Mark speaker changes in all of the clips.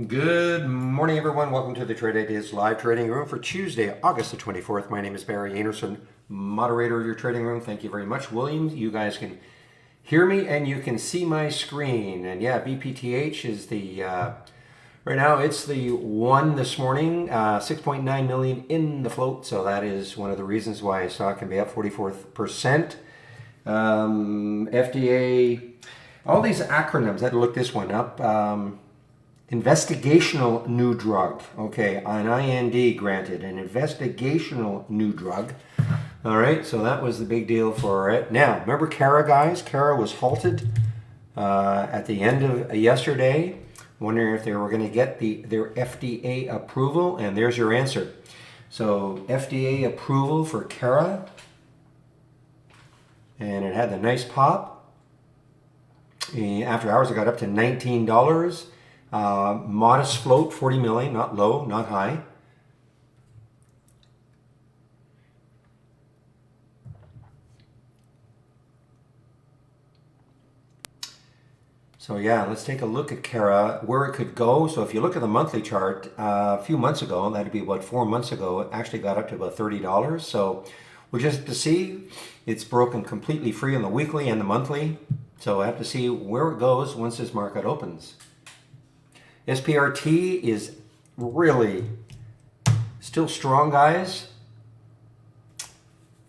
Speaker 1: Good morning, everyone. Welcome to the Trade Ideas live trading room for Tuesday, August the 24th. My name is Barry Anderson, moderator of your trading room. Thank you very much, William. You guys can hear me and you can see my screen. And yeah, BPTH is the right now it's the one this morning, 6.9 million in the float. So that is one of the reasons why a stock can be up 44%. FDA, all these acronyms. I had to look this one up. Investigational new drug. Okay, an IND granted, an investigational new drug. All right, so that was the big deal for it. Now, remember Cara, guys? Cara was halted at the end of yesterday, wondering if they were going to get their FDA approval, and there's your answer. So, FDA approval for Cara, and it had the nice pop. After hours, it got up to $19. Modest float, 40 million, not low, not high. So yeah, let's take a look at Cara, where it could go. So if you look at the monthly chart, a few months ago, that'd be about 4 months ago, it actually got up to about $30. So we'll just have to see. It's broken completely free on the weekly and the monthly. So I have to see where it goes once this market opens. SPRT is really still strong, guys.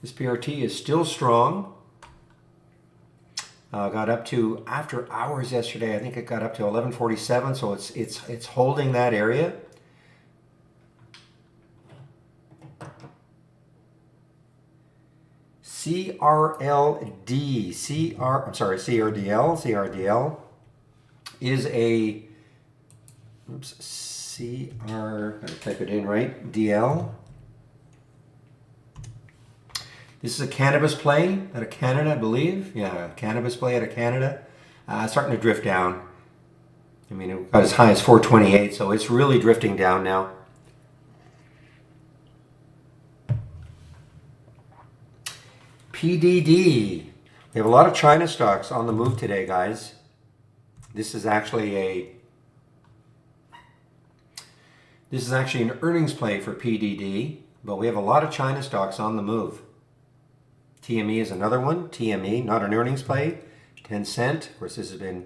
Speaker 1: SPRT is still strong. Got up to, after hours yesterday, I think it got up to 1147, so it's holding that area. CRDL is a gotta type it in right, DL. This is a cannabis play out of Canada, I believe. Yeah, cannabis play out of Canada. Starting to drift down. I mean, it got as high as 428, so it's really drifting down now. PDD. We have a lot of China stocks on the move today, guys. This is actually an earnings play for PDD, but we have a lot of China stocks on the move. TME is another one. TME, not an earnings play. 10 cent. Of course, this has been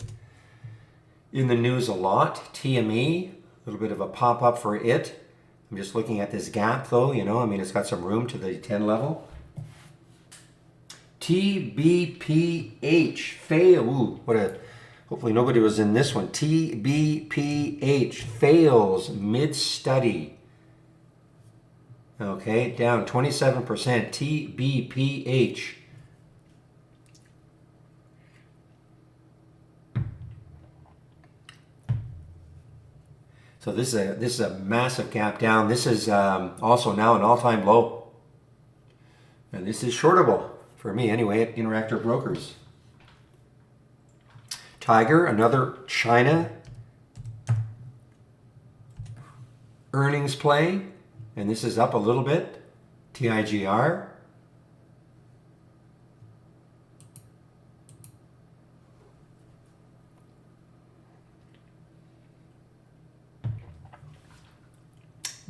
Speaker 1: in the news a lot. TME, a little bit of a pop-up for it. I'm just looking at this gap, though. You know, I mean, it's got some room to the 10 level. TBPH, fail. Ooh, hopefully nobody was in this one. TBPH fails mid-study. Okay, down 27%. TBPH. So this is a massive gap down. This is also now an all-time low. And this is shortable. For me, anyway, at Interactive Brokers. Tiger, another China earnings play, and this is up a little bit. TIGR.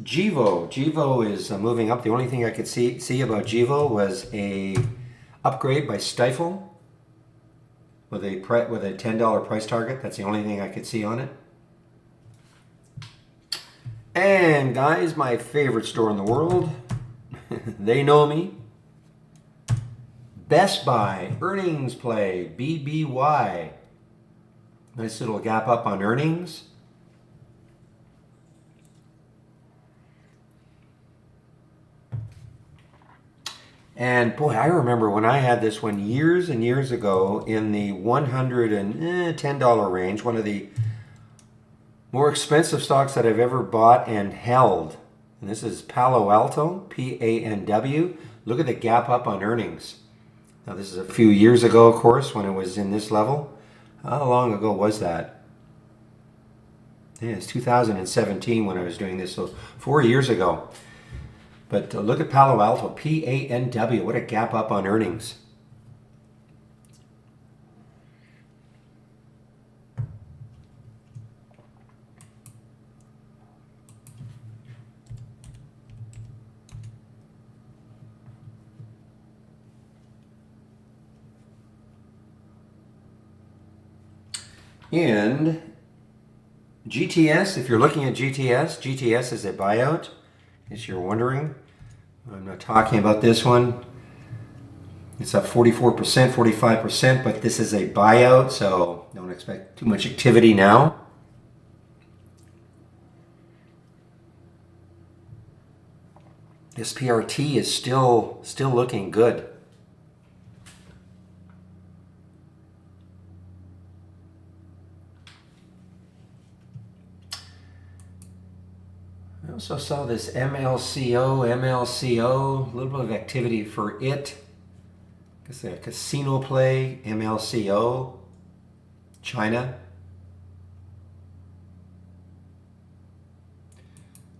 Speaker 1: Gevo is moving up. The only thing I could see about Gevo was a upgrade by Stifel with a $10 price target. That's the only thing I could see on it. And guys, my favorite store in the world, they know me. Best Buy, earnings play, BBY. Nice little gap up on earnings. And boy, I remember when I had this one years and years ago in the $110 range, one of the more expensive stocks that I've ever bought and held. And this is Palo Alto, PANW. Look at the gap up on earnings. Now this is a few years ago, of course, when it was in this level. How long ago was that? Yeah, it's 2017 when I was doing this, so 4 years ago. But look at Palo Alto, PANW, what a gap up on earnings. And GTS, if you're looking at GTS, GTS is a buyout, as you're wondering. I'm not talking about this one. It's up 44%, 45%, but this is a buyout, so don't expect too much activity now. This PRT is still looking good. I also saw this MLCO, a little bit of activity for it. I guess a casino play, MLCO, China.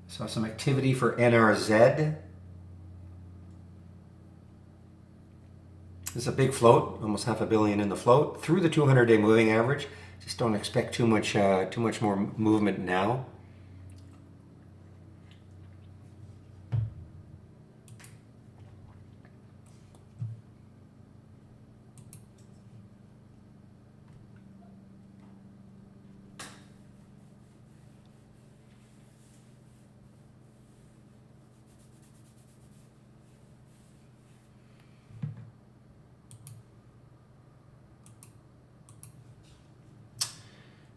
Speaker 1: Saw some activity for NRZ. This is a big float, almost $500 million in the float through the 200-day moving average. Just don't expect too much more movement now.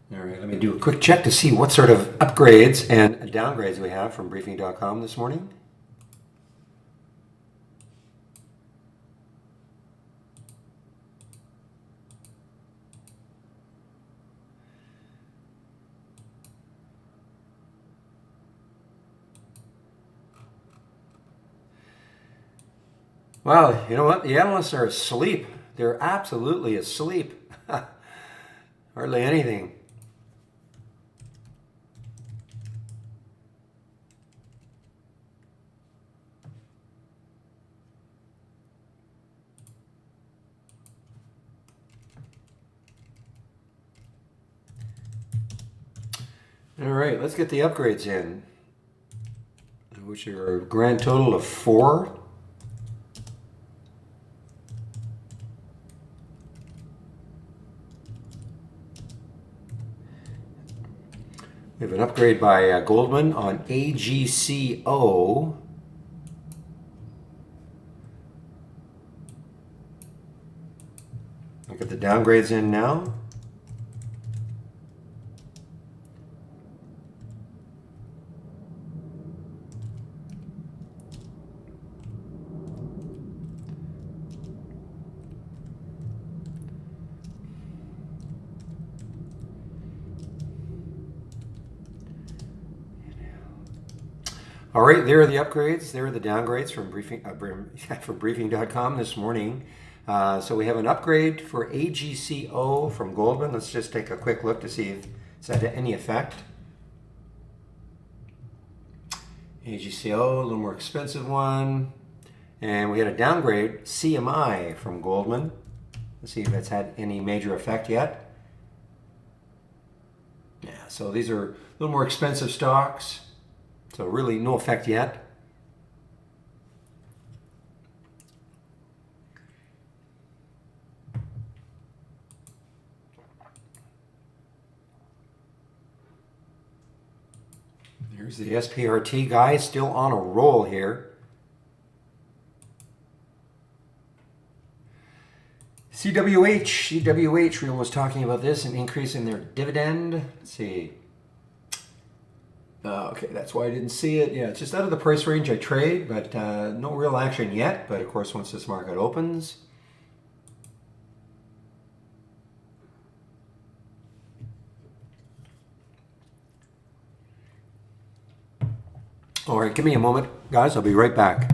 Speaker 1: All right, let me do a quick check to see what sort of upgrades and downgrades we have from briefing.com this morning. Well, you know what? The analysts are asleep. They're absolutely asleep. Hardly anything. All right, let's get the upgrades in, which are a grand total of 4. We have an upgrade by Goldman on AGCO. Look at the downgrades in now. All right, there are the upgrades. There are the downgrades from briefing.com this morning. So we have an upgrade for AGCO from Goldman. Let's just take a quick look to see if it's had any effect. AGCO, a little more expensive one. And we had a downgrade, CMI from Goldman. Let's see if that's had any major effect yet. Yeah, so these are a little more expensive stocks. So really no effect yet. Here's the SPRT guy, still on a roll here. CWH, we was talking about this, an increase in their dividend. Let's see. Okay, that's why I didn't see it. Yeah, it's just out of the price range I trade, but no real action yet. But of course, once this market opens. All right, give me a moment, guys. I'll be right back.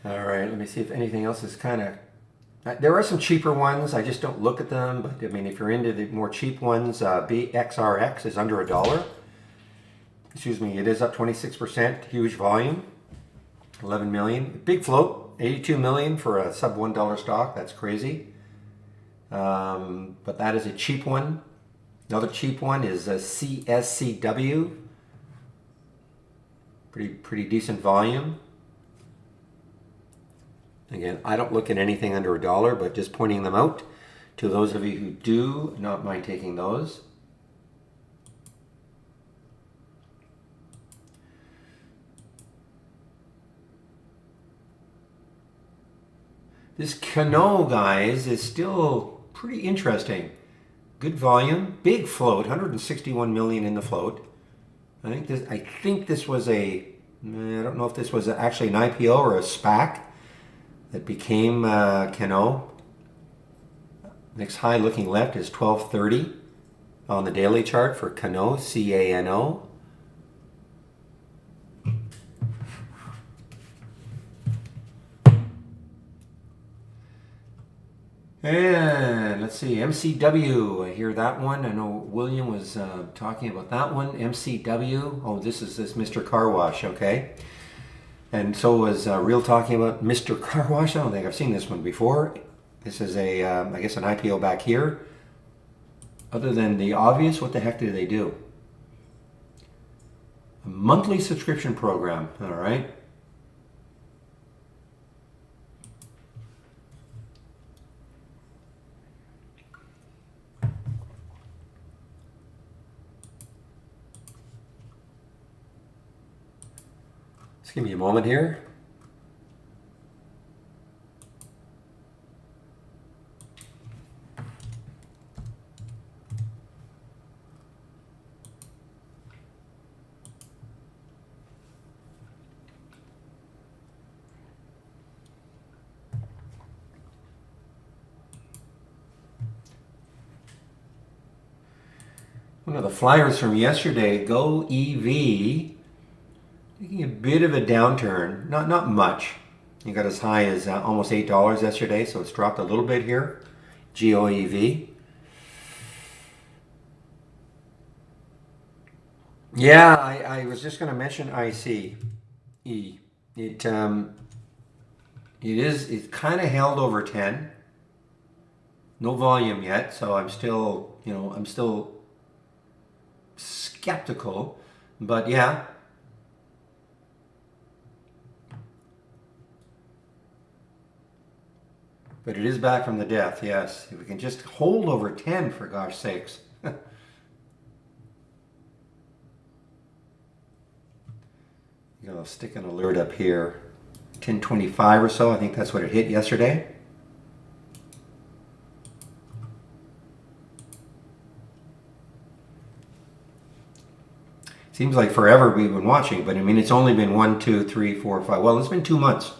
Speaker 1: All right, let me see if anything else is kind of. There are some cheaper ones. I just don't look at them. But I mean, if you're into the more cheap ones, BXRX is under $1. Excuse me, it is up 26%. Huge volume, 11 million. Big float, 82 million for a sub $1 stock. That's crazy. But that is a cheap one. Another cheap one is a CSCW. Pretty decent volume. Again, I don't look at anything under $1, but just pointing them out to those of you who do not mind taking those. This Cano, guys, is still pretty interesting. Good volume, big float, 161 million in the float. I think this was I don't know if this was actually an IPO or a SPAC that became Cano. Next high looking left is 1230 on the daily chart for Cano, C-A-N-O. And let's see, MCW, I hear that one. I know William was talking about that one. MCW, oh, this is this Mr. Car Wash, okay. And so was Real talking about Mr. Car Wash. I don't think I've seen this one before. This is I guess an IPO back here. Other than the obvious, what the heck do they do? A monthly subscription program, all right. Just give me a moment here. One of the flyers from yesterday, Go EV, taking a bit of a downturn, not much. You got as high as almost $8 yesterday, so it's dropped a little bit here. GOEV. Yeah, I was just going to mention ICE. It's kind of held over 10. No volume yet, so I'm still skeptical, but yeah. But it is back from the death, yes. If we can just hold over 10, for gosh sakes. I'll stick an alert up here. 1025 or so, I think that's what it hit yesterday. Seems like forever we've been watching, but I mean, it's only been 1, 2, 3, 4, 5. Well, it's been 2 months.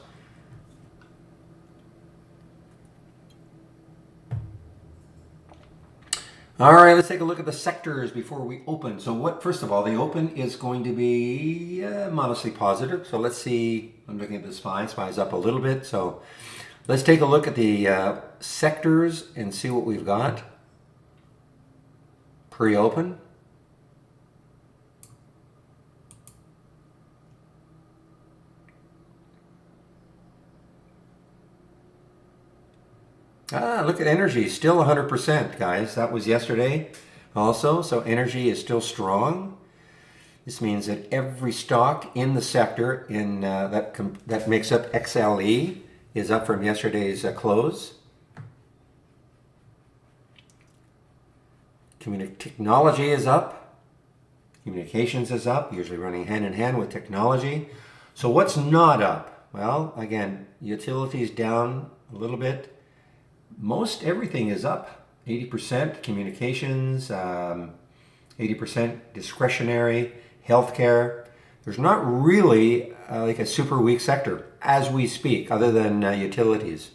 Speaker 1: All right, let's take a look at the sectors before we open. So first of all, the open is going to be modestly positive. So let's see, I'm looking at the SPY. SPY's up a little bit. So let's take a look at the sectors and see what we've got. Pre-open. Look at energy, still 100%, guys. That was yesterday also, so energy is still strong. This means that every stock in the sector that makes up XLE is up from yesterday's close. Technology is up. Communications is up, usually running hand in hand with technology. So what's not up? Well, again, utilities down a little bit. Most everything is up, 80% communications, 80% discretionary, healthcare. There's not really like a super weak sector as we speak, other than utilities.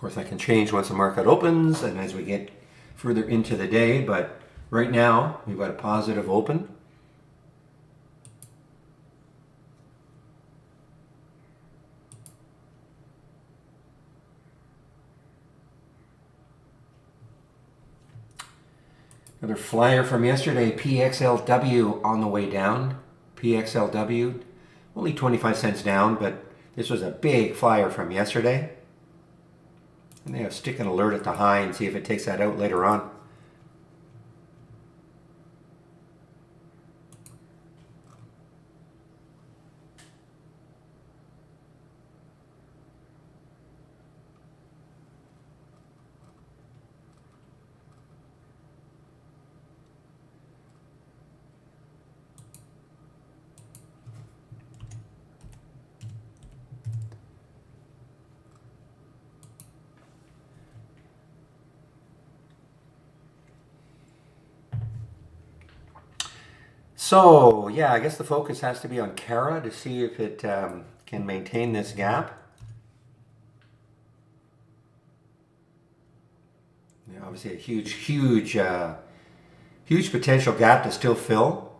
Speaker 1: course, that can change once the market opens and as we get further into the day, but right now we've got a positive open. Another flyer from yesterday, PXLW on the way down. PXLW, only 25 cents down, but this was a big flyer from yesterday. And they have stick an alert at the high and see if it takes that out later on. So, yeah, I guess the focus has to be on Cara to see if it can maintain this gap. Yeah, obviously a huge potential gap to still fill.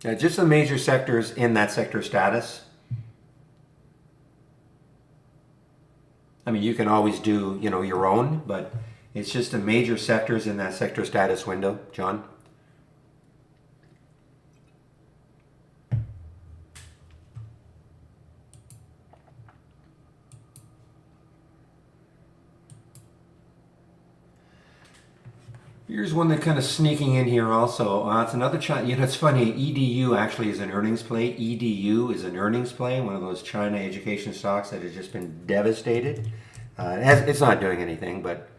Speaker 1: Just the major sectors in that sector status. I mean, you can always do, your own, but it's just the major sectors in that sector status window, John. Here's one that kind of sneaking in here also. It's another China. It's funny. EDU actually is an earnings play. EDU is an earnings play. One of those China education stocks that has just been devastated. It's not doing anything, but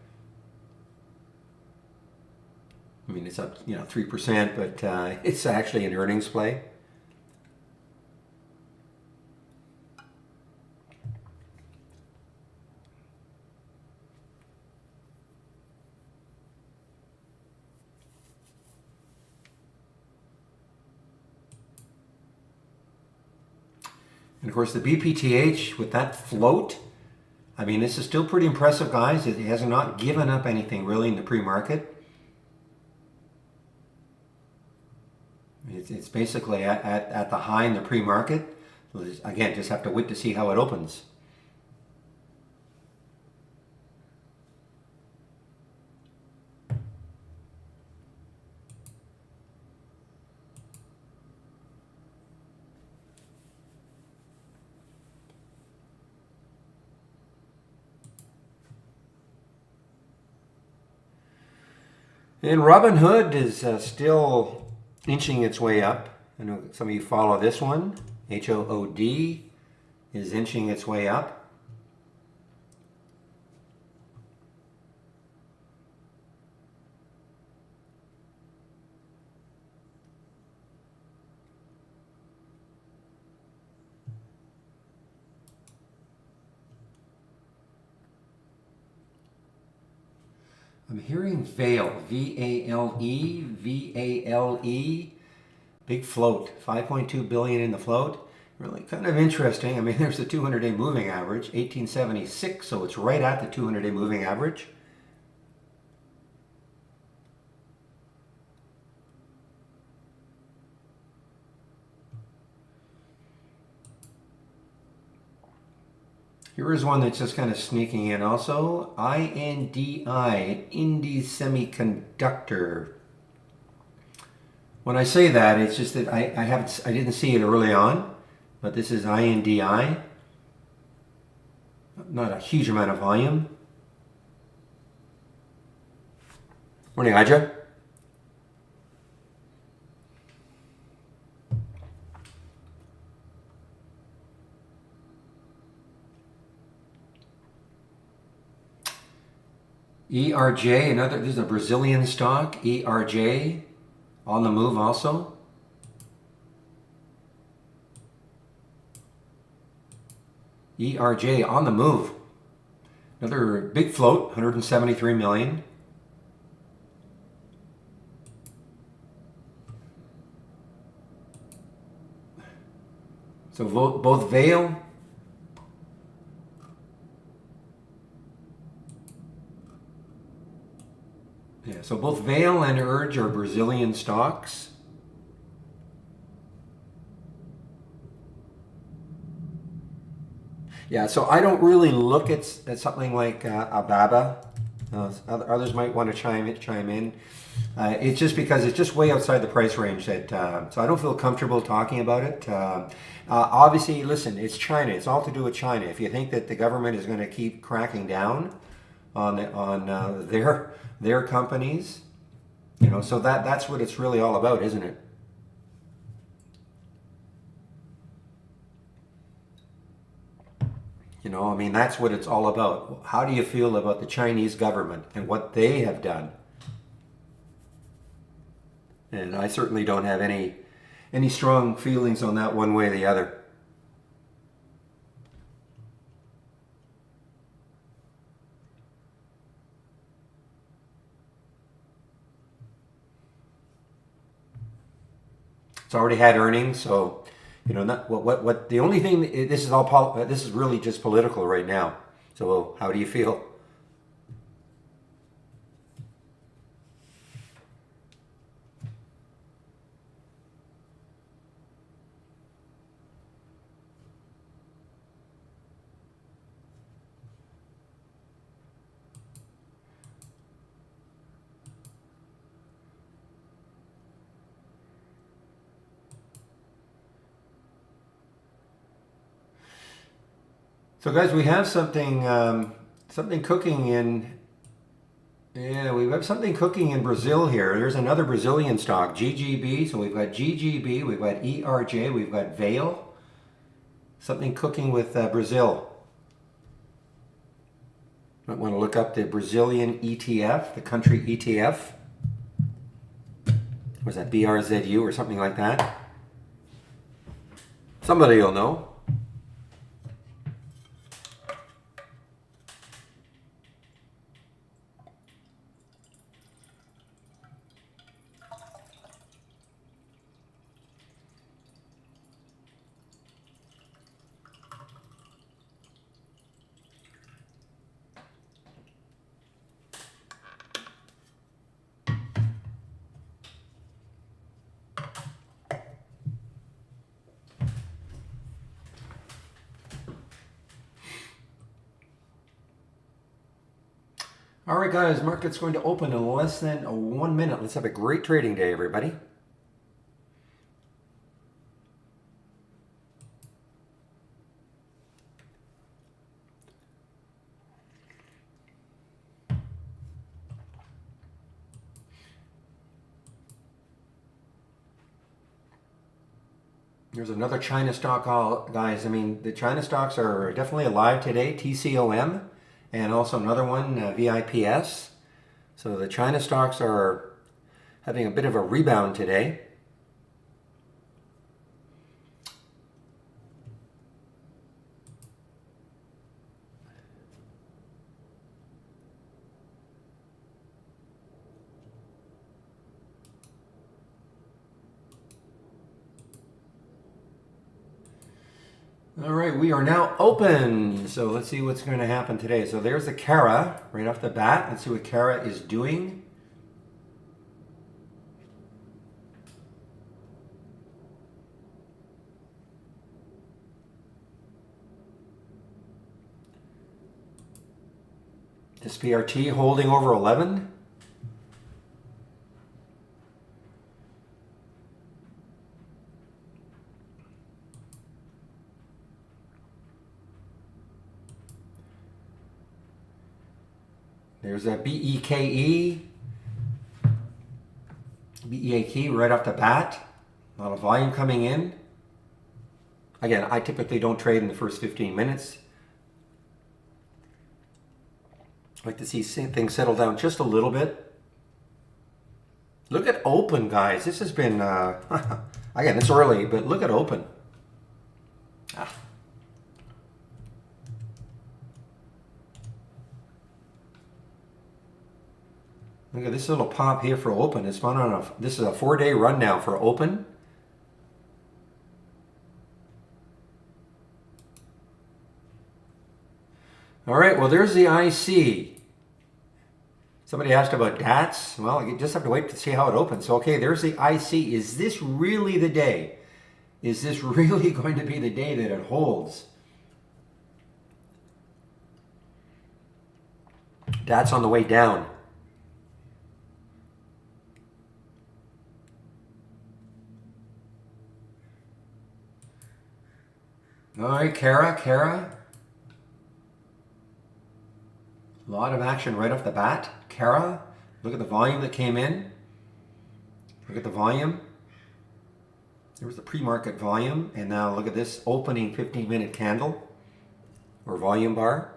Speaker 1: I mean it's up 3%, but it's actually an earnings play. And of course the BPTH with that float, I mean this is still pretty impressive, guys. It has not given up anything really in the pre-market. It's basically at the high in the pre-market. Again, just have to wait to see how it opens. And Robinhood is still inching its way up. I know some of you follow this one. HOOD is inching its way up. I'm hearing Vale, V-A-L-E, V-A-L-E, big float, 5.2 billion in the float. Really kind of interesting. I mean, there's the 200-day moving average, 1876, so it's right at the 200-day moving average. Here is one that's just kind of sneaking in also. INDI, Indie Semiconductor. When I say that, it's just that I didn't see it early on, but this is INDI. Not a huge amount of volume. Morning, Aja. ERJ, this is a Brazilian stock, ERJ, on the move also. ERJ on the move. Another big float, 173 million. So both Vail. Yeah, so both Vail and Urge are Brazilian stocks. Yeah, so I don't really look at something like Ababa. Others might want to chime in. It's just because it's just way outside the price range that so I don't feel comfortable talking about it. Obviously, listen, it's China. It's all to do with China. If you think that the government is going to keep cracking down on their companies, you know, so that's what it's really all about, isn't it? You know, I mean, that's what it's all about. How do you feel about the Chinese government and what they have done? And I certainly don't have any strong feelings on that one way or the other. It's already had earnings, so you know, not what the only thing, this is this is really just political right now. So how do you feel? So guys, we have something cooking in. Yeah, we have something cooking in Brazil here. There's another Brazilian stock, GGB. So we've got GGB, we've got ERJ, we've got Vail. Something cooking with Brazil. Might want to look up the Brazilian ETF, the country ETF. Was that BRZU or something like that? Somebody will know. All right, guys, market's going to open in less than 1 minute. Let's have a great trading day, everybody. There's another China stock, guys. I mean, the China stocks are definitely alive today. TCOM, and also another one, VIPS. So the China stocks are having a bit of a rebound today. All right, we are now open. So let's see what's going to happen today. So there's the Cara right off the bat. Let's see what Cara is doing. This PRT holding over 11. There's a BEKE right off the bat. A lot of volume coming in. Again, I typically don't trade in the first 15 minutes. I like to see things settle down just a little bit. Look at open, guys. This has been, again, it's early, but look at open. Ah. Look at this little pop here for open. It's fun on this is a 4-day run now for open. All right, well, there's the IC. Somebody asked about DATS. Well, you just have to wait to see how it opens. So, okay, there's the IC. Is this really the day? Is this really going to be the day that it holds? DATS on the way down. All right, Kara. A lot of action right off the bat. Kara, look at the volume that came in. Look at the volume. There was the pre-market volume, and now look at this opening 15-minute candle or volume bar.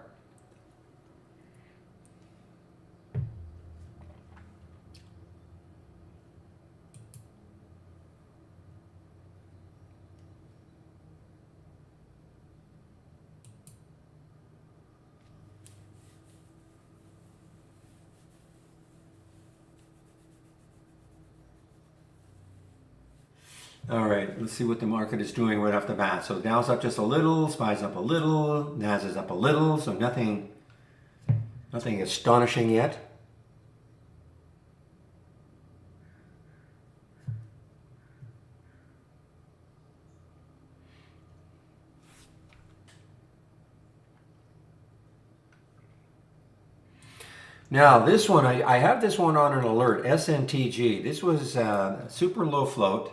Speaker 1: All right, let's see what the market is doing right off the bat. So Dow's up just a little, SPY's up a little, NAS is up a little, so nothing astonishing yet. Now this one, I have this one on an alert, SNTG. This was super low float.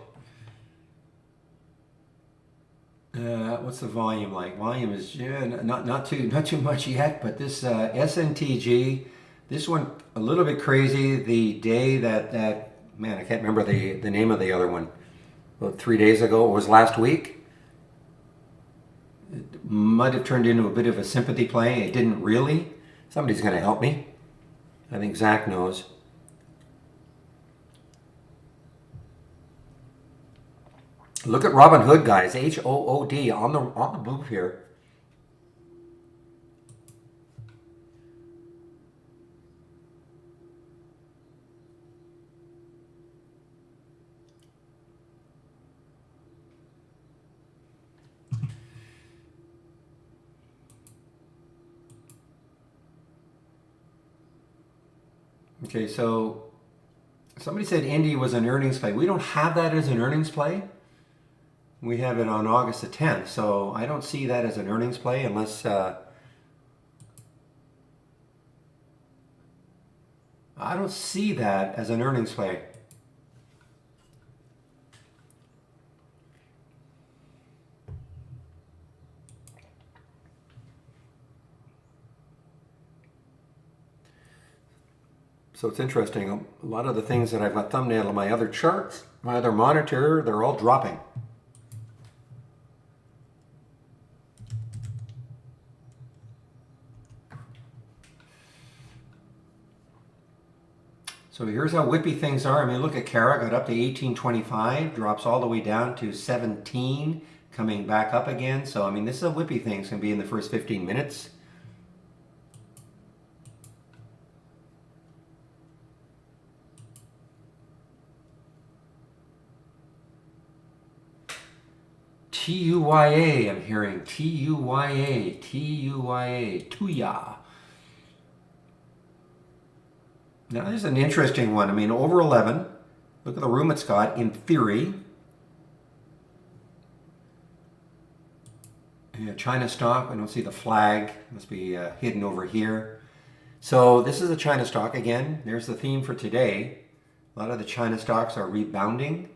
Speaker 1: What's the volume like? Volume is not too much yet, but this SNTG, this one a little bit crazy. The day that man, I can't remember the name of the other one. About 3 days ago, it was last week. It might have turned into a bit of a sympathy play. It didn't really. Somebody's going to help me. I think Zach knows. Look at Robinhood, guys. HOOD on the move here. Okay, so somebody said Indy was an earnings play. We don't have that as an earnings play. We have it on August the 10th, so I don't see that as an earnings play unless I don't see that as an earnings play. So it's interesting. A lot of the things that I've got thumbnailed on my other charts, my other monitor, they're all dropping. So here's how whippy things are. I mean, look at Kara, got up to 1825, drops all the way down to 17, coming back up again. So, I mean, this is a whippy thing. It's going to be in the first 15 minutes. TUYA, I'm hearing. TUYA, Tuya. Now, there's an interesting one. I mean, over 11. Look at the room it's got, in theory. Yeah, China stock, I don't see the flag. Must be hidden over here. So this is a China stock. Again, there's the theme for today. A lot of the China stocks are rebounding.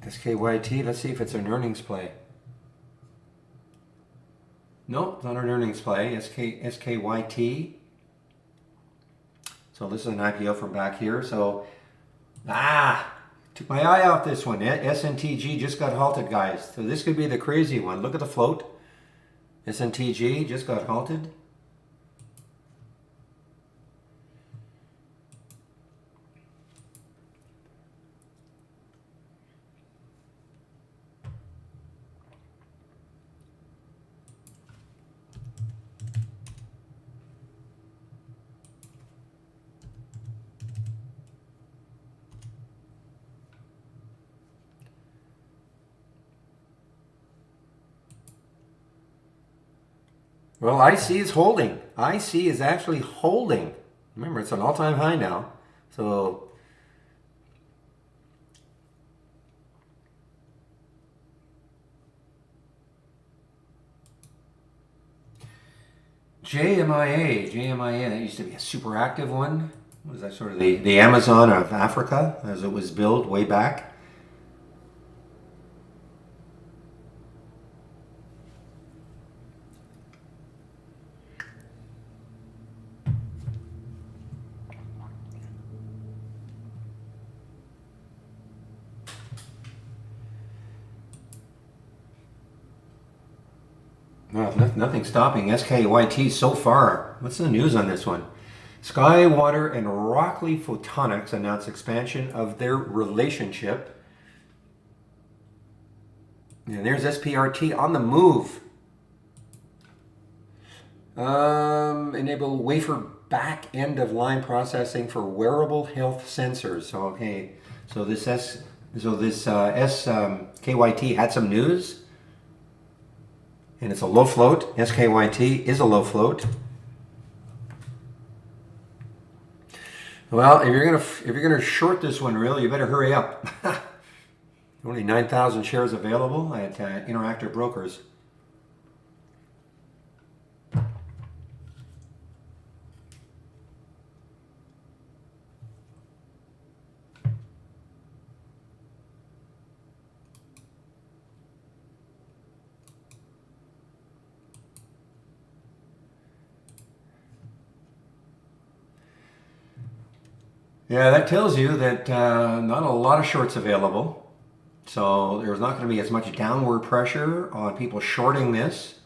Speaker 1: SKYT, let's see if it's an earnings play. No, it's not an earnings play. SKYT. So this is an IPO from back here. So, took my eye off this one. SNTG just got halted, guys. So this could be the crazy one. Look at the float. SNTG just got halted. Well, IC is holding. IC is actually holding. Remember, it's an all-time high now. So JMIA, that used to be a super active one. Was that sort of the Amazon of Africa as it was built way back? Well, nothing stopping SKYT so far. What's the news on this one? Sky, Water, and Rockley Photonics announced expansion of their relationship. And there's SPRT on the move. Enable wafer back end of line processing for wearable health sensors. So okay, so this SKYT had some news, and it's a low float. SKYT is a low float. Well, if you're gonna short this one, really, you better hurry up. Only 9,000 shares available at Interactive Brokers. Yeah, that tells you that not a lot of shorts available. So there's not going to be as much downward pressure on people shorting this.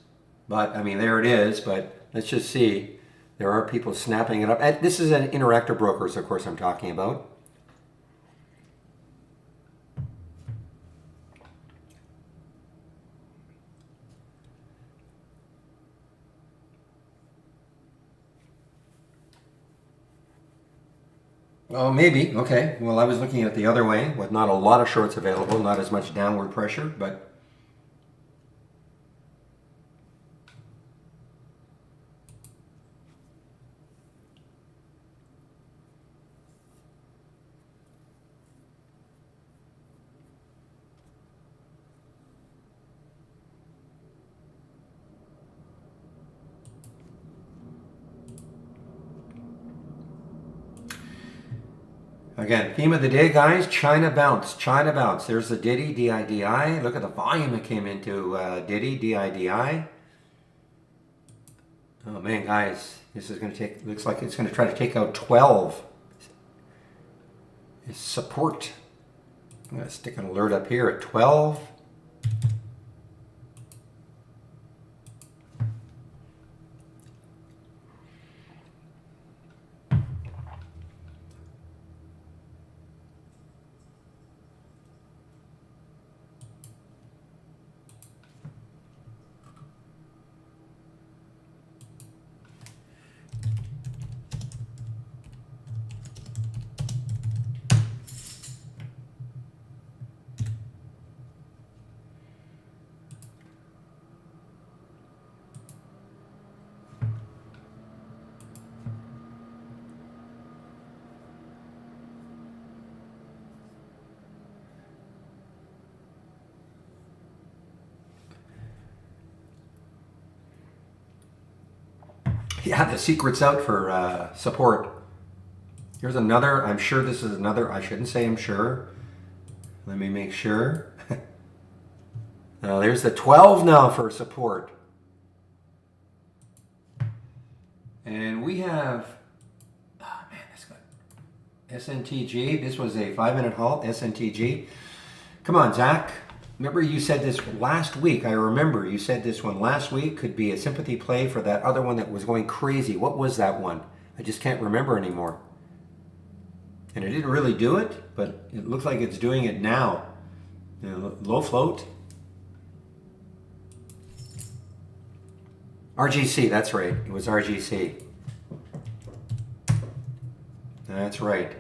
Speaker 1: But, I mean, there it is. But let's just see. There are people snapping it up. And this is an Interactive Brokers, of course, I'm talking about. Oh, maybe. Okay. Well, I was looking at it the other way with not a lot of shorts available, not as much downward pressure, but again, theme of the day, guys, China bounce. China bounce. There's the Diddy, DIDI. Look at the volume that came into Diddy, DIDI. Oh man, guys, this is going to take, looks like it's going to try to take out 12. It's support. I'm going to stick an alert up here at 12. Yeah, the secret's out for support. Here's another, I'm sure this is another, I shouldn't say I'm sure. Let me make sure. Now there's the 12 now for support. And we have, oh man, this got SNTG. This was a 5-minute halt, SNTG. Come on, Zach. Remember you said this last week. I remember you said this one last week could be a sympathy play for that other one that was going crazy. What was that one? I just can't remember anymore. And it didn't really do it, but it looks like it's doing it now. You know, low float. RGC, that's right. It was RGC. That's right.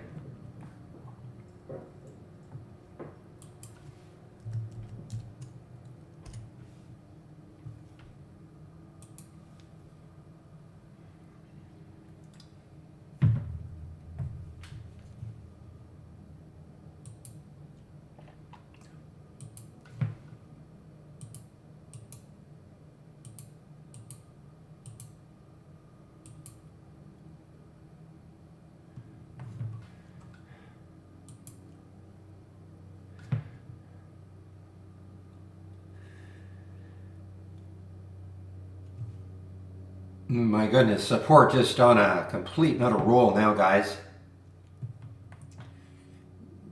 Speaker 1: My goodness, support just on a complete metal roll now, guys.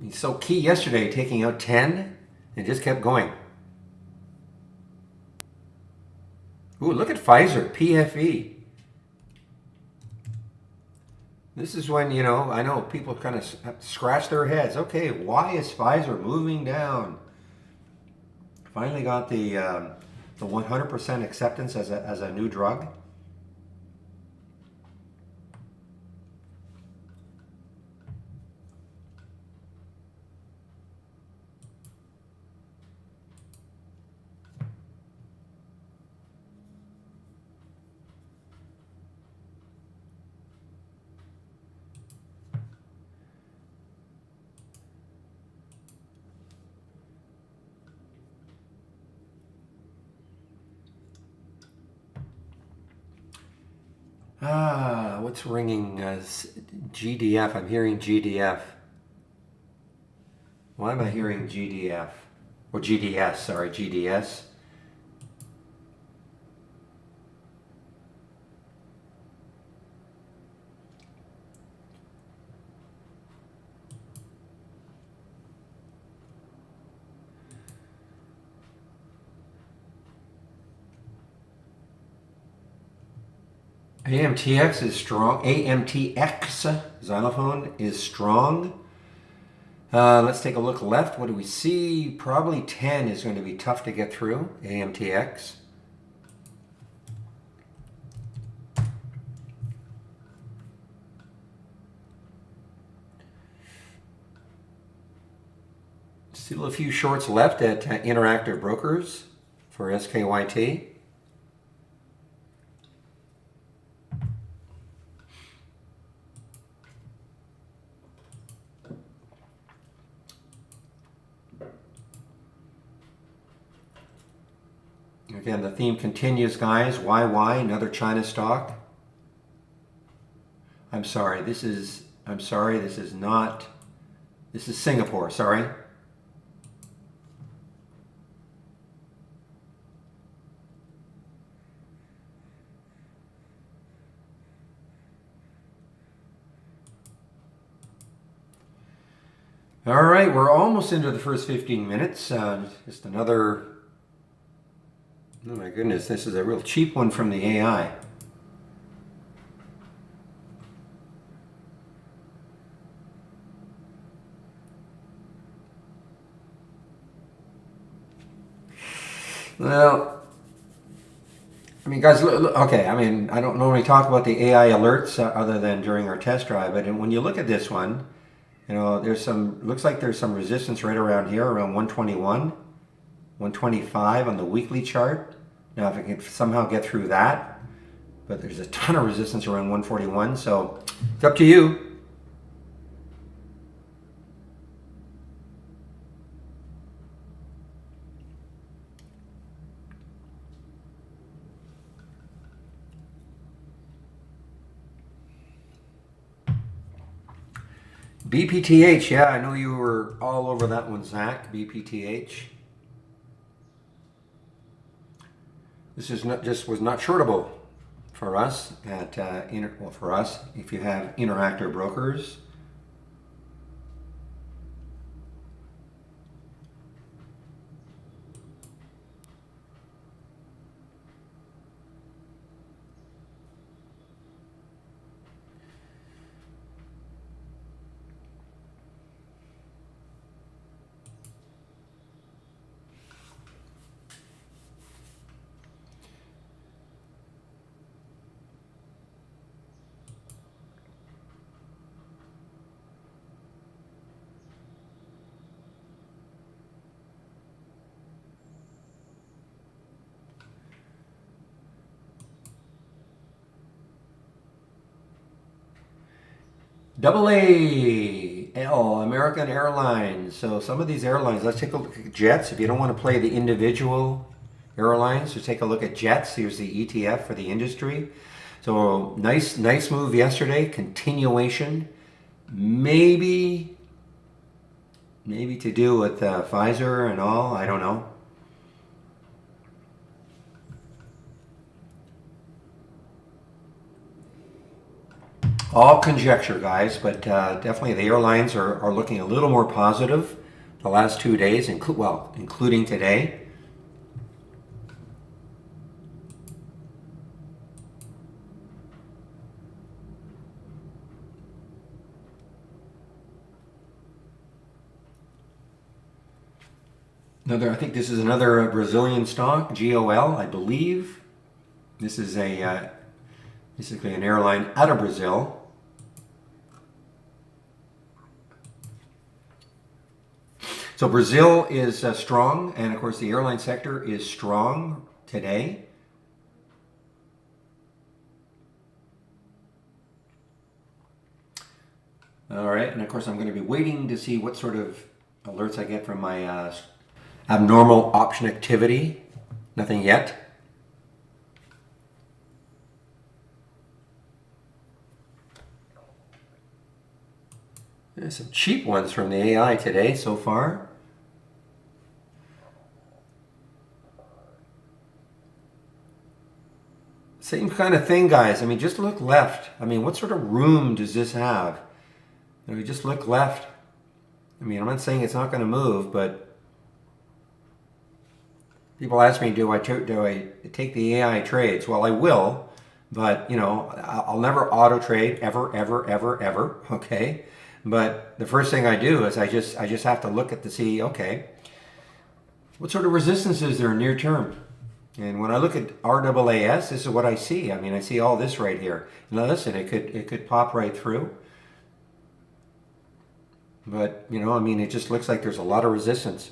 Speaker 1: He's so key yesterday, taking out 10 and just kept going. Ooh, look at Pfizer, PFE. This is when, I know people kind of scratch their heads. Okay, why is Pfizer moving down? Finally got the 100% acceptance as a new drug. What's ringing? GDF. I'm hearing GDF. Why am I hearing GDF? Or GDS, sorry, GDS. AMTX is strong. AMTX xylophone is strong. Let's take a look left. What do we see? Probably 10 is going to be tough to get through. AMTX. Still a few shorts left at Interactive Brokers for SKYT. Again, the theme continues, guys. YY, another China stock. I'm sorry, this is not, this is Singapore, sorry. All right, we're almost into the first 15 minutes. Just another, oh my goodness, this is a real cheap one from the AI. Well, I mean, guys, look, okay, I mean, I don't normally talk about the AI alerts other than during our test drive, but when you look at this one, there's looks like there's some resistance right around here, around 121, 125 on the weekly chart. Now, if it can somehow get through that, but there's a ton of resistance around 141, so it's up to you. BPTH, yeah, I know you were all over that one, Zach. BPTH. This is was not shortable for us at for us if you have Interactive Brokers. AAL, American Airlines. So some of these airlines, let's take a look at jets. If you don't want to play the individual airlines, just take a look at jets. Here's the ETF for the industry. So nice move yesterday. Continuation. Maybe to do with Pfizer and all. I don't know. all conjecture, guys, but definitely the airlines are looking a little more positive the last 2 days, including today. I think this is another Brazilian stock, GOL, I believe. This is basically an airline out of Brazil. So Brazil is strong, and of course the airline sector is strong today. All right, and of course I'm going to be waiting to see what sort of alerts I get from my abnormal option activity. Nothing yet. There's some cheap ones from the AI today so far. Same kind of thing, guys. I mean, just look left. I mean, what sort of room does this have? You know, you just look left. I mean, I'm not saying it's not going to move, but people ask me, do I take the AI trades? Well, I will, but you know, I'll never auto trade ever, ever, ever, ever. Okay, but the first thing I do is I just have to look at to see, okay, what sort of resistance is there near term? And when I look at RAAS, this is what I see. I mean, I see all this right here. Now listen, it could pop right through. But, you know, I mean, it just looks like there's a lot of resistance.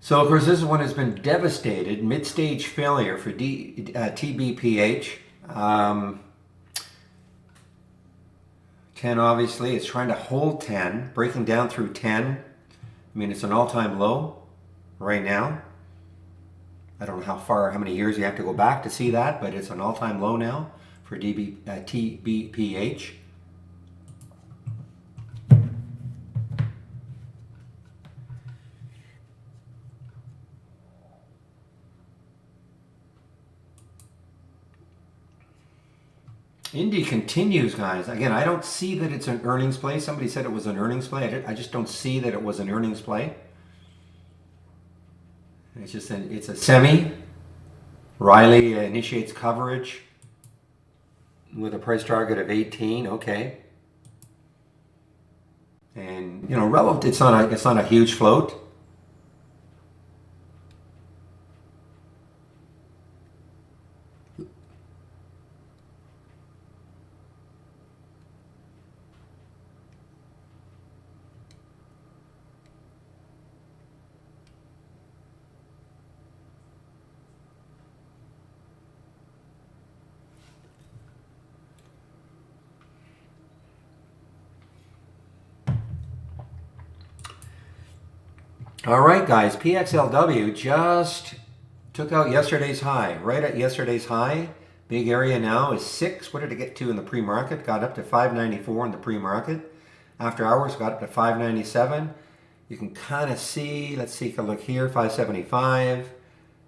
Speaker 1: So, of course, this one has been devastated. Mid-stage failure for TBPH. 10, obviously, it's trying to hold 10, breaking down through 10. I mean, it's an all-time low right now. I don't know how many years you have to go back to see that, but it's an all-time low now for TBPH. Indy continues, guys. Again, I don't see that it's an earnings play. Somebody said it was an earnings play. I just don't see that it was an earnings play. It's a semi. Riley initiates coverage with a price target of 18. Okay. And you know, relative, it's not a huge float. All right, guys, PXLW just took out yesterday's high, right at yesterday's high. Big area now is 6. What did it get to in the pre-market? Got up to 594 in the pre-market. After hours, got up to 597. You can kind of see, let's take a look here, 575.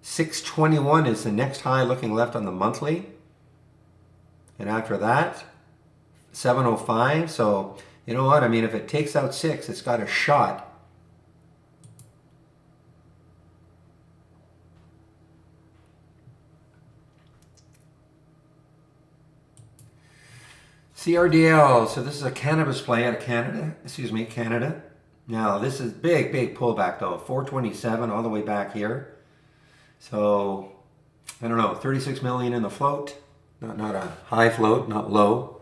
Speaker 1: 621 is the next high looking left on the monthly. And after that, 705. So, you know what? I mean, if it takes out 6, it's got a shot. CRDL, so this is a cannabis play out of Canada. Now this is big pullback though, 427 all the way back here. So, I don't know, 36 million in the float, not a high float, not low.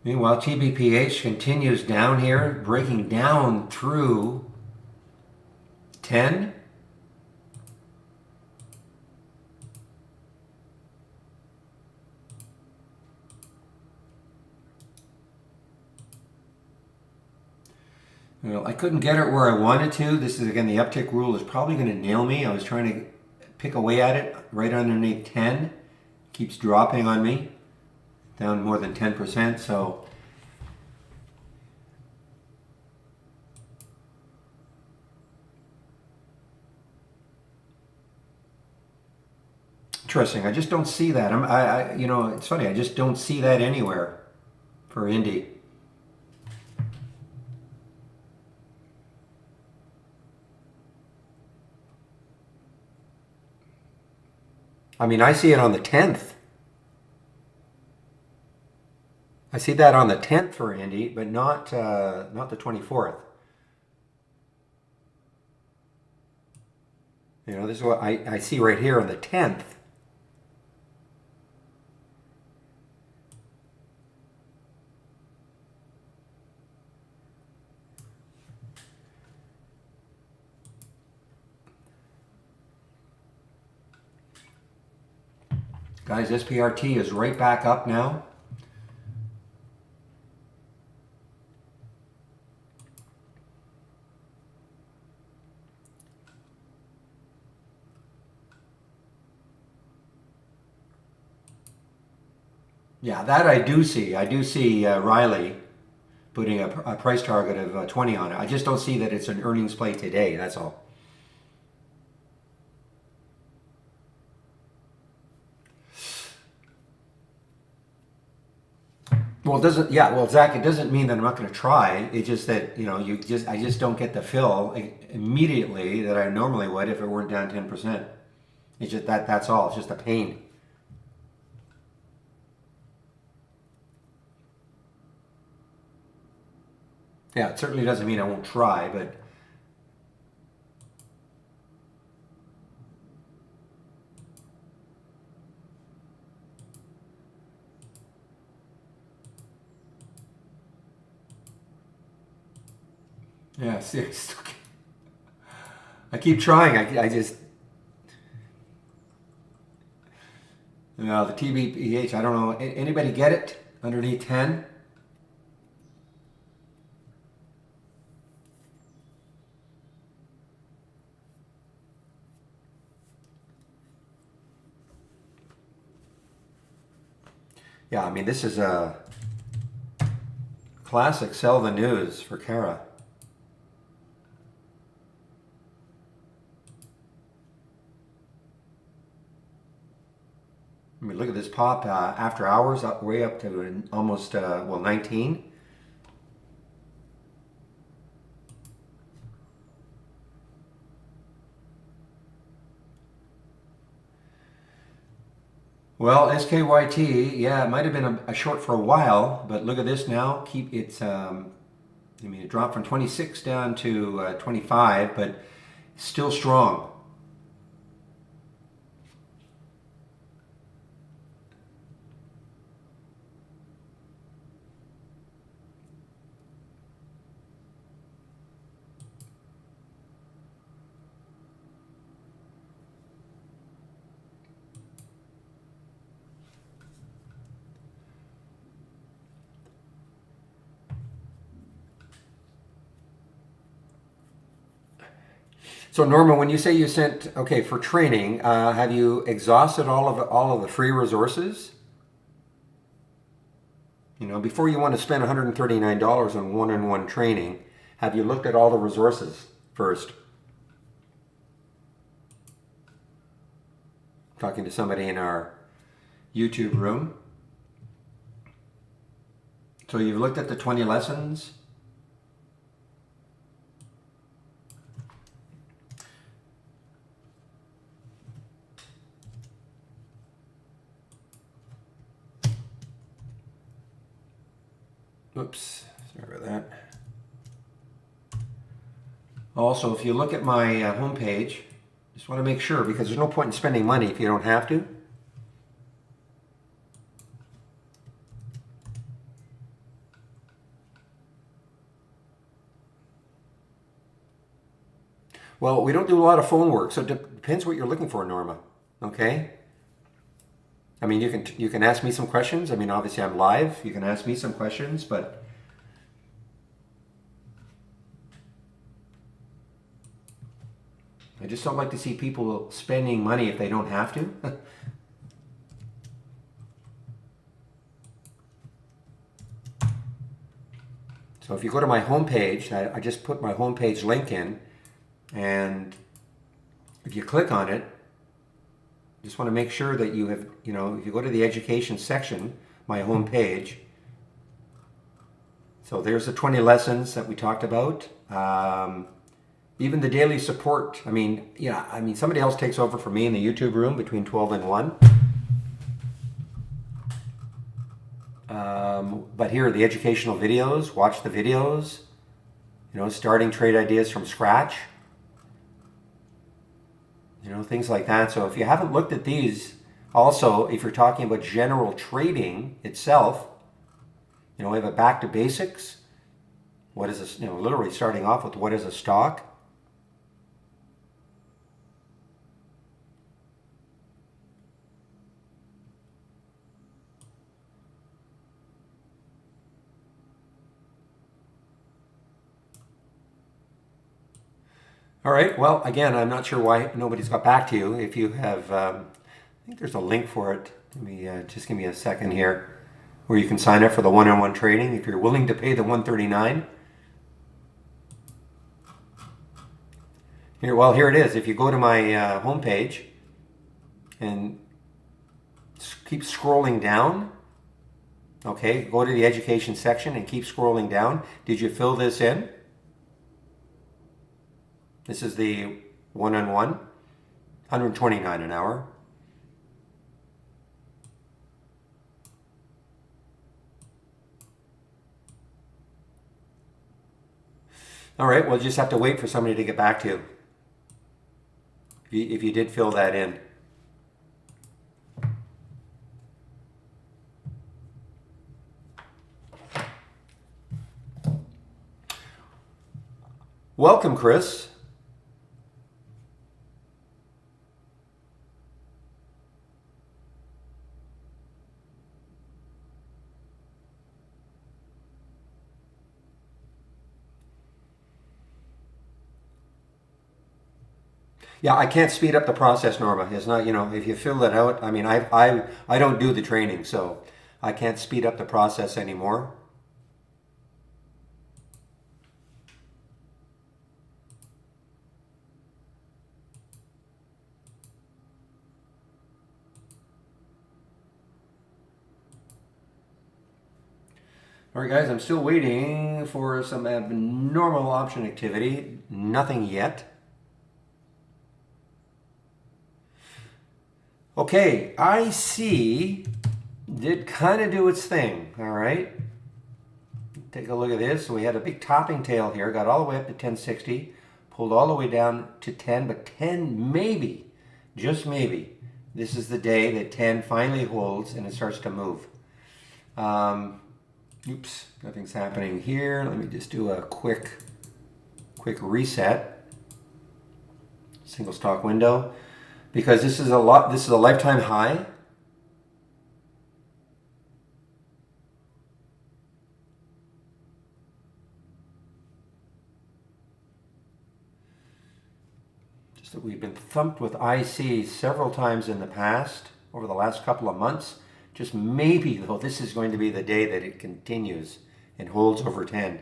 Speaker 1: Meanwhile, TBPH continues down here, breaking down through 10. Well, I couldn't get it where I wanted to. This is, again, the uptick rule is probably going to nail me. I was trying to pick away at it right underneath 10. Keeps dropping on me, down more than 10%. So interesting. I just don't see that. you know, it's funny. I just don't see that anywhere for Indy. I mean, I see it on the 10th. I see that on the 10th for Indy, but not the 24th. You know, this is what I see right here on the 10th. Guys, SPRT is right back up now. Yeah, that I do see. I do see Riley putting a price target of 20 on it. I just don't see that it's an earnings play today. That's all. Well, it doesn't. Yeah, well, Zach, it doesn't mean that I'm not going to try. It's just that I just don't get the fill immediately that I normally would if it weren't down 10%. It's just that's all. It's just a pain. Yeah, it certainly doesn't mean I won't try, but yeah, seriously. I keep trying. I just the TBPH. I don't know. Anybody get it underneath 10? Yeah, I mean, this is a classic sell the news for Kara. I mean, look at this pop after hours, way up to almost, 19. Well, SKYT, yeah, it might have been a short for a while, but look at this now. Keep it's, I mean, it dropped from 26 down to 25, but still strong. So Norma, when you say you sent, okay, for training, have you exhausted all of the free resources? You know, before you want to spend $139 on one-on-one training, have you looked at all the resources first? Talking to somebody in our YouTube room. So you've looked at the 20 lessons. Oops, sorry about that. Also, if you look at my homepage, just want to make sure, because there's no point in spending money if you don't have to. Well, we don't do a lot of phone work, so it depends what you're looking for, Norma. Okay? I mean, you can ask me some questions. I mean, obviously I'm live. You can ask me some questions, but I just don't like to see people spending money if they don't have to. So if you go to my homepage, I just put my homepage link in, and if you click on it, just want to make sure that you have, you know, if you go to the education section, my homepage, so there's the 20 lessons that we talked about. Even the daily support. I mean, yeah, I mean, somebody else takes over for me in the YouTube room between 12 and 1. But here are the educational videos. Watch the videos. You know, starting trade ideas from scratch. You know, things like that. So if you haven't looked at these, also, if you're talking about general trading itself, you know, we have a back to basics. What is this? You know, literally starting off with what is a stock. All right. Well, again, I'm not sure why nobody's got back to you. If you have, I think there's a link for it. Let me just give me a second here, where you can sign up for the one-on-one trading if you're willing to pay the $139. Here, well, here it is. If you go to my homepage and keep scrolling down, okay, go to the education section and keep scrolling down. Did you fill this in? This is the one-on-one, $129 an hour. All right, we'll just have to wait for somebody to get back to you if you did fill that in. Welcome, Chris. Yeah, I can't speed up the process, Norma. It's not, you know, if you fill it out, I mean, I don't do the training, so I can't speed up the process anymore. All right, guys, I'm still waiting for some abnormal option activity. Nothing yet. Okay, IC did kind of do its thing, all right? Take a look at this. So we had a big topping tail here, got all the way up to 1060, pulled all the way down to 10, but 10 maybe, just maybe, this is the day that 10 finally holds and it starts to move. Oops, nothing's happening here. Let me just do a quick reset. Single stock window. Because this is a lifetime high. Just that we've been thumped with IC several times in the past, over the last couple of months. Just maybe, though, this is going to be the day that it continues and holds over 10.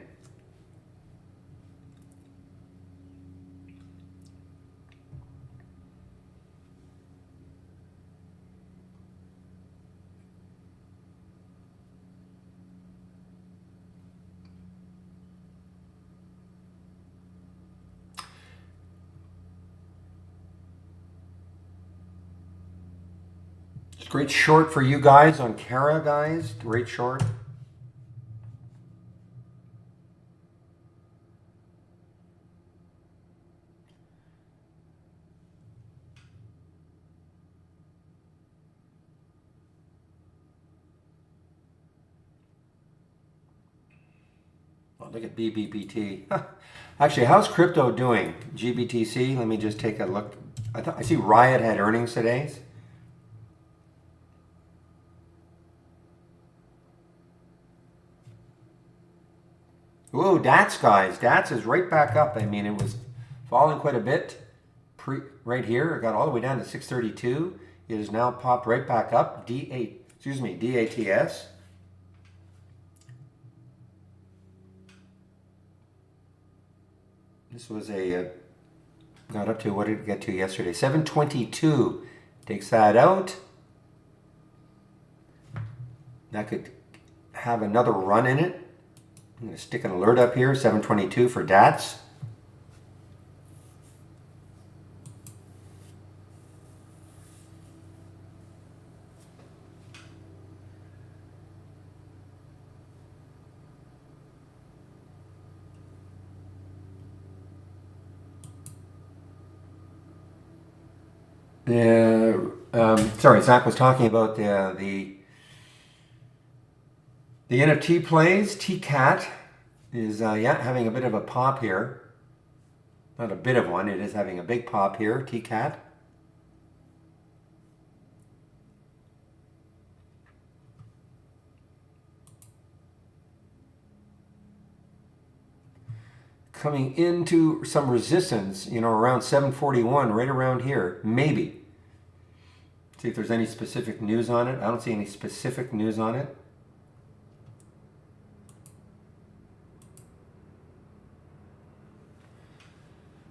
Speaker 1: Great short for you guys on Kara, guys. Great short. Oh, look at BBBT. Actually, how's crypto doing? GBTC, let me just take a look. I see Riot had earnings today. Whoa, DATS, guys. DATS is right back up. I mean, it was falling quite a bit right here. It got all the way down to 632. It has now popped right back up. DATS. This was got up to, what did it get to yesterday? 722. Takes that out. That could have another run in it. I'm going to stick an alert up here, 722 for DATS. Sorry, Zach was talking about the NFT plays. TCAT is having a bit of a pop here. Not a bit of one, it is having a big pop here, TCAT. Coming into some resistance, around 741, right around here, maybe. See if there's any specific news on it. I don't see any specific news on it.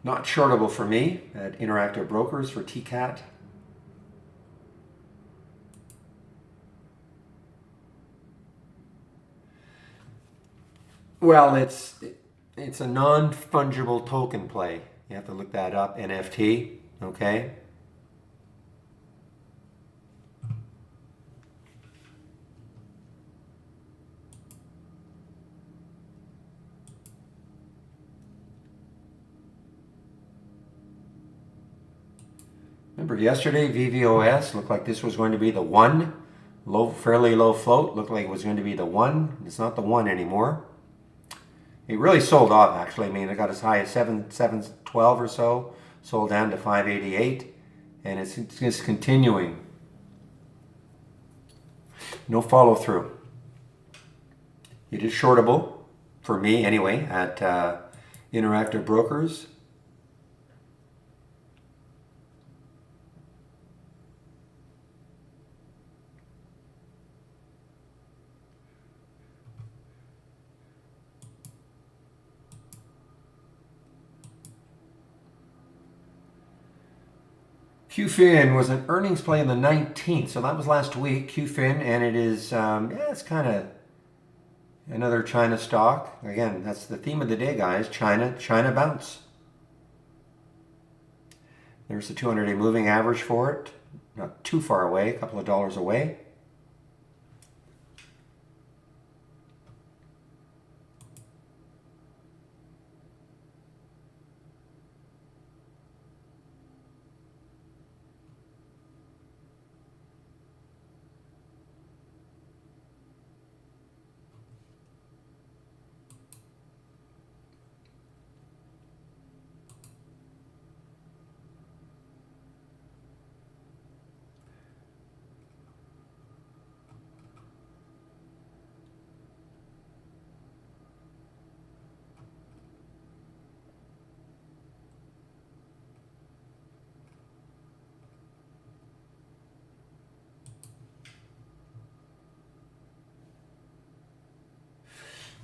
Speaker 1: Not shortable for me at Interactive Brokers for TCAT. Well, it's a non-fungible token play. You have to look that up, NFT, okay? Remember yesterday, VVOS looked like this was going to be the one. Fairly low float, looked like it was going to be the one. It's not the one anymore. It really sold off, actually. I mean, it got as high as 712 or so, sold down to 588, and it's just continuing. No follow through. It is shortable, for me anyway, at Interactive Brokers. QFIN was an earnings play on the 19th, so that was last week, QFIN, and it is, it's kind of another China stock. Again, that's the theme of the day, guys, China bounce. There's the 200-day moving average for it, not too far away, a couple of dollars away.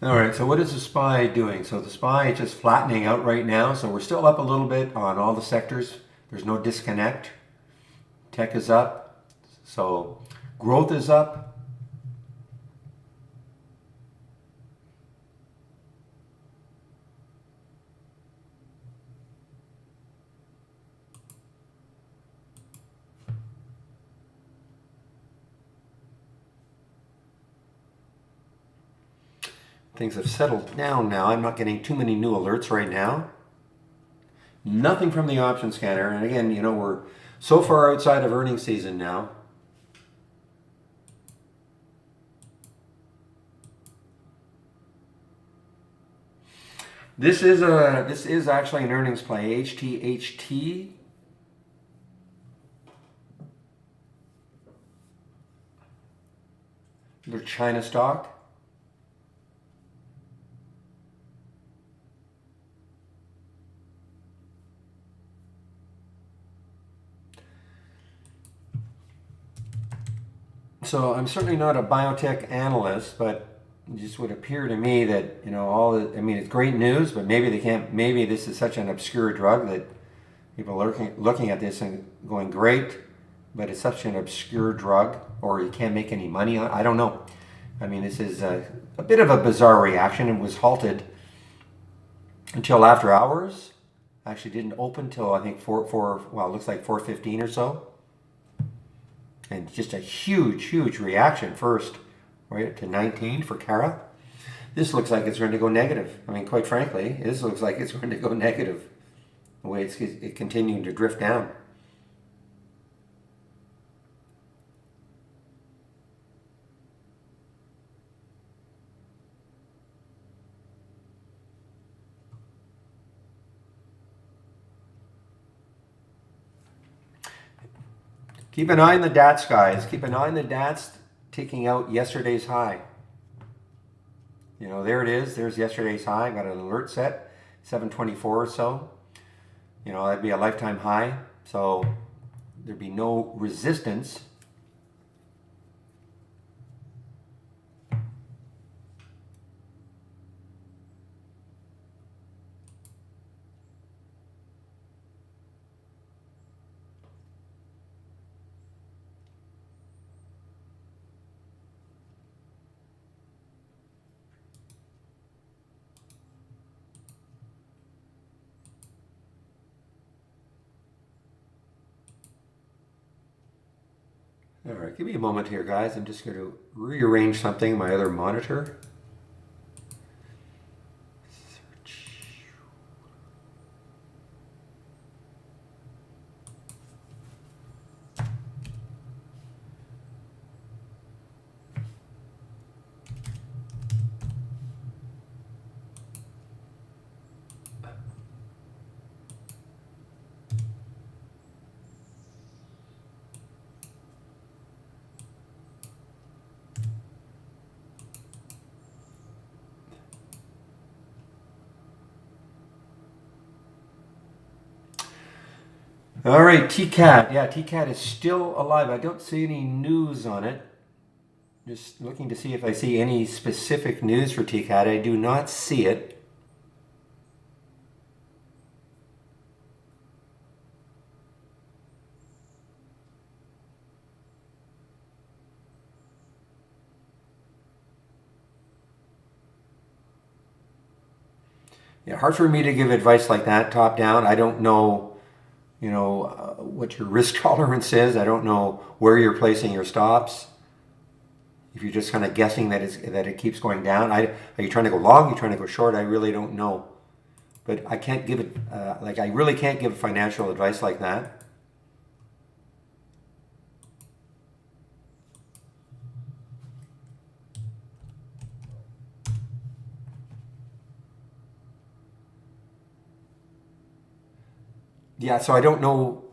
Speaker 1: All right, so what is the SPY doing? So the SPY is just flattening out right now. So we're still up a little bit on all the sectors. There's no disconnect. Tech is up. So growth is up. Things have settled down now. I'm not getting too many new alerts right now. Nothing from the option scanner. And again, we're so far outside of earnings season now. This is actually an earnings play. HTHT. Their China stock. So I'm certainly not a biotech analyst, but it just would appear to me that, I mean, it's great news, but maybe they can't, maybe this is such an obscure drug that people are looking at this and going, great, but it's such an obscure drug, or you can't make any money on it. I don't know. I mean, this is a bit of a bizarre reaction. It was halted until after hours. Actually didn't open till I think well, it looks like 4:15 or so. And just a huge reaction first, right up to 19 for Cara. This looks like it's going to go negative. I mean, quite frankly, this looks like it's going to go negative the way it's continuing to drift down. Keep an eye on the DATS, guys. Keep an eye on the DATS taking out yesterday's high. There it is. There's yesterday's high. I got an alert set, 724 or so. That'd be a lifetime high. So there'd be no resistance. All right, give me a moment here, guys. I'm just going to rearrange something in my other monitor. All right, TCAT. Yeah, TCAT is still alive. I don't see any news on it. Just looking to see if I see any specific news for TCAT. I do not see it. Yeah, hard for me to give advice like that, top down. I don't know, what your risk tolerance is. I don't know where you're placing your stops. If you're just kind of guessing that it keeps going down, are you trying to go long? Are you trying to go short? I really don't know. But I can't give it, I really can't give financial advice like that. Yeah, so I don't know.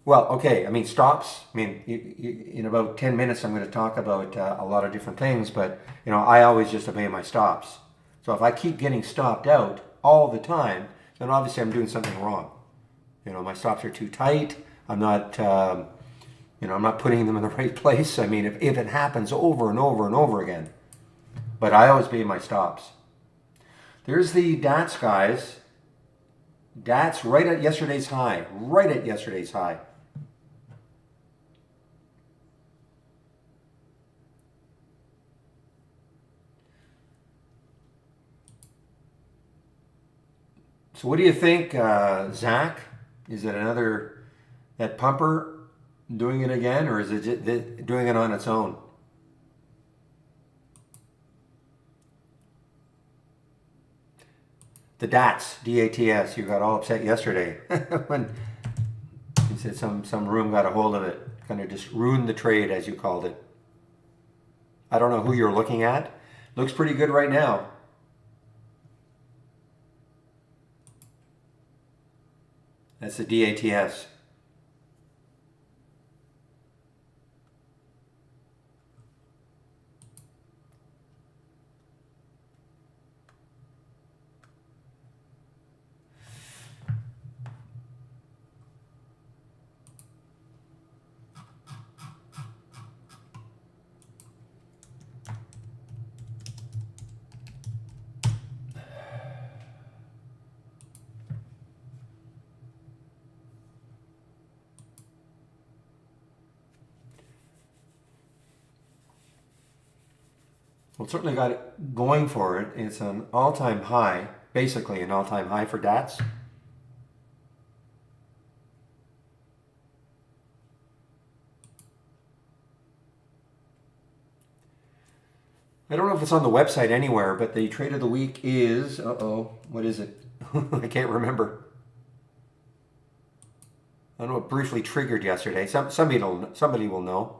Speaker 1: Well, okay. I mean, stops. I mean, in about 10 minutes, I'm going to talk about a lot of different things, but, I always just obey my stops. So if I keep getting stopped out all the time, then obviously I'm doing something wrong. My stops are too tight. I'm not, I'm not putting them in the right place. I mean, if it happens over and over and over again, but I always obey my stops. There's the DATS, guys. DATS right at yesterday's high. Right at yesterday's high. So what do you think, Zach? Is it that pumper doing it again, or is it doing it on its own? The DATS, D-A-T-S, you got all upset yesterday when you said some room got a hold of it. Kind of just ruined the trade, as you called it. I don't know who you're looking at. Looks pretty good right now. That's the DATS. Well, it certainly got it going for it. It's an all-time high, basically an all-time high for DATS. I don't know if it's on the website anywhere, but the trade of the week is, what is it? I can't remember. I know it briefly triggered yesterday. Somebody will know.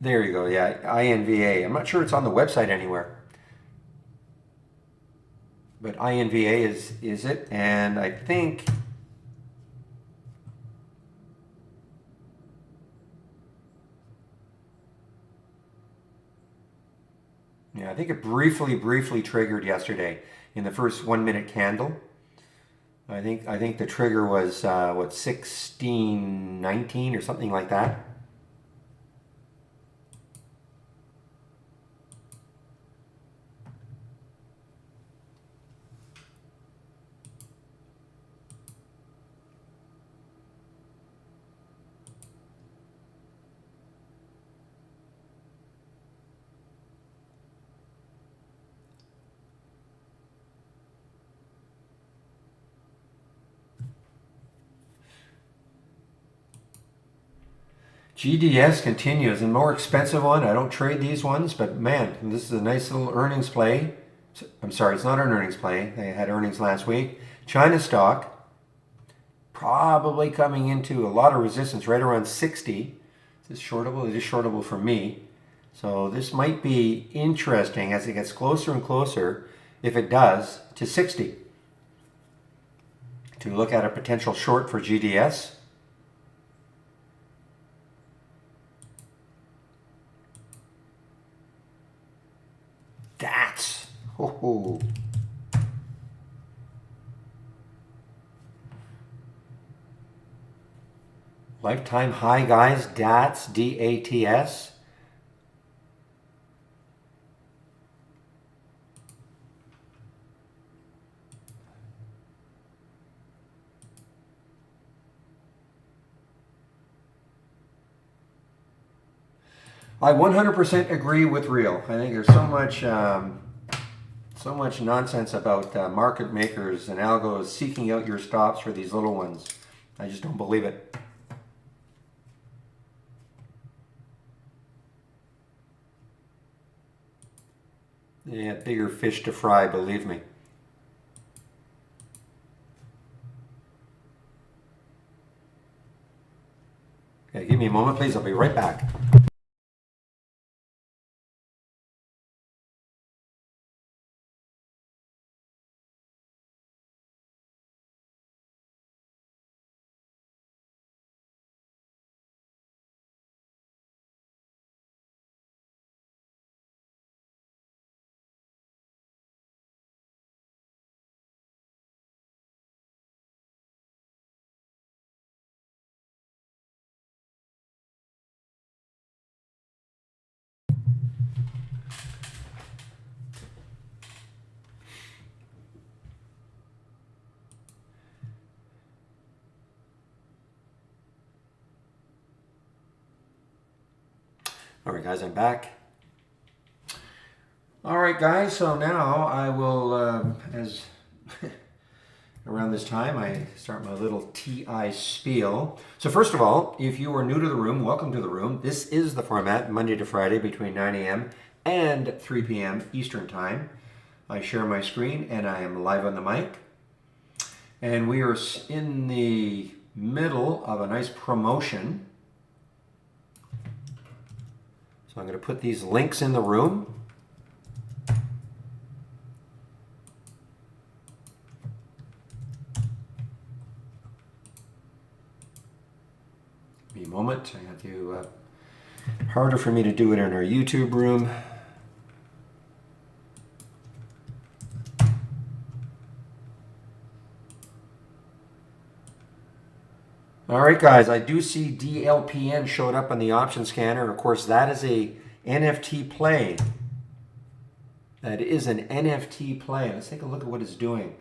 Speaker 1: There you go. Yeah, INVA. I'm not sure it's on the website anywhere, but INVA is it? And I think. Yeah, I think it briefly triggered yesterday in the first 1 minute candle. I think the trigger was what, 1619 or something like that. GDS continues, and more expensive one. I don't trade these ones, but man, this is a nice little earnings play. I'm sorry, it's not an earnings play. They had earnings last week. China stock probably coming into a lot of resistance right around 60. Is this shortable? It is shortable for me. So this might be interesting as it gets closer and closer, if it does, to 60. To look at a potential short for GDS. That's lifetime high, guys. DATS, DATS. I 100% agree with Real. I think there's so much nonsense about market makers and algos seeking out your stops for these little ones. I just don't believe it. They have bigger fish to fry, believe me. Okay, give me a moment, please. I'll be right back. All right, guys, I'm back. All right, guys, so now I will, as around this time, I start my little TI spiel. So first of all, if you are new to the room, welcome to the room. This is the format, Monday to Friday between 9 a.m. and 3 p.m. Eastern Time. I share my screen and I am live on the mic. And we are in the middle of a nice promotion. So I'm going to put these links in the room. Give me a moment. I have to harder for me to do it in our YouTube room. All right, guys, I do see DLPN showed up on the option scanner. Of course, that is a NFT play. That is an NFT play. Let's take a look at what it's doing.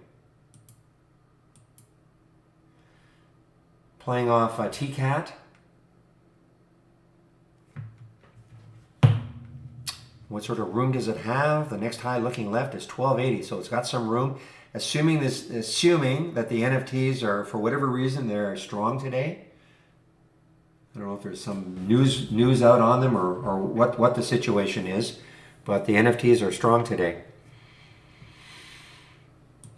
Speaker 1: playing off TCAT. What sort of room does it have? The next high looking left is 1280, so it's got some room. Assuming that the NFTs are, for whatever reason, they're strong today. I don't know if there's some news out on them or what the situation is, but the NFTs are strong today.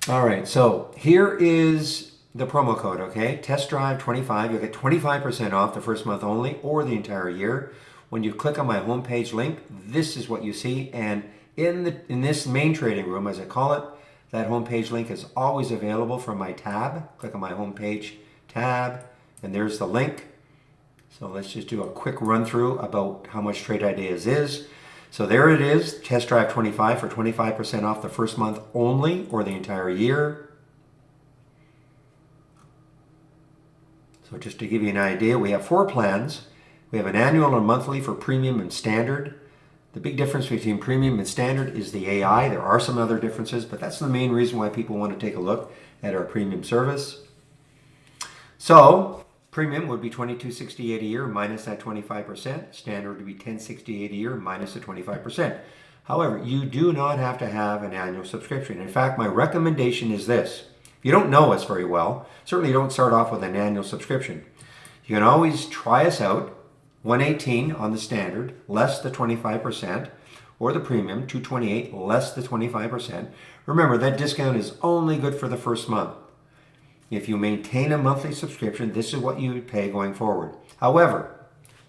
Speaker 1: All right, so here is the promo code, okay? Test Drive 25. You'll get 25% off the first month only or the entire year. When you click on my homepage link, this is what you see. And in this main trading room, as I call it, that homepage link is always available from my tab. Click on my homepage tab, and there's the link. So let's just do a quick run through about how much Trade Ideas is. So there it is, Test Drive 25 for 25% off the first month only or the entire year. So just to give you an idea, we have 4 plans. We have an annual and monthly for premium and standard. The big difference between premium and standard is the AI. There are some other differences, but that's the main reason why people want to take a look at our premium service. So premium would be $22.68 a year minus that 25%. Standard would be $10.68 a year minus the 25%. However, you do not have to have an annual subscription. In fact, my recommendation is this. If you don't know us very well, certainly don't start off with an annual subscription. You can always try us out. $118 on the standard, less the 25%, or the premium, $228, less the 25%. Remember, that discount is only good for the first month. If you maintain a monthly subscription, this is what you would pay going forward. However,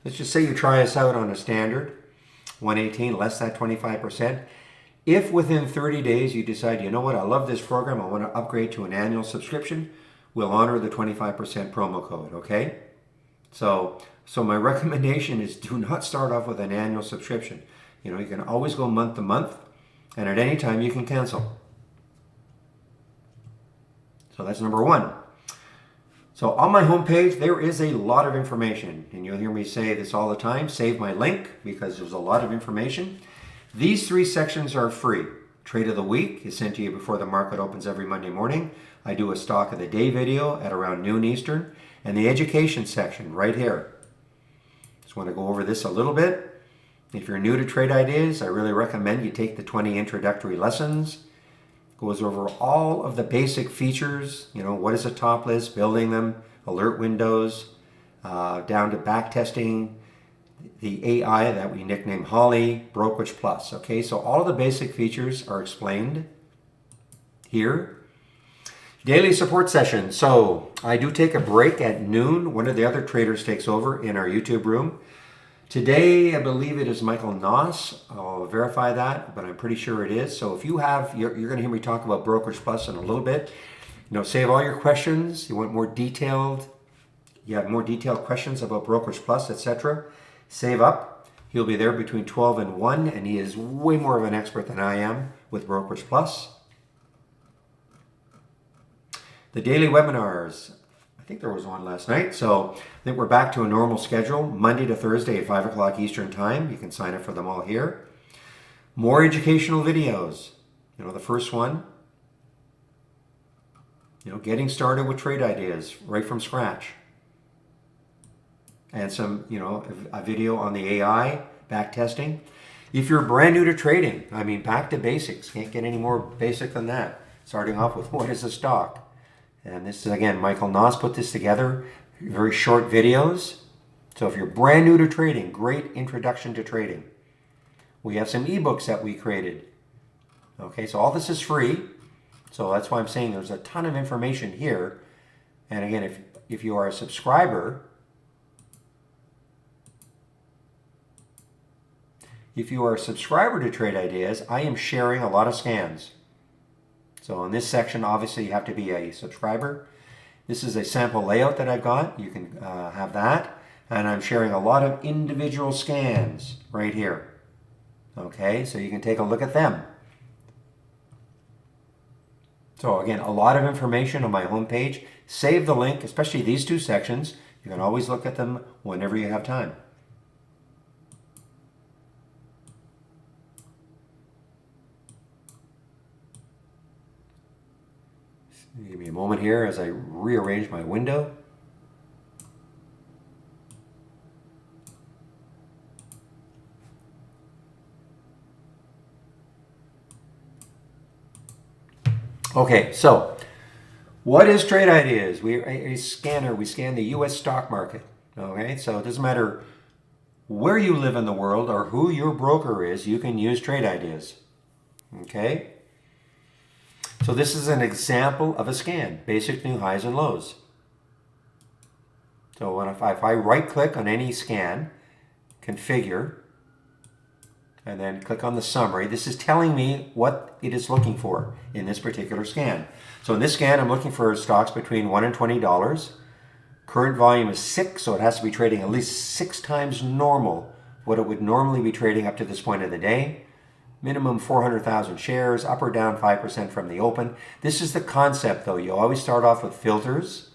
Speaker 1: let's just say you try us out on a standard, $118, less that 25%. If within 30 days you decide, you know what, I love this program, I want to upgrade to an annual subscription, we'll honor the 25% promo code, okay? So my recommendation is do not start off with an annual subscription. You can always go month to month, and at any time you can cancel. So that's number 1. So on my homepage, there is a lot of information, and you'll hear me say this all the time. Save my link because there's a lot of information. These 3 sections are free. Trade of the week is sent to you before the market opens every Monday morning. I do a stock of the day video at around noon Eastern. And the education section right here. Just want to go over this a little bit. If you're new to Trade Ideas, I really recommend you take the 20 introductory lessons. It goes over all of the basic features, what is a top list, building them, alert windows, down to back testing, the AI that we nickname Holly, Brokerage Plus. Okay, so all of the basic features are explained here. Daily support session. So I do take a break at noon. One of the other traders takes over in our YouTube room. Today, I believe it is Michael Noss. I'll verify that, but I'm pretty sure it is. So if you're going to hear me talk about Brokerage Plus in a little bit. Save all your questions. You have more detailed questions about Brokerage Plus, etc. Save up. He'll be there between 12 and 1, and he is way more of an expert than I am with Brokerage Plus. The daily webinars, I think there was one last night, so I think we're back to a normal schedule, Monday to Thursday at 5 o'clock Eastern Time. You can sign up for them all here. More educational videos. The first one, getting started with Trade Ideas right from scratch. And some, a video on the AI, back testing. If you're brand new to trading, back to basics. Can't get any more basic than that. Starting off with what is a stock? And this is, again, Michael Noss put this together. Very short videos. So if you're brand new to trading, great introduction to trading. We have some ebooks that we created. Okay, so all this is free. So that's why I'm saying there's a ton of information here. And again, if you are a subscriber, to Trade Ideas, I am sharing a lot of scans. So in this section, obviously, you have to be a subscriber. This is a sample layout that I've got. You can have that. And I'm sharing a lot of individual scans right here. Okay, so you can take a look at them. So again, a lot of information on my homepage. Save the link, especially these 2 sections. You can always look at them whenever you have time. Give me a moment here as I rearrange my window. Okay, so what is Trade Ideas? We're a scanner. We scan the U.S. stock market. Okay, so it doesn't matter where you live in the world or who your broker is, you can use Trade Ideas. Okay, so this is an example of a scan, basic new highs and lows. So if I right click on any scan, configure, and then click on the summary, this is telling me what it is looking for in this particular scan. So in this scan, I'm looking for stocks between $1 and $20. Current volume is 6, so it has to be trading at least 6 times normal what it would normally be trading up to this point of the day. Minimum 400,000 shares, up or down 5% from the open. This is the concept though. You always start off with filters,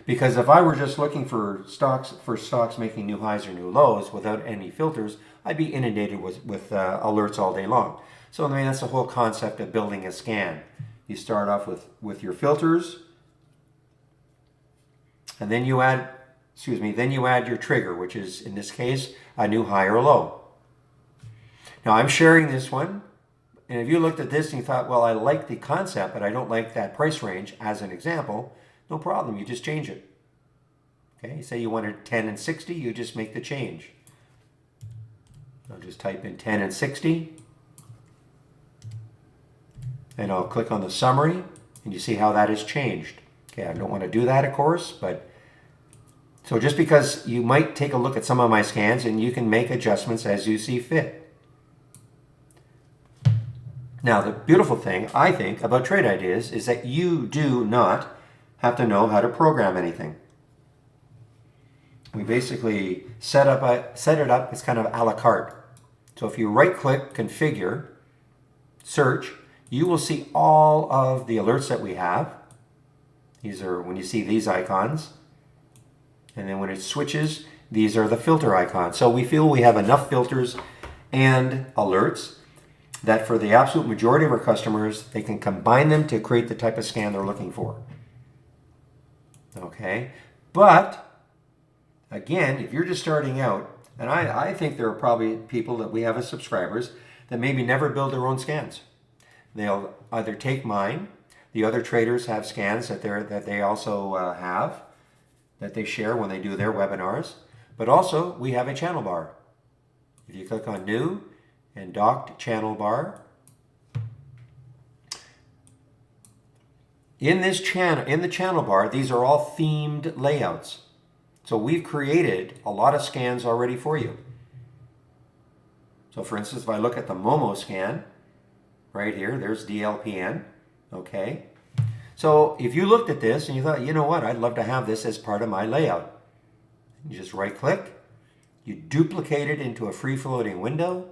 Speaker 1: because if I were just looking for stocks making new highs or new lows without any filters, I'd be inundated with alerts all day long. So I mean, that's the whole concept of building a scan. You start off with your filters, and then you add your trigger, which is in this case a new high or low. Now I'm sharing this one, and if you looked at this and you thought, well, I like the concept, but I don't like that price range as an example, no problem, you just change it. Okay, say you wanted 10 and 60, you just make the change. I'll just type in 10 and 60, and I'll click on the summary, and you see how that has changed. Okay, I don't want to do that, of course, but so just because you might take a look at some of my scans and you can make adjustments as you see fit. Now, the beautiful thing, I think, about Trade Ideas is that you do not have to know how to program anything. We basically set it up as kind of a la carte. So if you right-click, configure, search, you will see all of the alerts that we have. These are when you see these icons. And then when it switches, these are the filter icons. So we feel we have enough filters and alerts that for the absolute majority of our customers, they can combine them to create the type of scan they're looking for. Okay, but again, if you're just starting out, and I think there are probably people that we have as subscribers that maybe never build their own scans. They'll either take mine, the other traders have scans that they also have, that they share when they do their webinars, but also we have a channel bar. If you click on New and Docked Channel Bar, in the channel bar, these are all themed layouts. So we've created a lot of scans already for you. So for instance, if I look at the Momo scan, right here, there's DLPN, okay? So if you looked at this and you thought, you know what, I'd love to have this as part of my layout. You just right click, you duplicate it into a free floating window,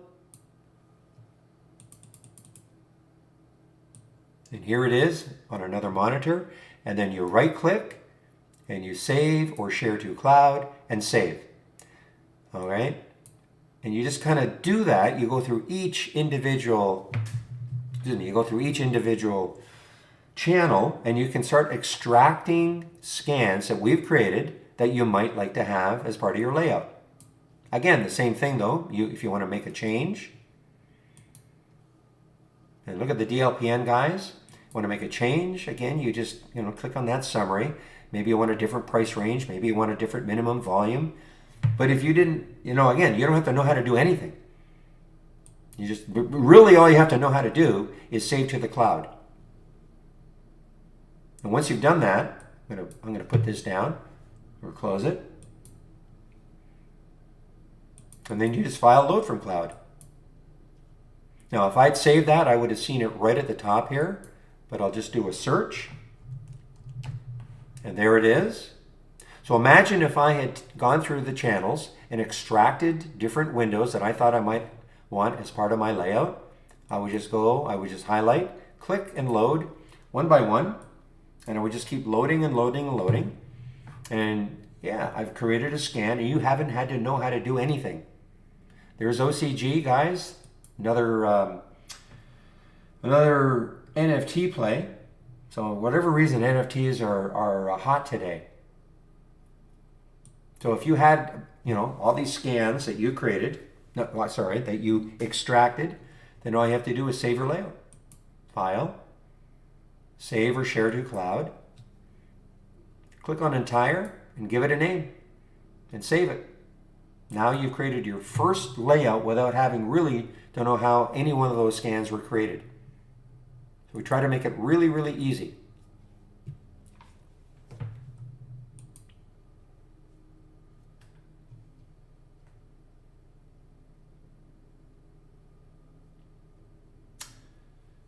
Speaker 1: and here it is on another monitor, and then you right click and you save or share to cloud and save. All right, and you just kind of do that. You go through each individual channel, and you can start extracting scans that we've created that you might like to have as part of your layout. Again, the same thing though, if you want to make a change, and look at the DLPN guys, want to make a change, again, you just click on that summary. Maybe you want a different price range, maybe you want a different minimum volume. But if you didn't, again, you don't have to know how to do anything. You just, really all you have to know how to do is save to the cloud. And once you've done that, I'm going to put this down or close it. And then you just file load from cloud. Now, if I'd saved that, I would have seen it right at the top here, but I'll just do a search. And there it is. So imagine if I had gone through the channels and extracted different windows that I thought I might want as part of my layout. I would just highlight, click and load one by one. And I would just keep loading and loading and loading. And yeah, I've created a scan and you haven't had to know how to do anything. There's OCG, guys. Another NFT play. So whatever reason, NFTs are hot today. So if you had, all these scans that you created, that you extracted, then all you have to do is save your layout. File, save or share to cloud. Click on entire and give it a name and save it. Now you've created your first layout without having really to know how any one of those scans were created. So we try to make it really, really easy.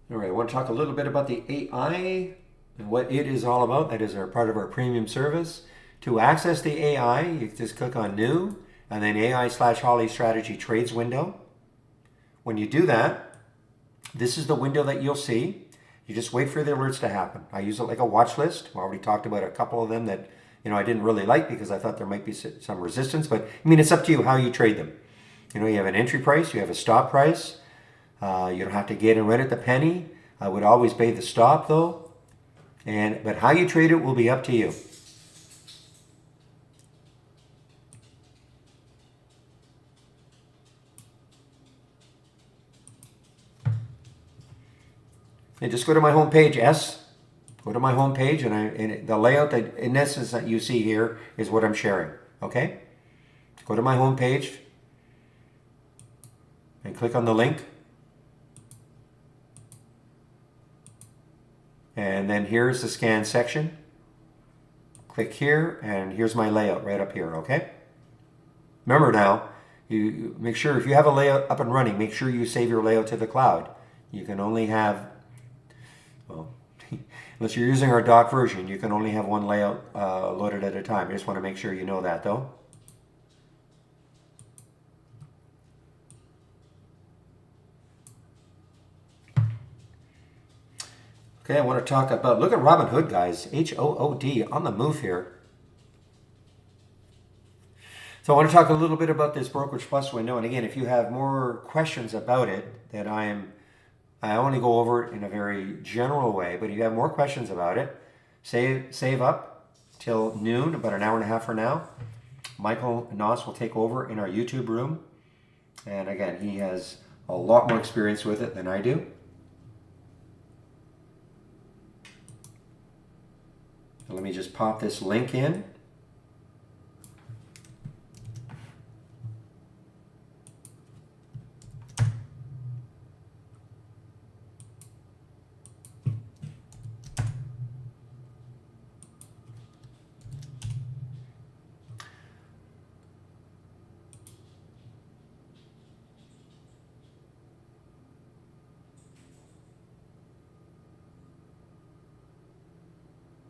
Speaker 1: All right, I want to talk a little bit about the AI and what it is all about. That is part of our premium service. To access the AI, you just click on New and then AI/Holly Strategy Trades window. When you do that, this is the window that you'll see. You just wait for the alerts to happen. I use it like a watch list. I already talked about a couple of them that I didn't really like because I thought there might be some resistance. But I mean, it's up to you how you trade them. You have an entry price, you have a stop price. You don't have to get in right at the penny. I would always pay the stop though. But how you trade it will be up to you. And just go to my home page, go to my home page, and the layout that in essence that you see here is what I'm sharing. Okay? Go to my home page and click on the link. And then here's the scan section. Click here, and here's my layout right up here, okay? Remember now, you make sure if you have a layout up and running, make sure you save your layout to the cloud. You can only have, well, unless you're using our dock version, you can only have one layout loaded at a time. I just want to make sure you know that though. Okay, I want to talk about, look at Robinhood, guys. H-O-O-D, on the move here. So I want to talk a little bit about this Brokerage Plus window. And again, if you have more questions about it, that I only go over it in a very general way. But if you have more questions about it, save up till noon, about an hour and a half from now. Michael Noss will take over in our YouTube room. And again, he has a lot more experience with it than I do. Let me just pop this link in.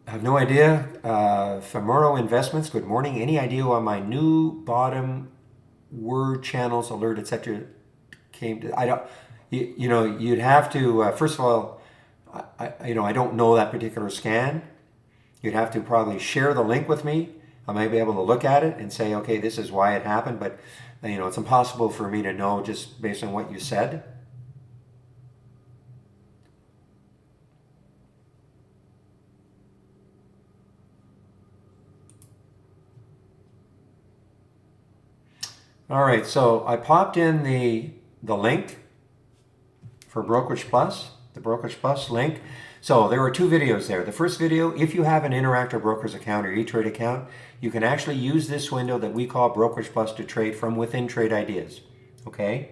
Speaker 1: I have no idea. Femuro Investments, good morning. Any idea why my new bottom word channels alert, etc. came to? I don't. You'd have to. First of all, I don't know that particular scan. You'd have to probably share the link with me. I might be able to look at it and say, okay, this is why it happened. But it's impossible for me to know just based on what you said. All right, so I popped in the link for Brokerage Plus, the Brokerage Plus link. So there were two videos there. The first video, if you have an Interactive Brokers account or E-Trade account, you can actually use this window that we call Brokerage Plus to trade from within Trade Ideas. Okay?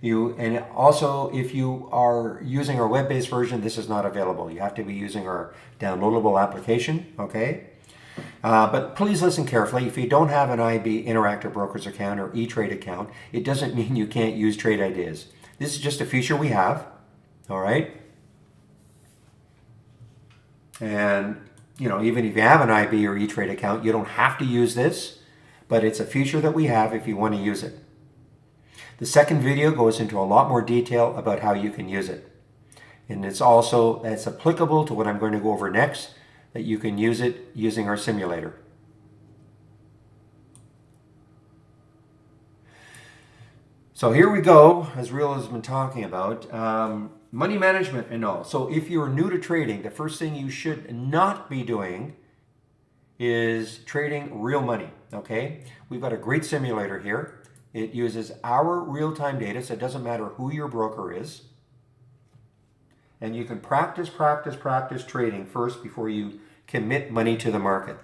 Speaker 1: And also, if you are using our web-based version, this is not available. You have to be using our downloadable application. Okay? But please listen carefully. If you don't have an IB Interactive Brokers account or E-Trade account, it doesn't mean you can't use Trade Ideas. This is just a feature we have, all right? And, even if you have an IB or E-Trade account, you don't have to use this, but it's a feature that we have if you want to use it. The second video goes into a lot more detail about how you can use it. And that's applicable to what I'm going to go over next, that you can use it using our simulator. So here we go, as Real has been talking about, money management and all. So if you're new to trading, the first thing you should not be doing is trading real money, okay? We've got a great simulator here. It uses our real-time data, so it doesn't matter who your broker is. And you can practice trading first before you commit money to the market.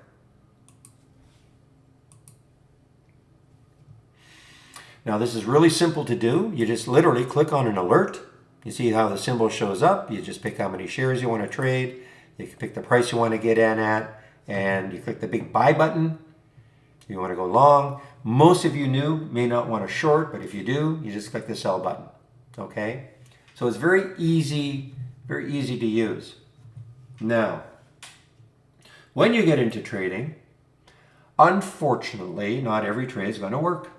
Speaker 1: Now this is really simple to do. You just literally click on an alert. You see how the symbol shows up. You just pick how many shares you want to trade. You can pick the price you want to get in at. And you click the big buy button. You want to go long. Most of you may not want to short, but if you do, you just click the sell button. Okay? So it's very easy to use. Now, when you get into trading, unfortunately, not every trade is going to work.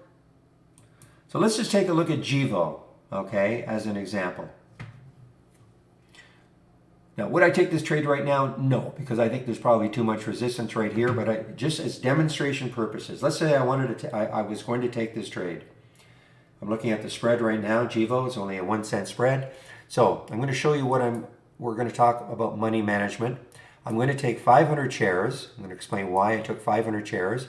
Speaker 1: So let's just take a look at GVO, okay, as an example. Now, would I take this trade right now? No, because I think there's probably too much resistance right here, but just as demonstration purposes, let's say I was going to take this trade. I'm looking at the spread right now. GVO is only a 1 cent spread. So I'm going to show you we're going to talk about money management. I'm going to take 500 shares. I'm going to explain why I took 500 shares.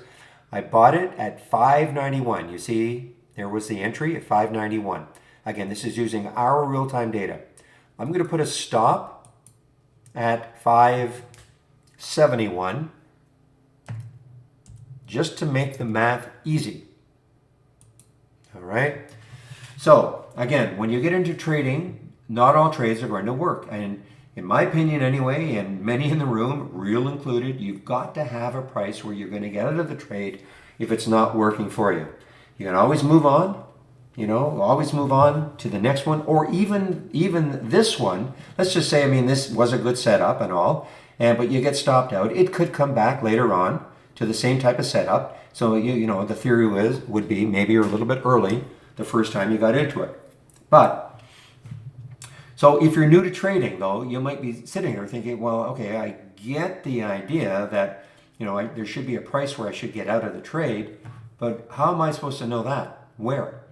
Speaker 1: I bought it at $5.91. You see, there was the entry at $5.91. Again, this is using our real-time data. I'm going to put a stop at $5.71 just to make the math easy. All right. So again, when you get into trading, not all trades are going to work. And in my opinion anyway, and many in the room, real included, you've got to have a price where you're going to get out of the trade if it's not working for you. You can always move on, always move on to the next one, or even this one. Let's just say, this was a good setup and all, but you get stopped out. It could come back later on to the same type of setup. So, the theory would be maybe you're a little bit early the first time you got into it. So if you're new to trading, though, you might be sitting there thinking, well, okay, I get the idea that, there should be a price where I should get out of the trade. But how am I supposed to know that? Where?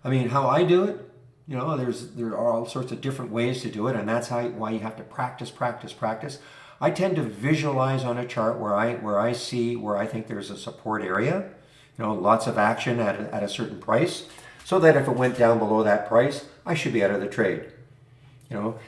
Speaker 1: How I do it, there are all sorts of different ways to do it, and that's why you have to practice. I tend to visualize on a chart where I think there's a support area, lots of action at a certain price, so that if it went down below that price, I should be out of the trade.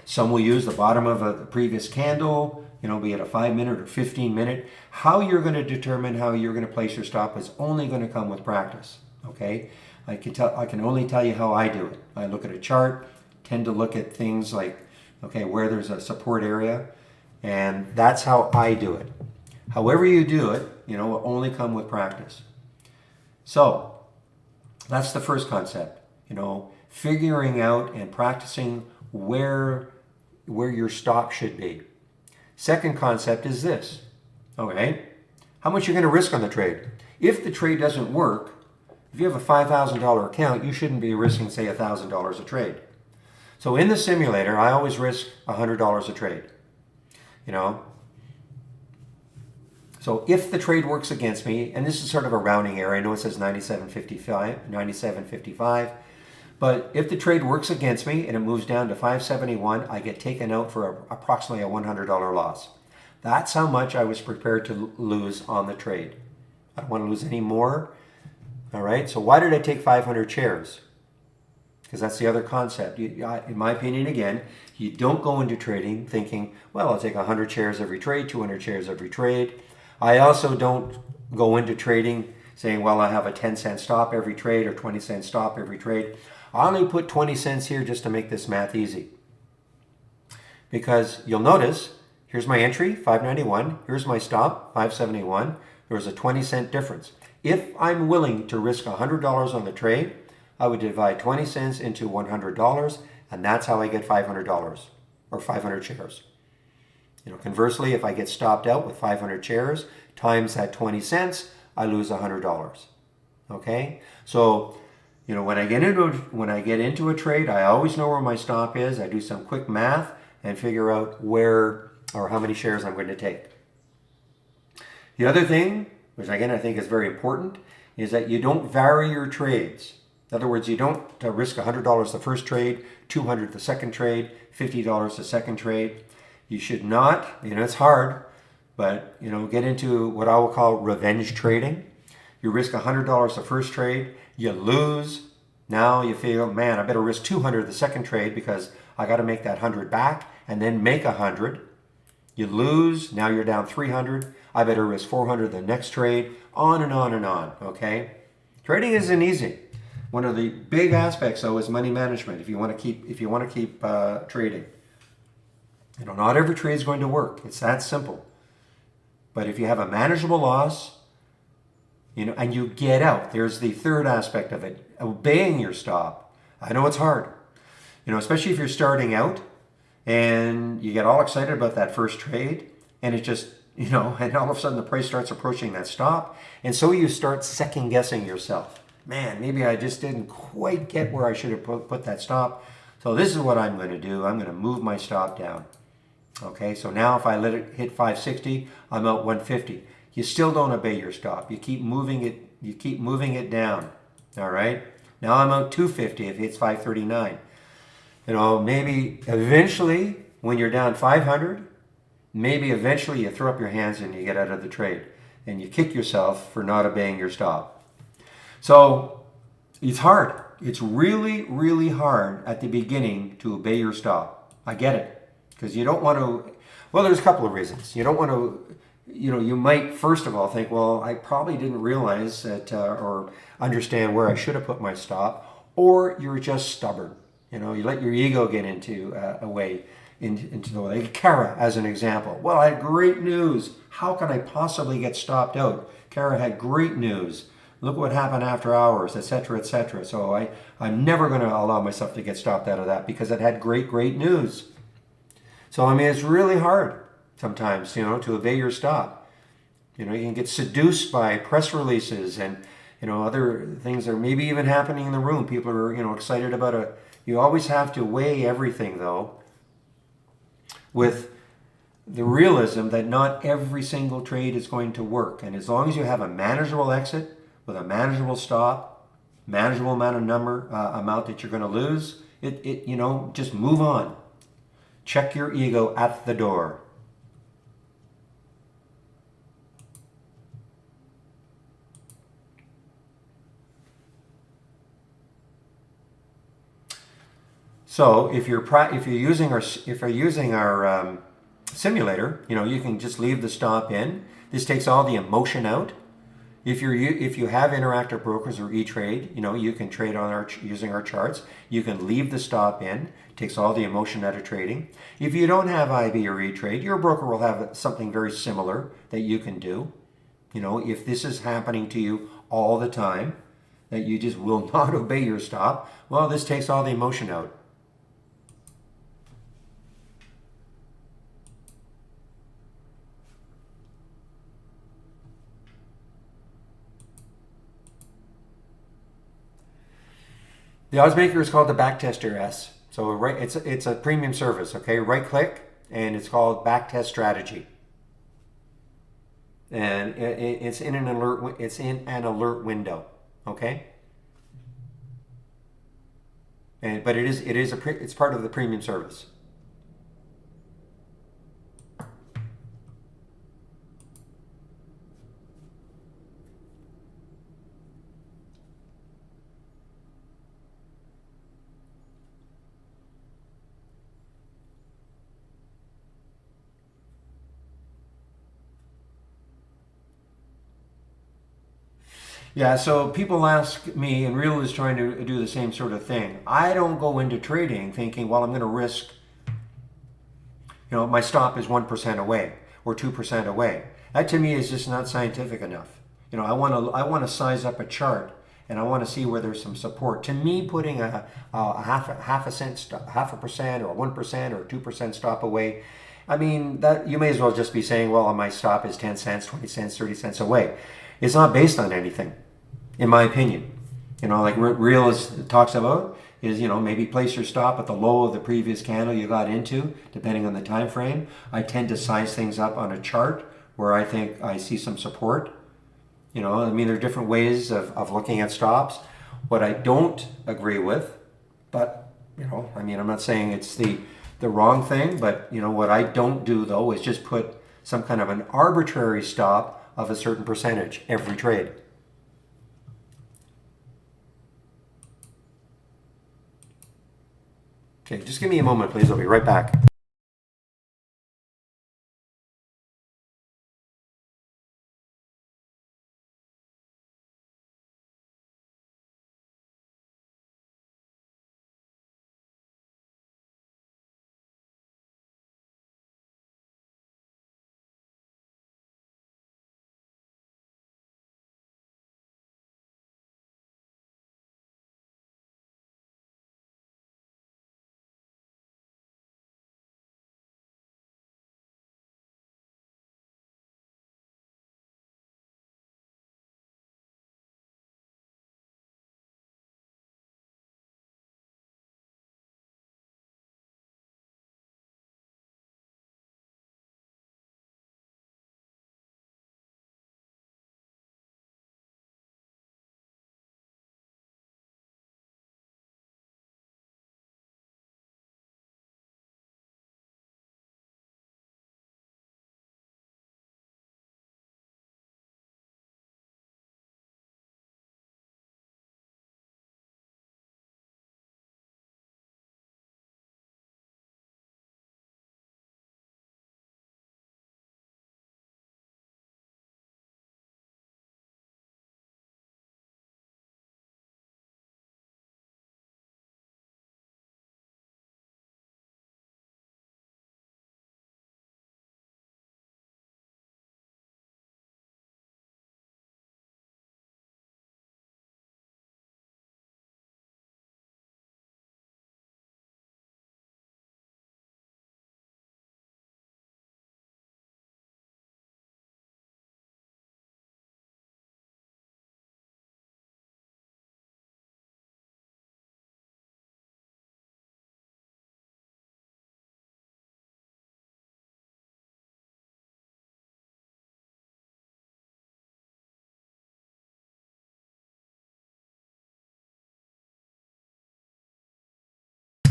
Speaker 1: Some will use the bottom of a previous candle, be it a 5-minute or 15-minute. How you're going to determine how you're going to place your stop is only going to come with practice. Okay, I can only tell you how I do it. I look at a chart, tend to look at things like, okay, where there's a support area, and that's how I do it. However you do it, will only come with practice. So that's the first concept. Figuring out and practicing where your stop should be. Second concept is this. Okay, how much you're going to risk on the trade. If the trade doesn't work, if you have a $5,000 account, you shouldn't be risking, say, $1,000 a trade. So in the simulator, I always risk $100 a trade. So if the trade works against me, and this is sort of a rounding error, I know it says 97.55, but if the trade works against me and it moves down to 571, I get taken out for approximately a $100 loss. That's how much I was prepared to lose on the trade. I don't want to lose any more. All right, so why did I take 500 shares? Because that's the other concept. In my opinion, again, you don't go into trading thinking, well, I'll take 100 shares every trade, 200 shares every trade. I also don't go into trading saying, well, I have a 10-cent stop every trade or 20-cent stop every trade. I only put 20 cents here just to make this math easy. Because you'll notice, here's my entry, 591. Here's my stop, 571. There's a 20-cent difference. If I'm willing to risk $100 on the trade, I would divide 20 cents into $100, and that's how I get $500 or 500 shares. Conversely, if I get stopped out with 500 shares times that 20 cents, I lose $100. Okay? So, when I get into a trade, I always know where my stop is. I do some quick math and figure out where or how many shares I'm going to take. The other thing, which again I think is very important, is that you don't vary your trades. In other words, you don't risk $100 the first trade, $200 the second trade, $50 the second trade. You should not, it's hard, but get into what I will call revenge trading. You risk $100 the first trade, you lose Now you feel, man, I better risk 200 the second trade because I got to make that 100 back and then make 100. You lose, now you're down 300. I better risk 400 the next trade, on and on and on, okay? Trading isn't easy. One of the big aspects, though, is money management. If you want to keep trading, not every trade is going to work. It's that simple. But if you have a manageable loss, and you get out, there's the third aspect of it: obeying your stop. I know it's hard, especially if you're starting out and you get all excited about that first trade, and it just, and all of a sudden the price starts approaching that stop, and so you start second guessing yourself. Man, maybe I just didn't quite get where I should have put that stop. So this is what I'm going to do. I'm going to move my stop down. Okay, so now if I let it hit 560, I'm out 150. You still don't obey your stop. You keep moving it. You keep moving it down. All right. Now I'm out 250 if it hits 539. Maybe eventually when you're down 500, maybe eventually you throw up your hands and you get out of the trade and you kick yourself for not obeying your stop. So it's hard. It's really, really hard at the beginning to obey your stop. I get it. Because you don't want to, well, there's a couple of reasons. You don't want to, you might first of all think, well, I probably didn't realize that or understand where I should have put my stop, or you're just stubborn. You let your ego get into the way. Kara, as an example. Well, I had great news. How can I possibly get stopped out? Kara had great news. Look what happened after hours, etc., etc. So I'm never going to allow myself to get stopped out of that because it had great, great news. So, it's really hard sometimes, to obey your stop. You can get seduced by press releases and, other things that are maybe even happening in the room. People are, excited about you always have to weigh everything, though, with the realism that not every single trade is going to work. And as long as you have a manageable exit with a manageable stop, manageable amount that you're going to lose, just move on. Check your ego at the door. So if you're using our simulator, you can just leave the stop in. This takes all the emotion out. If you have Interactive Brokers or E-Trade, you can trade on using our charts. You can leave the stop in. Takes all the emotion out of trading. If you don't have IB or E-Trade, your broker will have something very similar that you can do. If this is happening to you all the time, that you just will not obey your stop, well, this takes all the emotion out. The odds maker is called the Backtester S. So it's a premium service. Okay, right click, and it's called Backtest Strategy. And it's in an alert. It's in an alert window. Okay. But it's part of the premium service. Yeah, so people ask me, and Real is trying to do the same sort of thing. I don't go into trading thinking, well, I'm going to risk, my stop is 1% away or 2% away. That to me is just not scientific enough. I want to size up a chart, and I want to see where there's some support. To me, putting a half a percent or 1% or 2% stop away, that you may as well just be saying, well, my stop is 10 cents, 20 cents, 30 cents away. It's not based on anything, in my opinion. Like Real talks about is, maybe place your stop at the low of the previous candle you got into, depending on the time frame. I tend to size things up on a chart where I think I see some support. There are different ways of looking at stops. What I don't agree with, but, I'm not saying it's the wrong thing, but, what I don't do, though, is just put some kind of an arbitrary stop of a certain percentage every trade. Okay, just give me a moment, please. I'll be right back.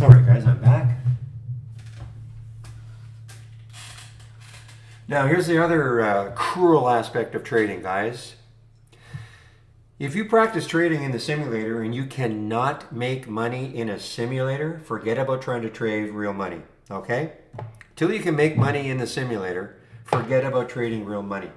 Speaker 1: All right, guys, I'm back. Now, here's the other cruel aspect of trading, guys. If you practice trading in the simulator and you cannot make money in a simulator, forget about trying to trade real money, okay? Till you can make money in the simulator, forget about trading real money.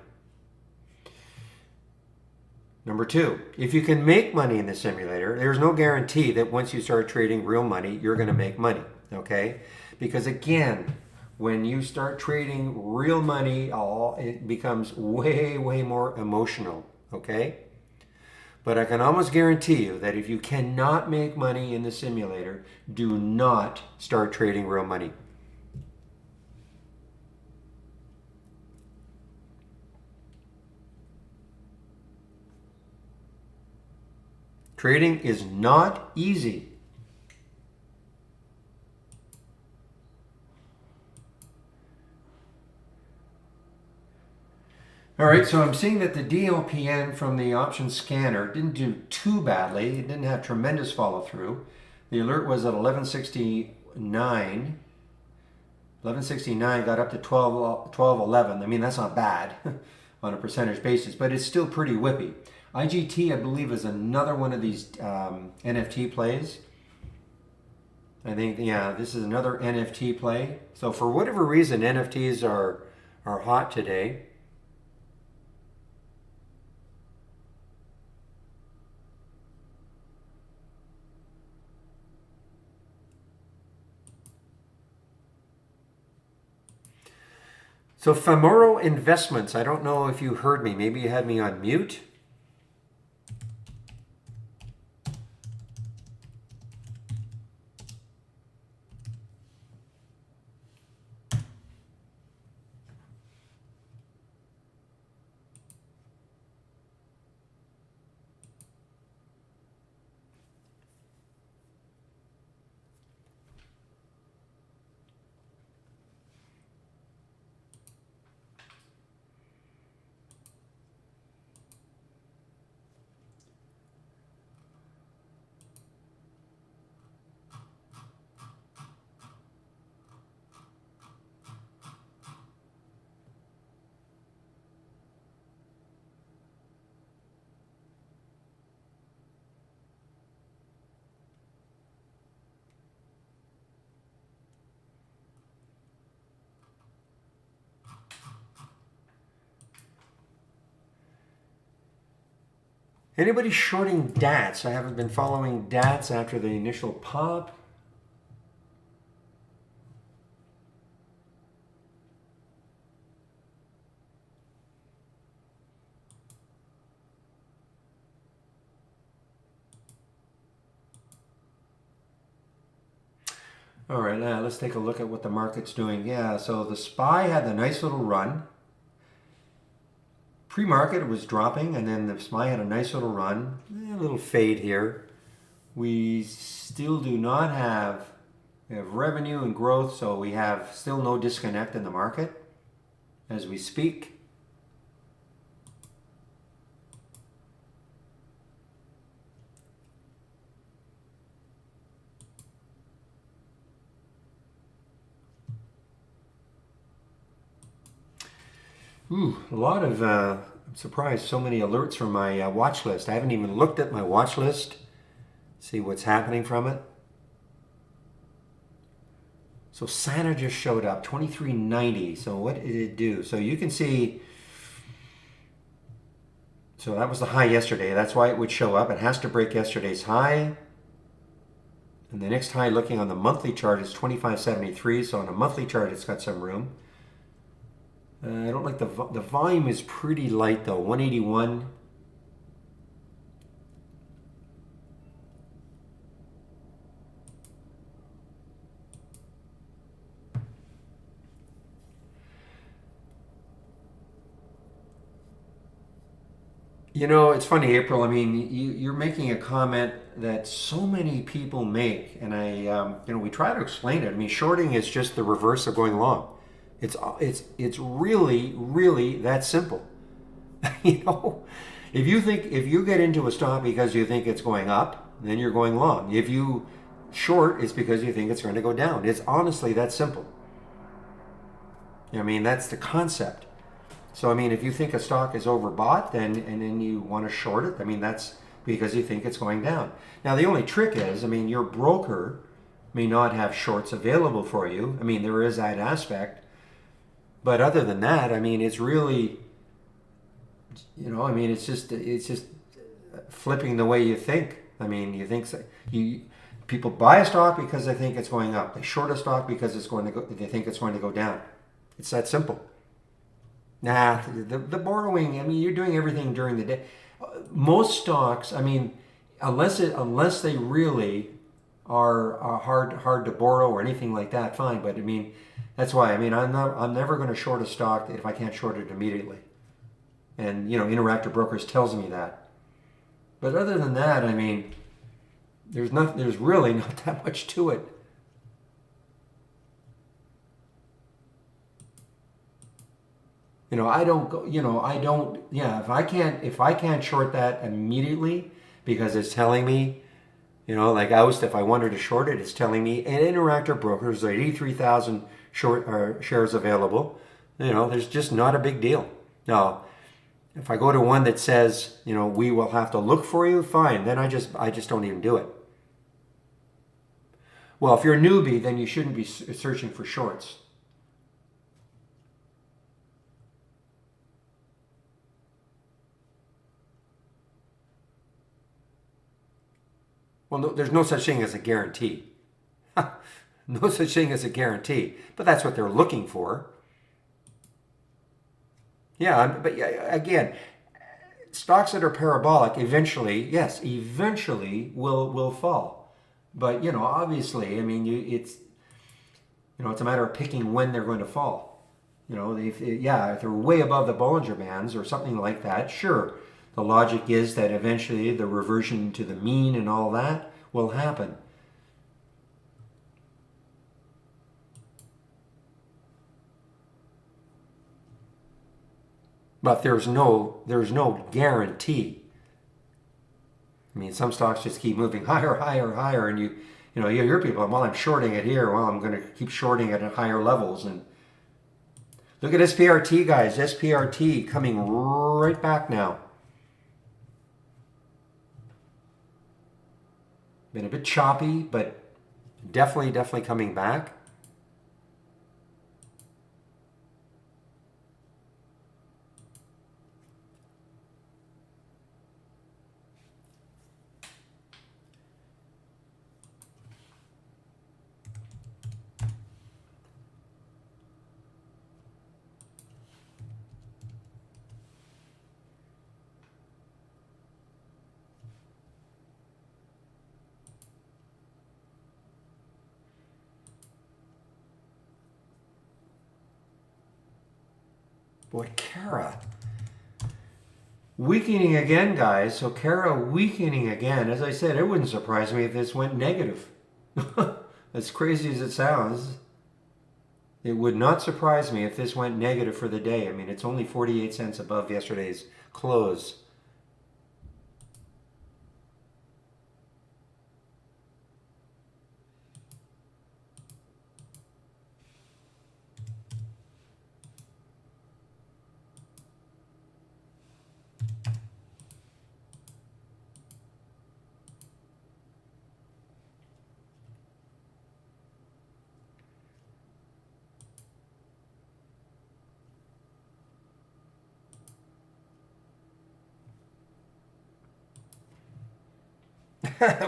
Speaker 1: Number two, if you can make money in the simulator, there's no guarantee that once you start trading real money, you're going to make money, okay? Because again, when you start trading real money, it becomes way, way more emotional, okay? But I can almost guarantee you that if you cannot make money in the simulator, do not start trading real money. Trading is not easy. All right, so I'm seeing that the DLPN from the option scanner didn't do too badly. It didn't have tremendous follow through. The alert was at 1169. 1169 got up to 1211. I mean, that's not bad on a percentage basis, but it's still pretty whippy. IGT, I believe, is another one of these NFT plays. I think, yeah, this is another NFT play. So for whatever reason, NFTs are hot today. So Femoro Investments, I don't know if you heard me. Maybe you had me on mute. Anybody shorting DATs? I haven't been following DATs after the initial pop. All right, now let's take a look at what the market's doing. Yeah, so the SPY had a nice little run. Pre-market it was dropping, and then the SPY had a nice little run. A little fade here. We still do not have, we have revenue and growth, so we have still no disconnect in the market as we speak. A lot of, I'm surprised, so many alerts from my watch list. I haven't even looked at my watch list, see what's happening from it. So Santa just showed up, 23.90. So what did it do? So you can see, so that was the high yesterday. That's why it would show up. It has to break yesterday's high. And the next high looking on the monthly chart is 25.73. So on a monthly chart, it's got some room. I don't like the volume is pretty light though, 181. You know, it's funny, April. I mean, you're making a comment that so many people make, and we try to explain it. I mean, shorting is just the reverse of going long. It's really, really that simple. You know, if you get into a stock because you think it's going up, then you're going long. If you short, it's because you think it's going to go down. It's honestly that simple. I mean, that's the concept. So I mean, if you think a stock is overbought, then you want to short it. I mean, that's because you think it's going down. Now the only trick is, I mean, your broker may not have shorts available for you. I mean, there is that aspect. But other than that, I mean, it's really, I mean, it's just flipping the way you think. I mean, you think people buy a stock because they think it's going up. They short a stock because they think it's going to go down. It's that simple. Nah, the borrowing, I mean, you're doing everything during the day. Most stocks, I mean, unless they really are hard to borrow or anything like that, fine. But I mean, that's why, I mean, I'm never going to short a stock if I can't short it immediately. And, Interactive Brokers tells me that. But other than that, I mean, there's really not that much to it. I don't go, if I can't short that immediately because it's telling me, like if I wanted to short it, it's telling me, and Interactive Brokers, there are 83,000 shares available. There's just not a big deal. Now, if I go to one that says, we will have to look for you, fine. Then I just don't even do it. Well, if you're a newbie, then you shouldn't be searching for shorts. Well, no, there's no such thing as a guarantee. No such thing as a guarantee. But that's what they're looking for. Yeah, but again, stocks that are parabolic eventually will fall. But obviously, I mean, it's a matter of picking when they're going to fall. If they're way above the Bollinger Bands or something like that, sure. The logic is that eventually the reversion to the mean and all that will happen. But there's no guarantee. I mean, some stocks just keep moving higher, higher, higher, and you hear people, well, I'm shorting it here. Well, I'm going to keep shorting it at higher levels. And look at SPRT, guys. SPRT coming right back now. Been a bit choppy, but definitely coming back. Boy, Kara. Weakening again, guys. So Kara weakening again. As I said, it wouldn't surprise me if this went negative. As crazy as it sounds, it would not surprise me if this went negative for the day. I mean, it's only 48 cents above yesterday's close.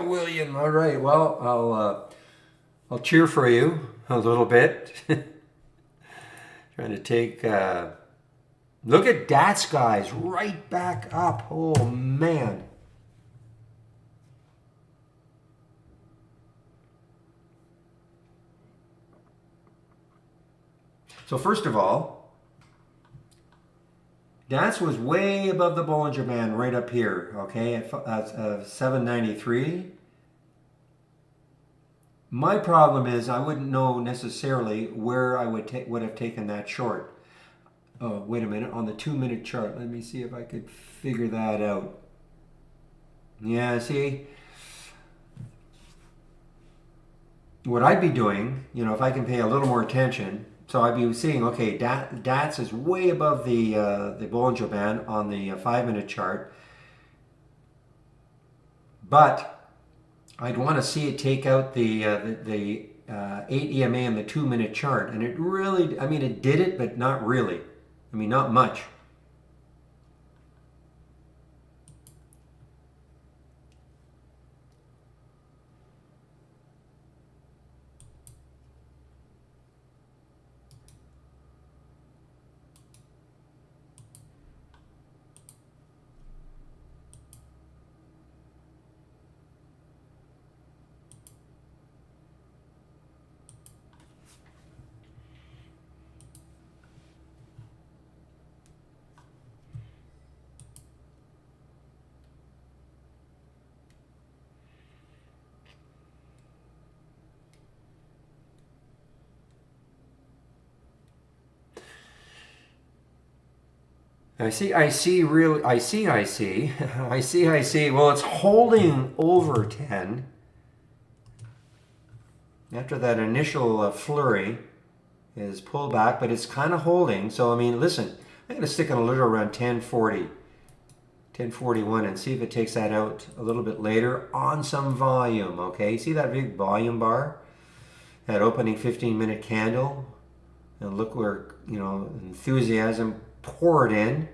Speaker 1: William, all right. Well, I'll cheer for you a little bit. Trying to take. Look at DATS, guys, right back up. Oh man. So first of all, DATS was way above the Bollinger Band right up here, okay, at 793. My problem is I wouldn't know necessarily where I would have taken that short. Oh, wait a minute, on the 2-minute chart. Let me see if I could figure that out. Yeah, see, what I'd be doing, if I can pay a little more attention, so I'd be seeing, okay, DATS is way above the Bollinger Band on the 5-minute chart, but I'd want to see it take out the 8 EMA on the 2-minute chart, and it really, I mean, it did it, but not really. I mean, not much. I see. Well, it's holding over 10 after that initial flurry is pulled back, but it's kind of holding. So, I mean, listen, I'm going to stick in a little around 1040, 1041 and see if it takes that out a little bit later on some volume, okay? See that big volume bar? That opening 15-minute candle? And look where, enthusiasm poured in.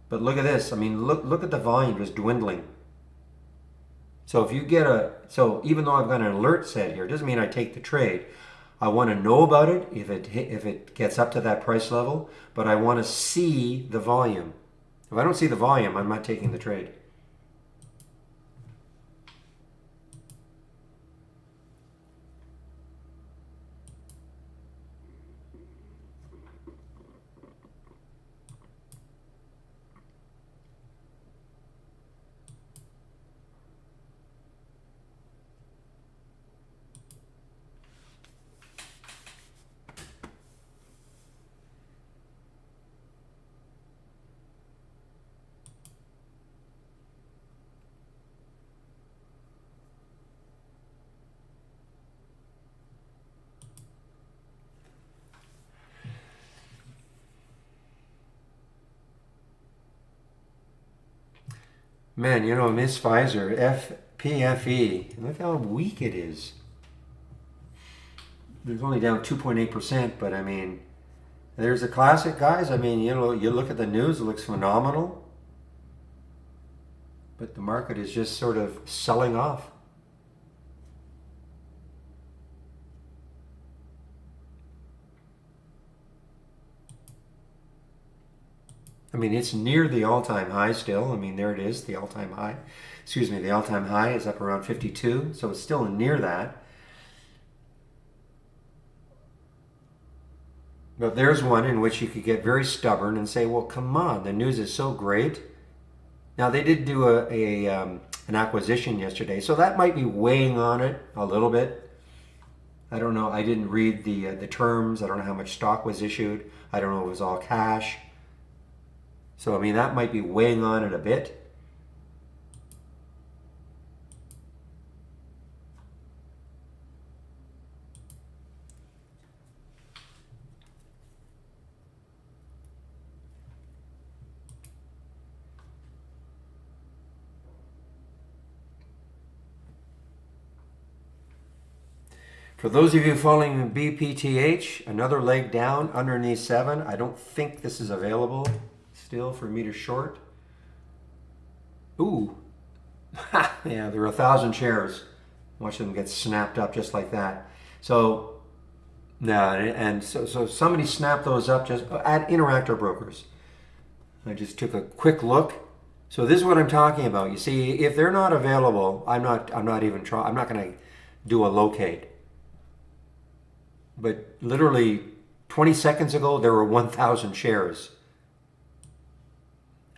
Speaker 1: But look at this. I mean, look at the volume just dwindling. So if you get so even though I've got an alert set here, it doesn't mean I take the trade. I want to know about it if it gets up to that price level, but I want to see the volume. If I don't see the volume, I'm not taking the trade. Man, Miss Pfizer, PFE, look how weak it is. It's only down 2.8%, but I mean, there's a classic, guys. I mean, you look at the news, it looks phenomenal. But the market is just sort of selling off. I mean, it's near the all-time high still. I mean, there it is, the all-time high. Excuse me, the all-time high is up around 52, so it's still near that. But there's one in which you could get very stubborn and say, well, come on, the news is so great. Now, they did do an acquisition yesterday, so that might be weighing on it a little bit. I don't know. I didn't read the terms. I don't know how much stock was issued. I don't know if it was all cash. So, I mean, that might be weighing on it a bit. For those of you following BPTH, another leg down underneath 7. I don't think this is available still for me to short. Ooh. Yeah, there are 1,000 shares. Watch them get snapped up just like that. So, no, and so somebody snapped those up just at Interactor Brokers. I just took a quick look. So this is what I'm talking about. You see, if they're not available, I'm not going to do a locate. But literally 20 seconds ago, there were 1,000 shares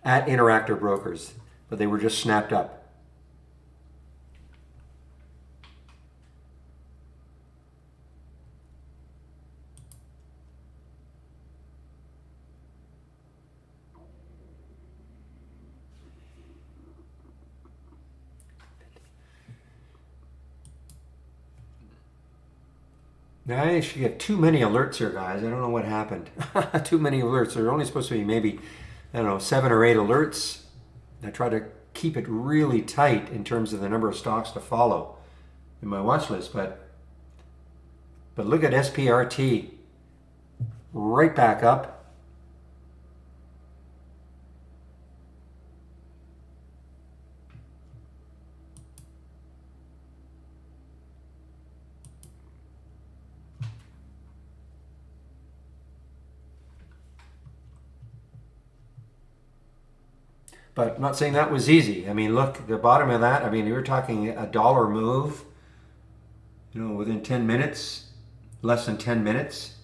Speaker 1: at Interactor Brokers, but they were just snapped up. Now, I actually get too many alerts here, guys. I don't know what happened. Too many alerts. There are only supposed to be maybe, I don't know, 7 or 8 alerts. I try to keep it really tight in terms of the number of stocks to follow in my watch list. But look at SPRT. Right back up. But I'm not saying that was easy. I mean, look, the bottom of that, I mean, you were talking a dollar move, within 10 minutes, less than 10 minutes.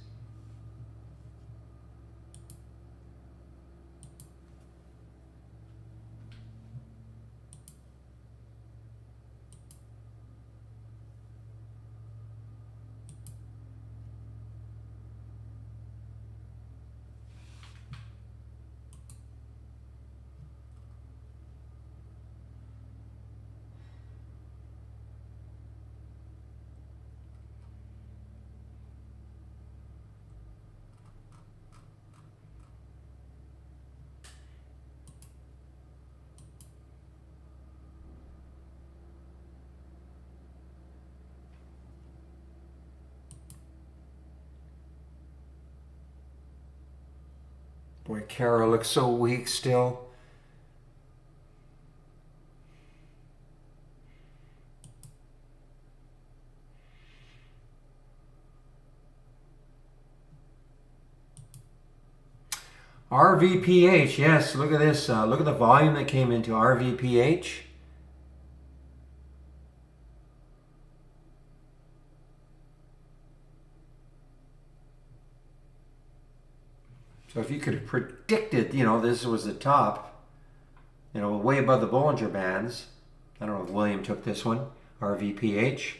Speaker 1: Boy, Kara looks so weak still. RVPH, yes, look at this. Look at the volume that came into RVPH. So if you could have predicted, this was the top, way above the Bollinger Bands. I don't know if William took this one, RVPH.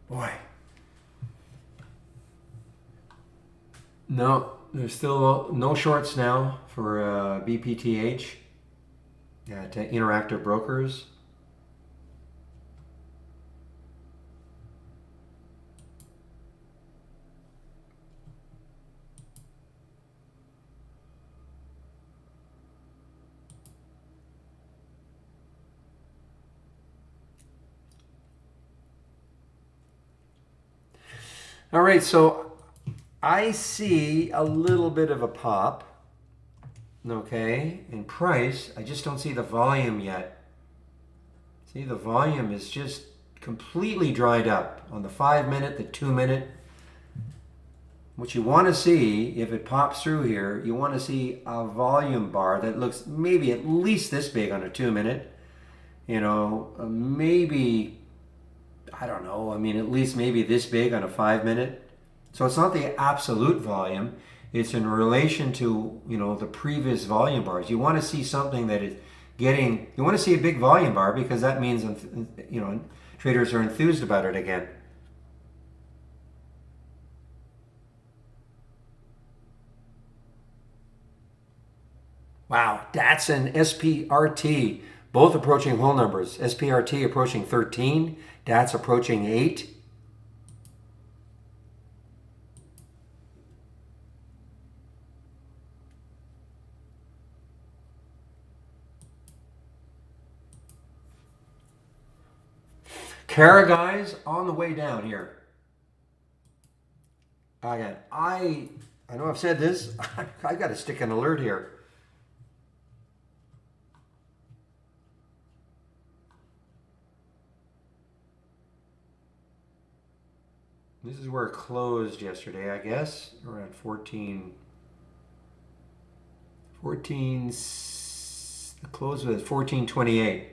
Speaker 1: Boy. No, there's still no shorts now for BPTH at Interactive Brokers. All right, so I see a little bit of a pop, okay, in price. I just don't see the volume yet. See, the volume is just completely dried up on the 5-minute, the 2-minute. What you want to see, if it pops through here, you want to see a volume bar that looks maybe at least this big on a 2-minute. Maybe, I don't know, I mean, at least maybe this big on a 5-minute. So it's not the absolute volume. It's in relation to, the previous volume bars. You want to see something that is you want to see a big volume bar because that means, traders are enthused about it again. Wow, DATS and SPRT, both approaching whole numbers. SPRT approaching 13, DATS approaching 8. Kara, guys, on the way down here. Again, I know I've said this. I got to stick an alert here. This is where it closed yesterday, I guess, around 14. The close was 14.28.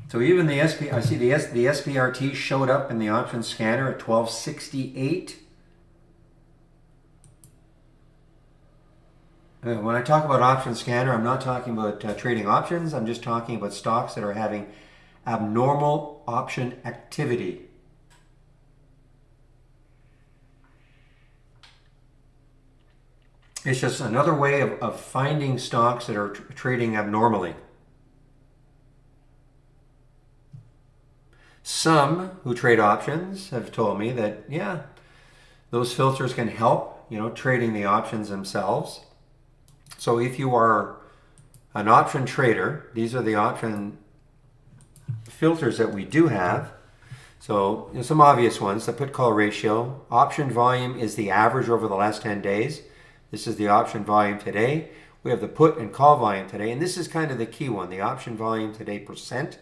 Speaker 1: So even I see the SPRT showed up in the option scanner at 1268. When I talk about option scanner, I'm not talking about trading options. I'm just talking about stocks that are having abnormal option activity. It's just another way of finding stocks that are trading abnormally. Some who trade options have told me that, yeah, those filters can help, trading the options themselves. So if you are an option trader, these are the option filters that we do have. So some obvious ones, the put-call ratio. Option volume is the average over the last 10 days. This is the option volume today. We have the put and call volume today. And this is kind of the key one, the option volume today percent.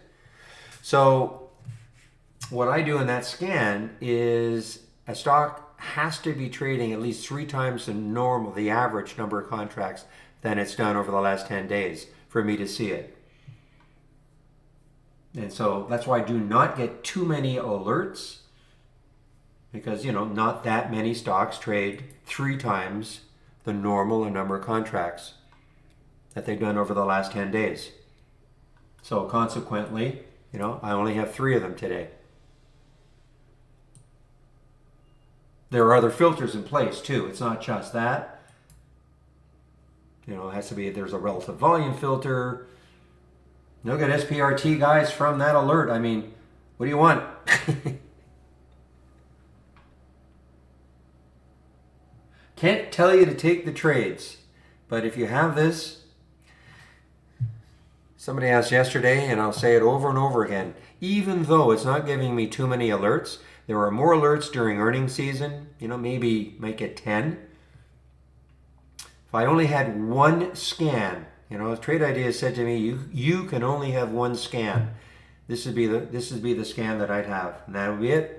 Speaker 1: So what I do in that scan is a stock has to be trading at least 3 times the average number of contracts than it's done over the last 10 days for me to see it. And so that's why I do not get too many alerts because, not that many stocks trade 3 times the normal number of contracts that they've done over the last 10 days. So consequently, I only have 3 of them today. There are other filters in place too. It's not just that. It has to be, there's a relative volume filter. Look at SPRT, guys, from that alert. I mean, what do you want? Can't tell you to take the trades, but if you have this, somebody asked yesterday, and I'll say it over and over again, even though it's not giving me too many alerts, there are more alerts during earnings season, maybe might get 10. If I only had one scan, Trade Idea said to me, you can only have one scan. This would be the scan that I'd have, and that would be it.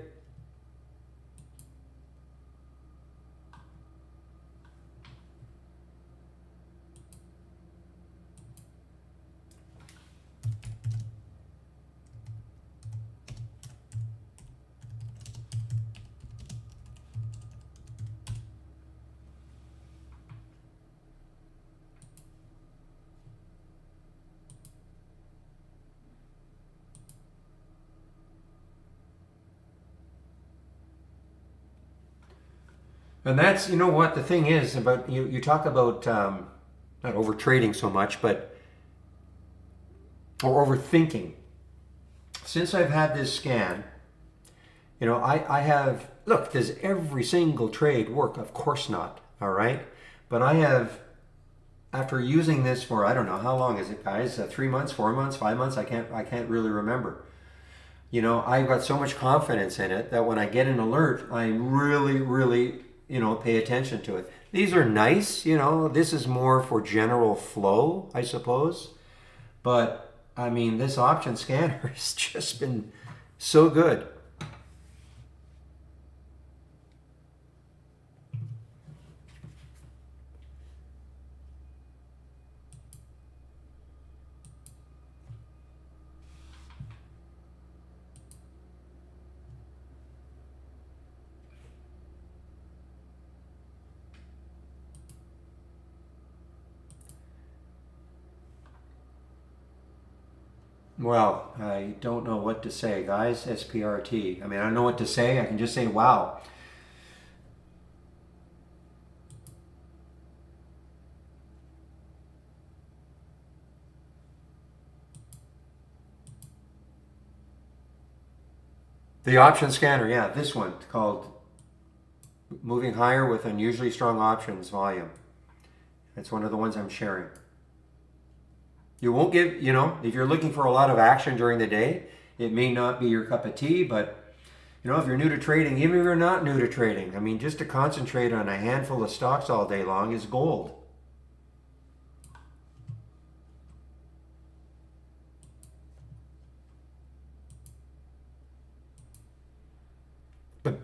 Speaker 1: And that's, you know what, the thing is about, you talk about not over trading so much, but, or overthinking. Since I've had this scan, I have, look, does every single trade work? Of course not, all right? But I have, after using this for, I don't know, how long is it, guys? 3 months, 4 months, 5 months? I can't really remember. I've got so much confidence in it that when I get an alert, I really, really, pay attention to it. These are nice, this is more for general flow, I suppose. But, I mean, this option scanner has just been so good. Well, I don't know what to say, guys. SPRT. I mean, I don't know what to say. I can just say, wow. The option scanner, yeah, this one called Moving Higher with Unusually Strong Options Volume. It's one of the ones I'm sharing. You won't get, if you're looking for a lot of action during the day, it may not be your cup of tea, but, if you're new to trading, even if you're not new to trading, I mean, just to concentrate on a handful of stocks all day long is gold. But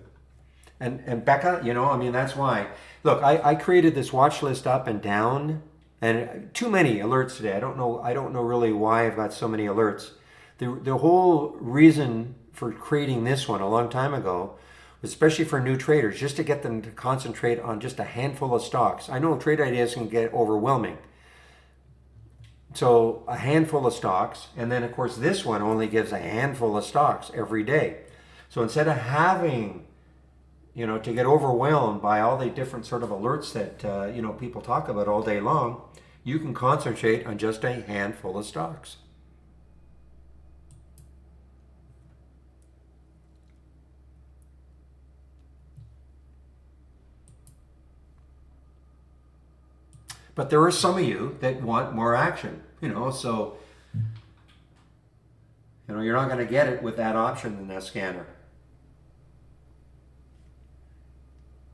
Speaker 1: and Becca, I mean, that's why. Look, I created this watch list up and down, and too many alerts today. I don't know really why I've got so many alerts. The whole reason for creating this one a long time ago was especially for new traders, just to get them to concentrate on just a handful of stocks. I know trade ideas can get overwhelming. So a handful of stocks, and then of course this one only gives a handful of stocks every day. So instead of having to get overwhelmed by all the different sort of alerts that people talk about all day long, you can concentrate on just a handful of stocks. But there are some of you that want more action, so you're not going to get it with that option in that scanner.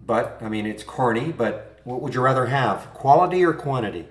Speaker 1: But, I mean, it's corny, but what would you rather have? Quality or quantity?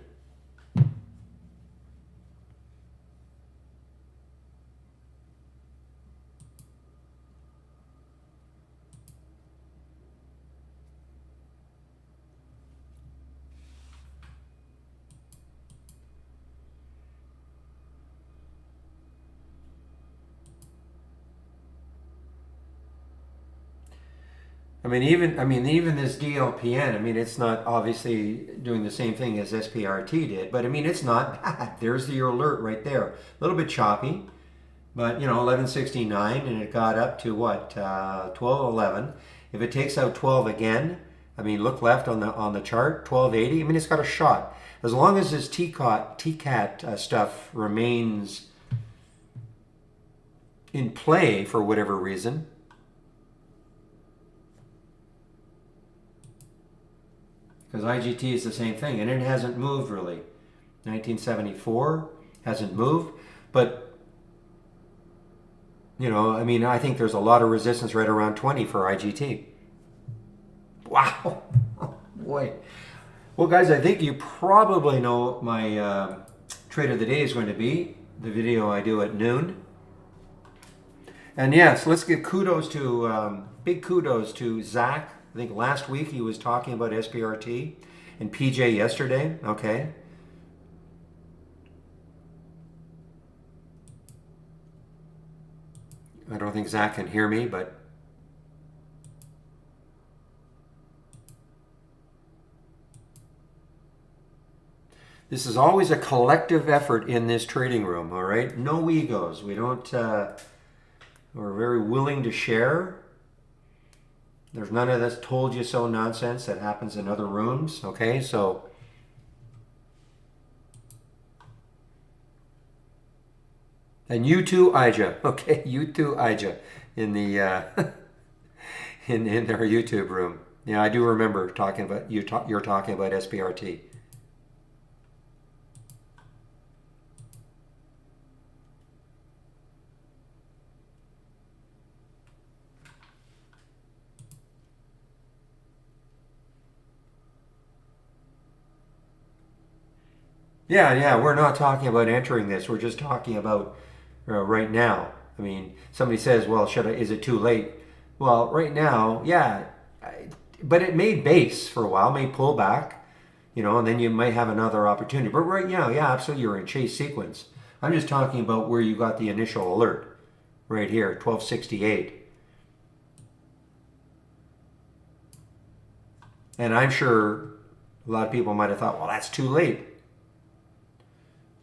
Speaker 1: I mean, even this DLPN. I mean, it's not obviously doing the same thing as SPRT did, but I mean, it's not bad. There's your alert right there. A little bit choppy, but 1169, and it got up to what 1211. If it takes out 12 again, I mean, look left on the chart, 1280. I mean, it's got a shot. As long as this TCAT stuff remains in play for whatever reason. Because IGT is the same thing, and it hasn't moved really. 1974 hasn't moved, but I mean, I think there's a lot of resistance right around 20 for IGT. Wow, boy. Well, guys, I think you probably know what my trade of the day is going to be. The video I do at noon. And yes, let's give big kudos to Zach. I think last week he was talking about SPRT, and PJ yesterday. Okay. I don't think Zach can hear me, but this is always a collective effort in this trading room. All right, no egos. We don't. We're very willing to share. There's none of this told you so nonsense that happens in other rooms. Okay, so and you too, Ija. Okay, you too, Ija, in the in our YouTube room. Yeah, I do remember talking about you're talking about SBRT. Yeah, yeah, we're not talking about entering this. We're just talking about right now. I mean, somebody says, "Well, should I? Is it too late?" Well, right now, yeah, but it may base for a while, may pull back, and then you might have another opportunity. But right now, yeah, absolutely, you're in chase sequence. I'm just talking about where you got the initial alert, right here, 1268, and I'm sure a lot of people might have thought, "Well, that's too late."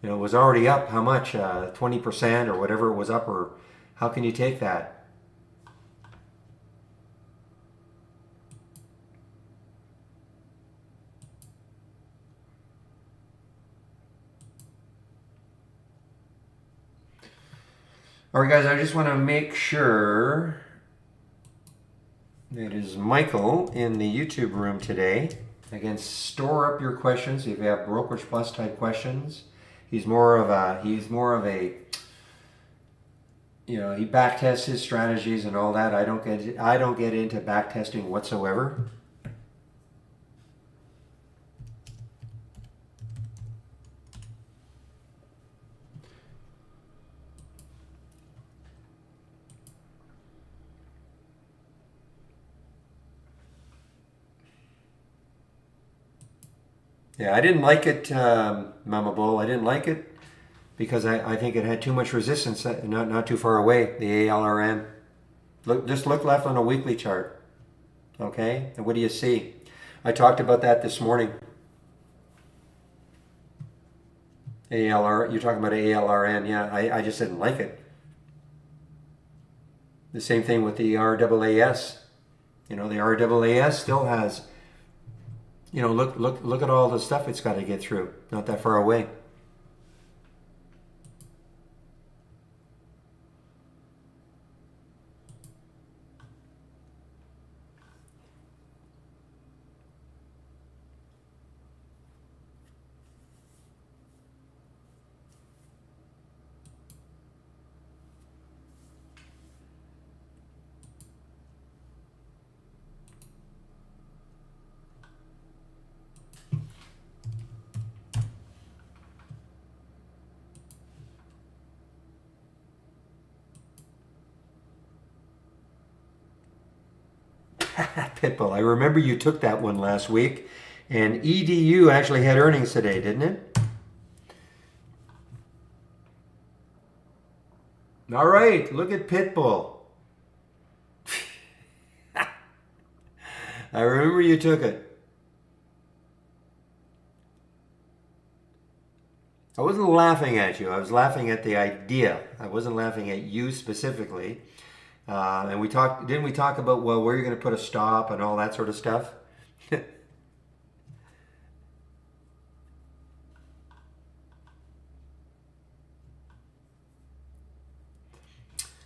Speaker 1: It was already up how much? 20% or whatever it was up, or how can you take that? All right, guys, I just want to make sure it is Michael in the YouTube room today. Again, store up your questions if you have brokerage plus type questions. He's more of a he backtests his strategies and all that. I don't get into backtesting whatsoever. Yeah, I didn't like it, Mama Bull. I didn't like it because I think it had too much resistance, not too far away. The ALRN. Just look left on a weekly chart. Okay, and what do you see? I talked about that this morning. You're talking about ALRN. Yeah, I just didn't like it. The same thing with the RAAS. The RAAS still has. Look at all the stuff it's got to get through. Not that far away. Pitbull. I remember you took that one last week, and EDU actually had earnings today, didn't it? All right, look at Pitbull. I remember you took it. I wasn't laughing at you. I was laughing at the idea. I wasn't laughing at you specifically. And didn't we talk about, well, where you're going to put a stop and all that sort of stuff?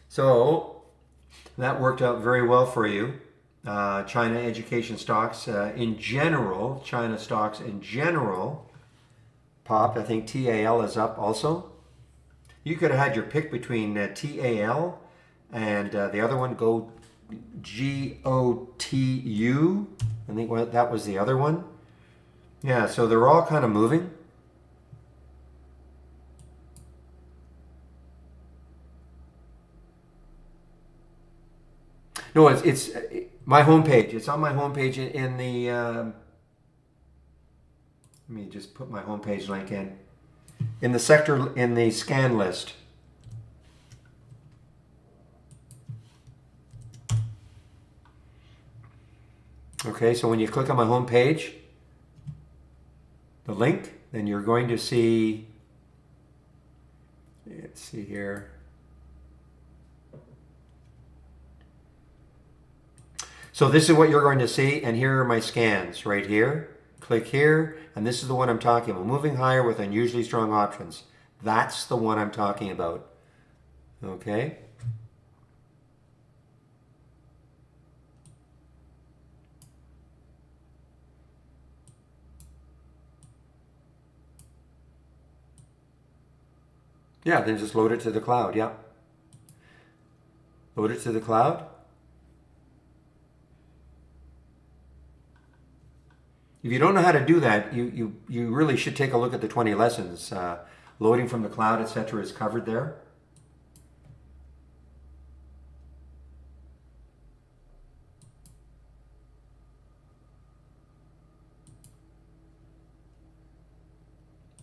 Speaker 1: So that worked out very well for you. China education stocks in general, China stocks in general popped. I think TAL is up also. You could have had your pick between TAL and the other one, GOTU. I think that was the other one. Yeah, so they're all kind of moving. No, it's my homepage. It's on my homepage in the. Let me just put my homepage link in the sector in the scan list. Okay, so when you click on my homepage, the link, then you're going to see. Let's see here. So this is what you're going to see, and here are my scans right here. Click here, and this is the one I'm talking about. Moving higher with unusually strong options. That's the one I'm talking about. Okay. Yeah, then just load it to the cloud. Yeah. Load it to the cloud. If you don't know how to do that, you really should take a look at the 20 lessons. Loading from the cloud, etc. is covered there.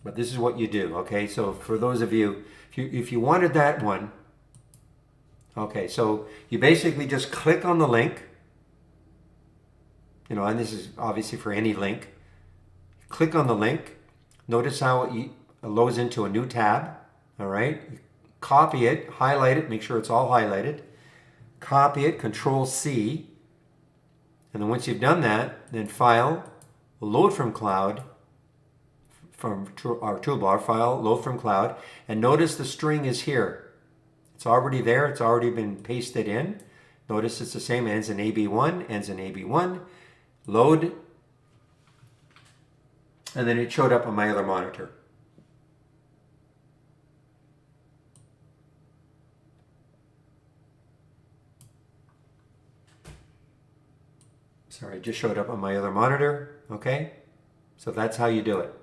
Speaker 1: But this is what you do, okay? So for those of you, if you wanted that one, okay, so you basically just click on the link, and this is obviously for any link. Click on the link. Notice how it loads into a new tab, all right? Copy it, highlight it, make sure it's all highlighted. Copy it, Control C, and then once you've done that, then File, Load from Cloud, from our toolbar, File, Load from Cloud, and notice the string is here. It's already there, it's already been pasted in. Notice it's the same, ends in AB1, ends in AB1, load, and then it showed up on my other monitor. Sorry, it just showed up on my other monitor, okay? So that's how you do it.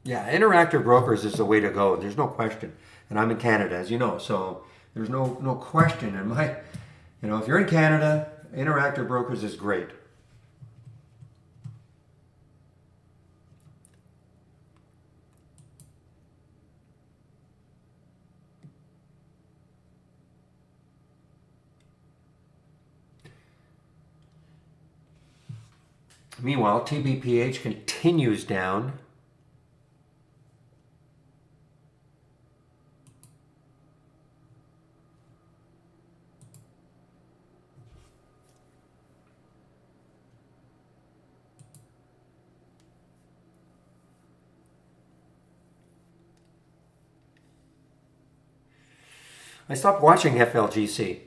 Speaker 1: Yeah, interactive brokers is the way to go. There's no question. And I'm in Canada, as you know, so there's no question. And if you're in Canada, interactive brokers is great. Meanwhile, TBPH continues down. I stopped watching FLGC.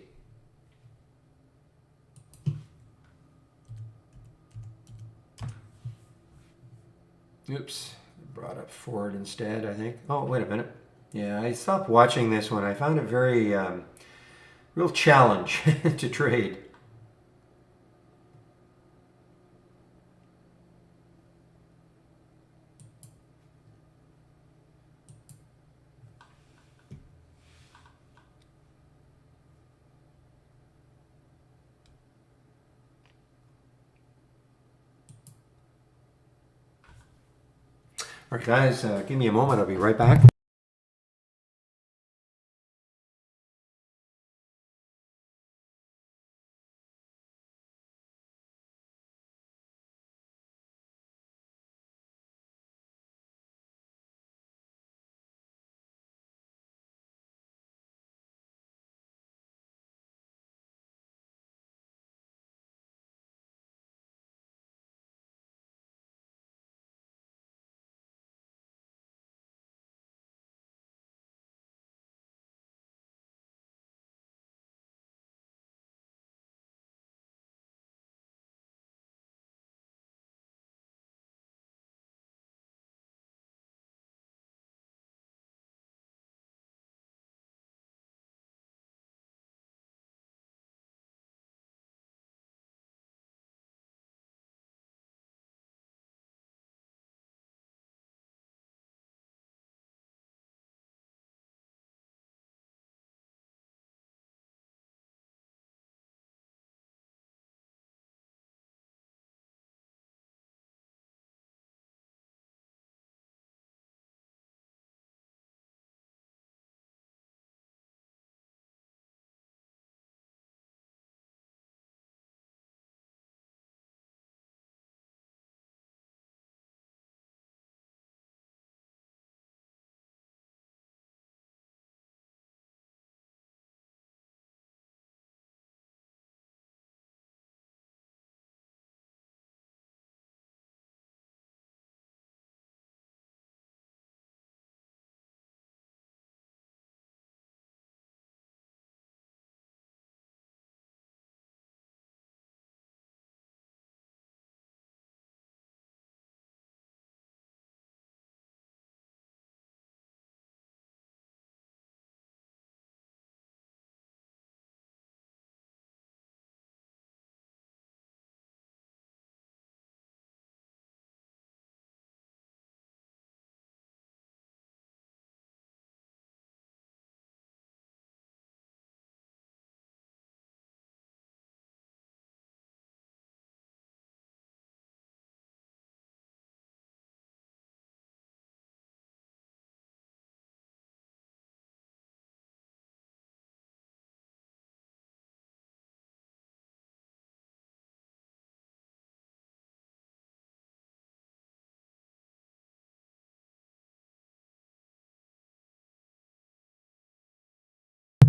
Speaker 1: Oops, brought up Ford instead, I think. Oh, wait a minute. Yeah, I stopped watching this one. I found it very real challenge to trade. All right, guys, give me a moment. I'll be right back.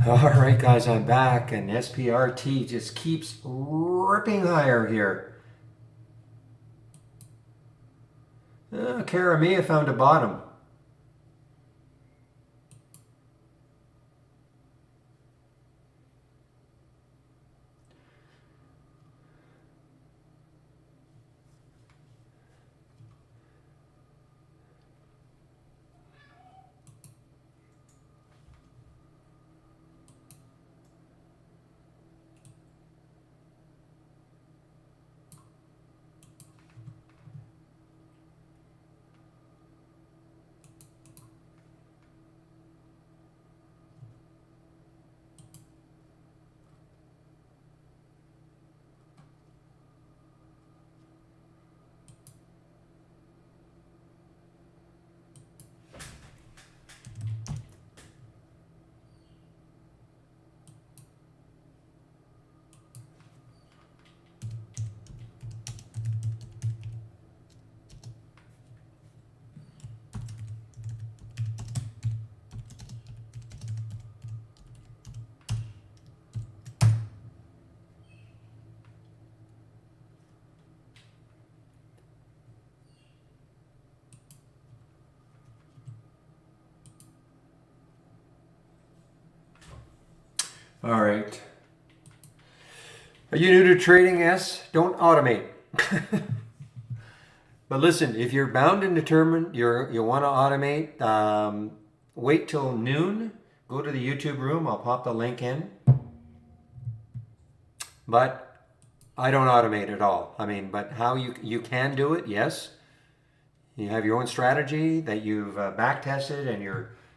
Speaker 1: All right, guys, I'm back, and SPRT just keeps ripping higher here. Cara may have found a bottom. All right. Are you new to trading? Yes. Don't automate. But listen, if you're bound and determined, you want to automate, wait till noon. Go to the YouTube room. I'll pop the link in. But I don't automate at all. I mean, but how you can do it, yes. You have your own strategy that you've back tested, and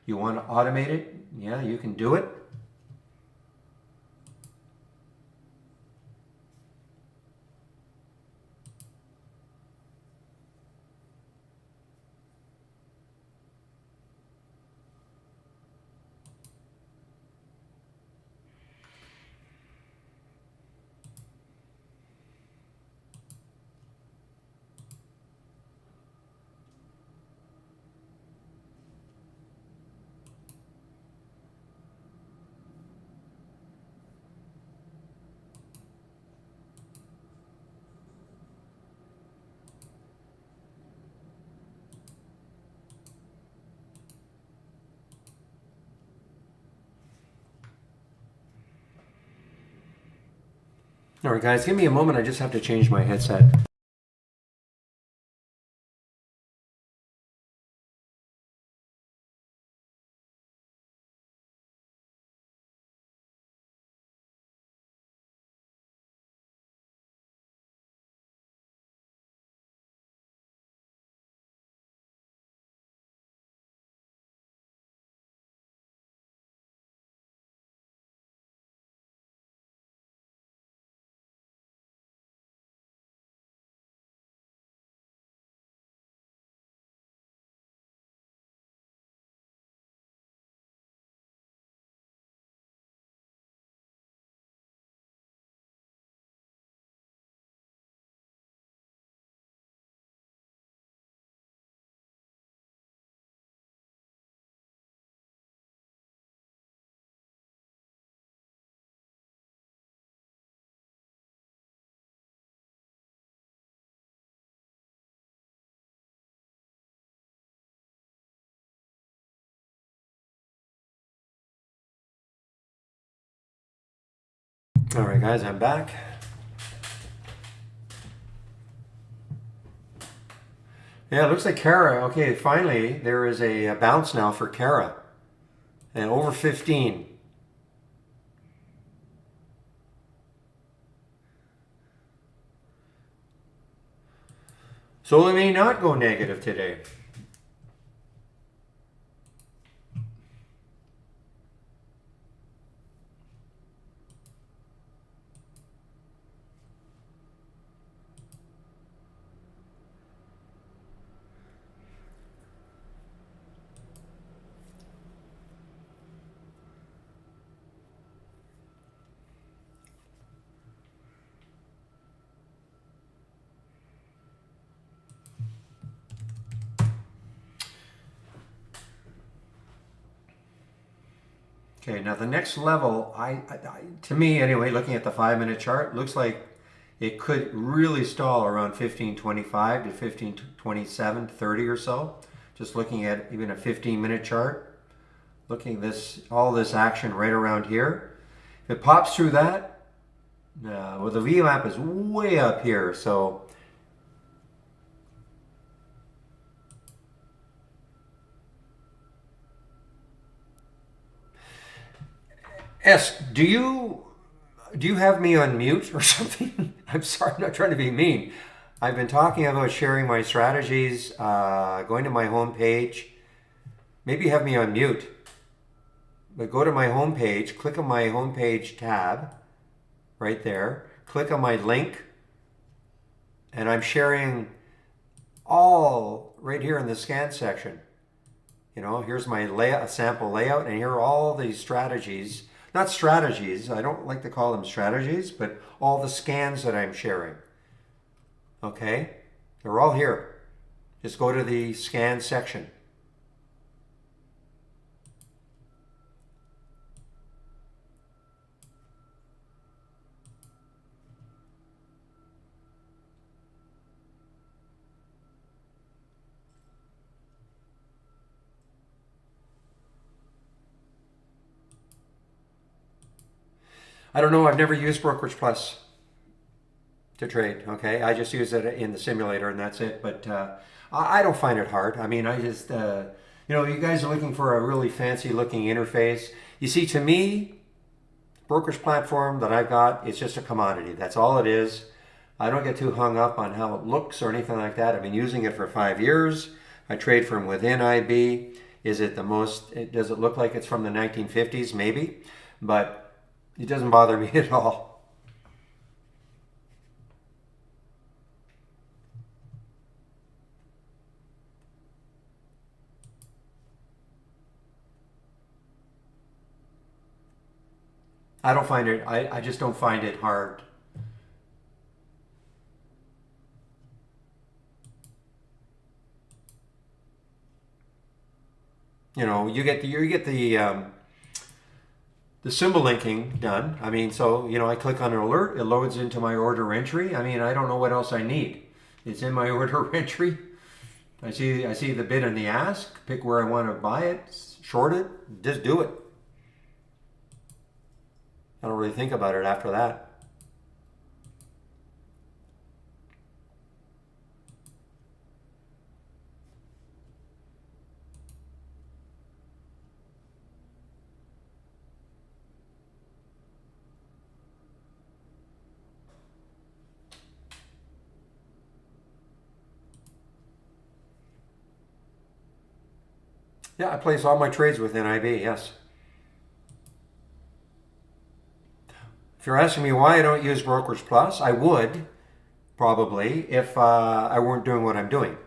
Speaker 1: you want to automate it. Yeah, you can do it. All right, guys, give me a moment. I just have to change my headset. All right, guys, I'm back. Yeah, it looks like Cara. Okay, finally, there is a bounce now for Cara. And over 15. So it may not go negative today. Okay, now the next level, to me anyway, looking at the 5 minute chart, looks like it could really stall around 1525 to 1527, 30 or so. Just looking at even a 15-minute chart, looking at all this action right around here. If it pops through that, well, the VWAP is way up here, so S, do you have me on mute or something? I'm sorry, I'm not trying to be mean. I've been talking about sharing my strategies, going to my home page. Maybe you have me on mute, but go to my home page, click on my home page tab right there, click on my link, and I'm sharing all right here in the scan section. You know, here's my layout, sample layout, and here are all these strategies. Not strategies, I don't like to call them strategies, but all the scans that I'm sharing. Okay? They're all here. Just go to the scan section. I don't know, I've never used Brokerage Plus to trade, okay? I just use it in the simulator and that's it, but I don't find it hard. I mean, I just, you guys are looking for a really fancy looking interface. You see, to me, brokerage platform that I've got, it's just a commodity. That's all it is. I don't get too hung up on how it looks or anything like that. I've been using it for 5 years. I trade from within IB. Is it the most, does it look like it's from the 1950s? Maybe, but it doesn't bother me at all. I don't find it, I just don't find it hard. You get the symbol linking done. I mean, so I click on an alert, it loads into my order entry. I mean, I don't know what else I need. It's in my order entry. I see the bid and the ask. Pick where I want to buy it, short it, just do it. I don't really think about it after that. Yeah, I place all my trades within IB, yes. If you're asking me why I don't use Brokerage Plus, I would probably if I weren't doing what I'm doing.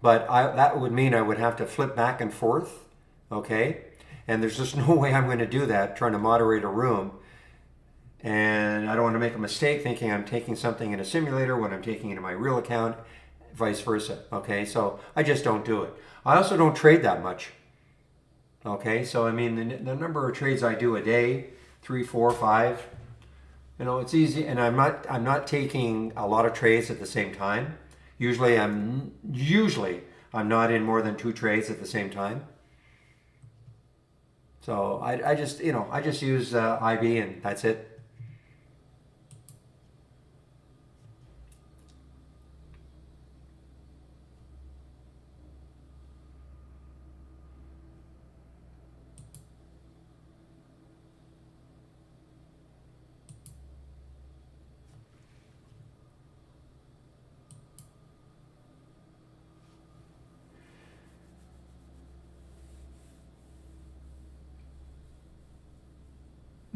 Speaker 1: But that would mean I would have to flip back and forth, okay? And there's just no way I'm going to do that trying to moderate a room. And I don't want to make a mistake thinking I'm taking something in a simulator when I'm taking it in my real account, vice versa, okay? So I just don't do it. I also don't trade that much, okay? So I mean, the number of trades I do a day, 3, 4, 5, it's easy, and I'm not taking a lot of trades at the same time. Usually I'm not in more than 2 trades at the same time. So I just use IB and that's it.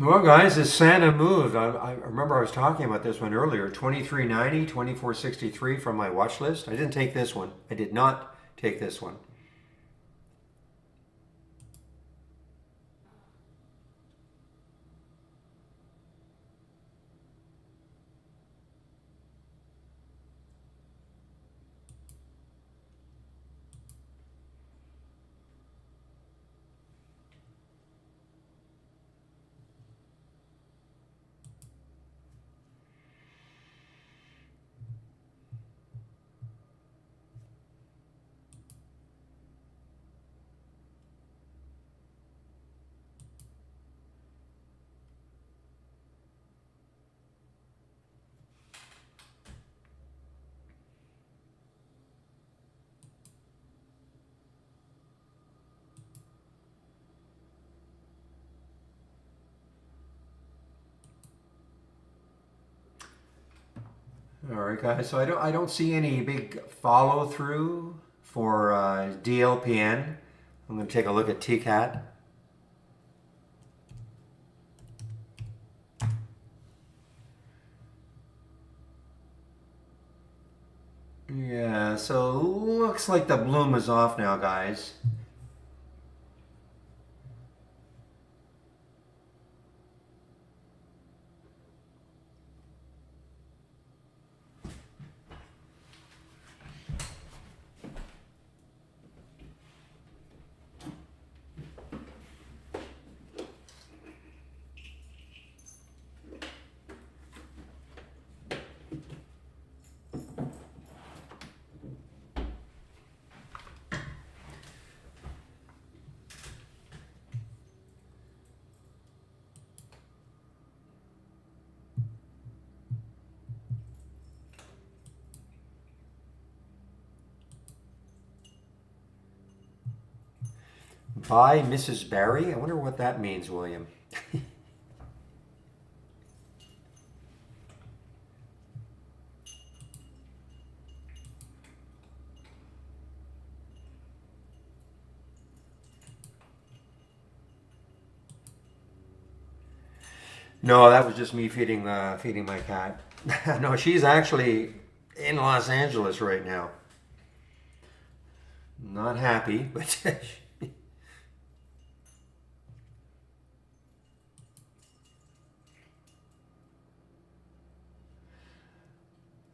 Speaker 1: Well, guys, it's Santa moved. I remember I was talking about this one earlier. 2390, 2463 from my watch list. I didn't take this one. I did not take this one. All right, guys. So I don't see any big follow through for DLPN. I'm going to take a look at TCAT. Yeah, so looks like the bloom is off now, guys. By Mrs. Barry. I wonder what that means, William. No, that was just me feeding my cat. No, she's actually in Los Angeles right now. Not happy, but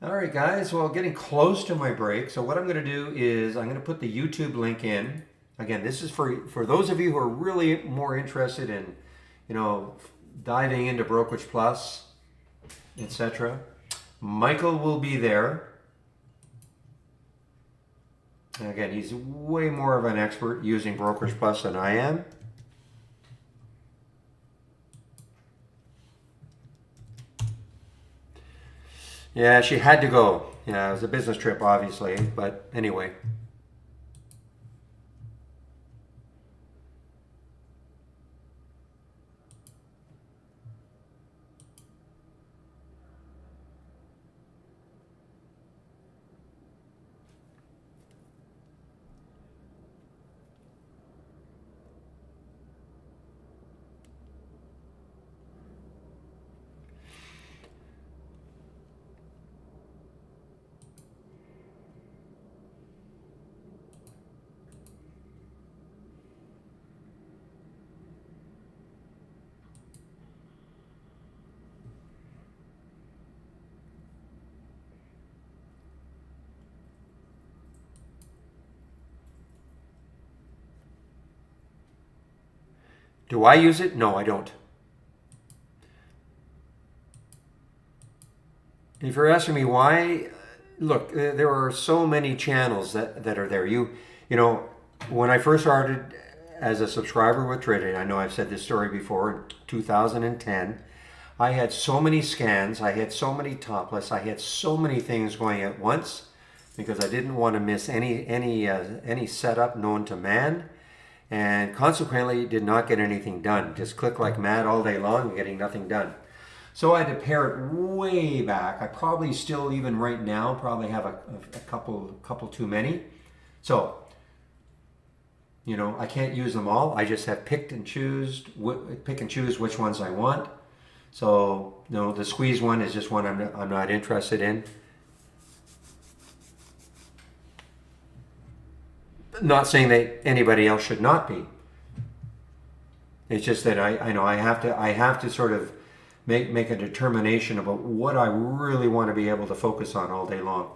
Speaker 1: all right, guys. Well, getting close to my break. So what I'm going to do is I'm going to put the YouTube link in. Again, this is for those of you who are really more interested in, you know, diving into Brokerage Plus, etc. Michael will be there. And again, he's way more of an expert using Brokerage Plus than I am. Yeah, she had to go. Yeah, it was a business trip, obviously. But anyway. Do I use it? No, I don't. If you're asking me why, look, there are so many channels that are there. You know, when I first started as a subscriber with trading, I know I've said this story before, in 2010, I had so many scans, I had so many top lists, I had so many things going at once because I didn't want to miss any setup known to man, and consequently did not get anything done. Just click like mad all day long, getting nothing done. So I had to pare it way back. I probably still, even right now, probably have a couple too many. So, you know, I can't use them all. I just have pick and choose which ones I want. So, you know, the squeeze one is just one I'm not interested in. Not saying that anybody else should not be. It's just that I know I have to sort of make a determination about what I really want to be able to focus on all day long.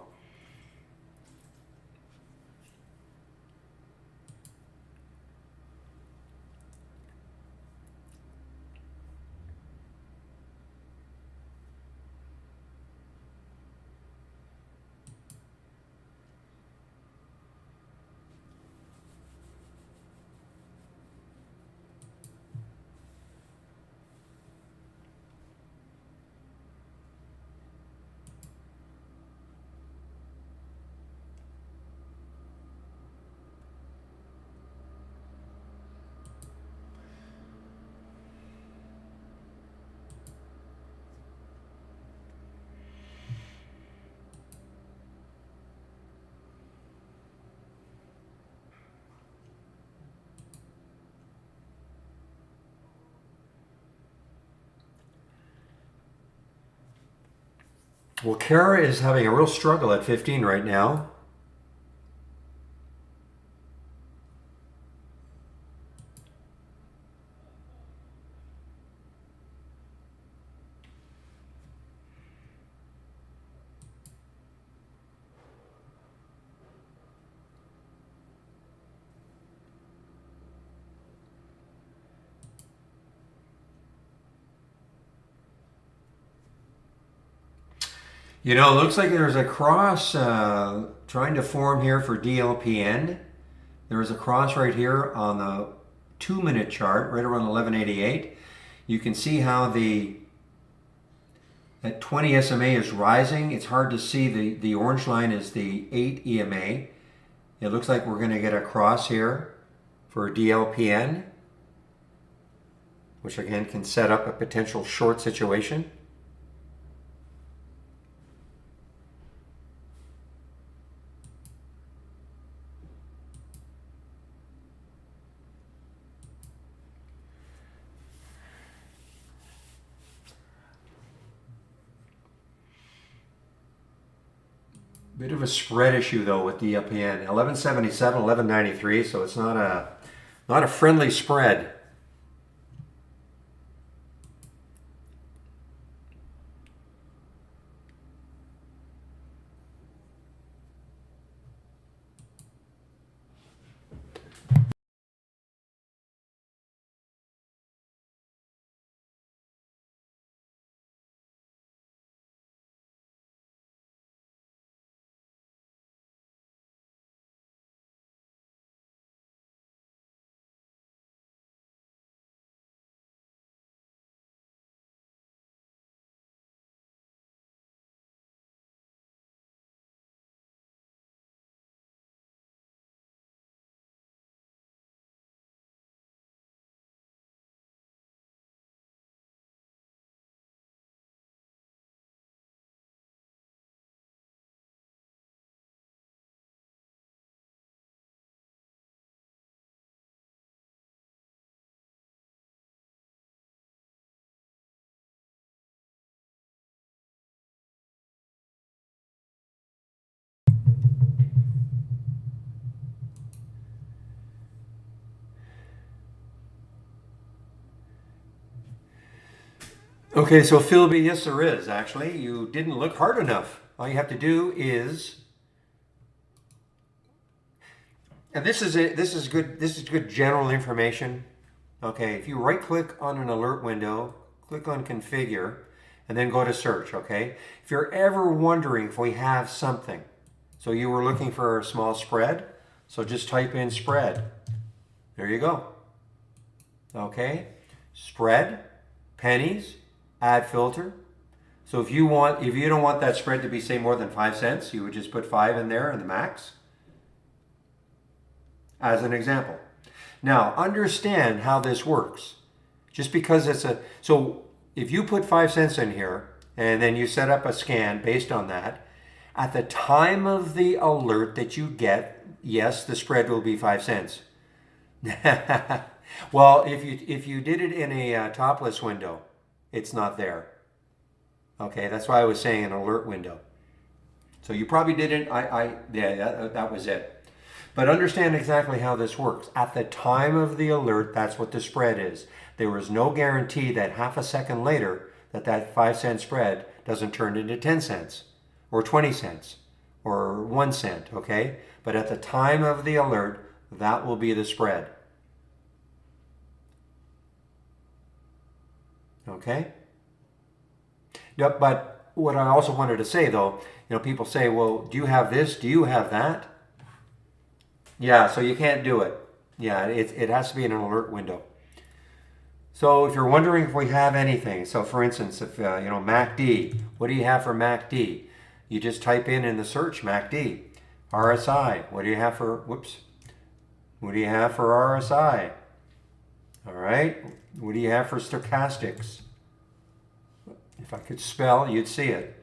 Speaker 1: Well, Kara is having a real struggle at 15 right now. You know, it looks like there's a cross trying to form here for DLPN. There's a cross right here on the 2-minute chart, right around 1188. You can see how that 20 SMA is rising. It's hard to see. The orange line is the 8 EMA. It looks like we're going to get a cross here for DLPN, which again can set up a potential short situation. Bit of a spread issue though with DLPN. 1177, 1193, so it's not a friendly spread. Okay, so Philby, yes there is actually. You didn't look hard enough. All you have to do is, and this is good general information. Okay, if you right click on an alert window, click on configure, and then go to search, okay? If you're ever wondering if we have something, so you were looking for a small spread, so just type in spread. There you go. Okay, spread, pennies, add filter. So if you don't want that spread to be say more than 5 cents, you would just put 5 in there in the max as an example. Now understand how this works. Just because so if you put 5 cents in here and then you set up a scan based on that, at the time of the alert that you get, yes, the spread will be 5 cents. Well, if you did it in a topless window, it's not there. Okay, that's why I was saying an alert window. So you probably didn't. Yeah, that was it. But understand exactly how this works. At the time of the alert, that's what the spread is. There is no guarantee that half a second later that 5 cent spread doesn't turn into 10 cents or 20 cents or 1 cent. Okay, but at the time of the alert, that will be the spread. Okay? Yep, but what I also wanted to say though, people say, well, do you have this? Do you have that? Yeah, so you can't do it. Yeah, it has to be in an alert window. So if you're wondering if we have anything, so for instance, if, MACD, what do you have for MACD? You just type in the search MACD. RSI, what do you have for, what do you have for RSI? All right, what do you have for stochastics? If I could spell, you'd see it.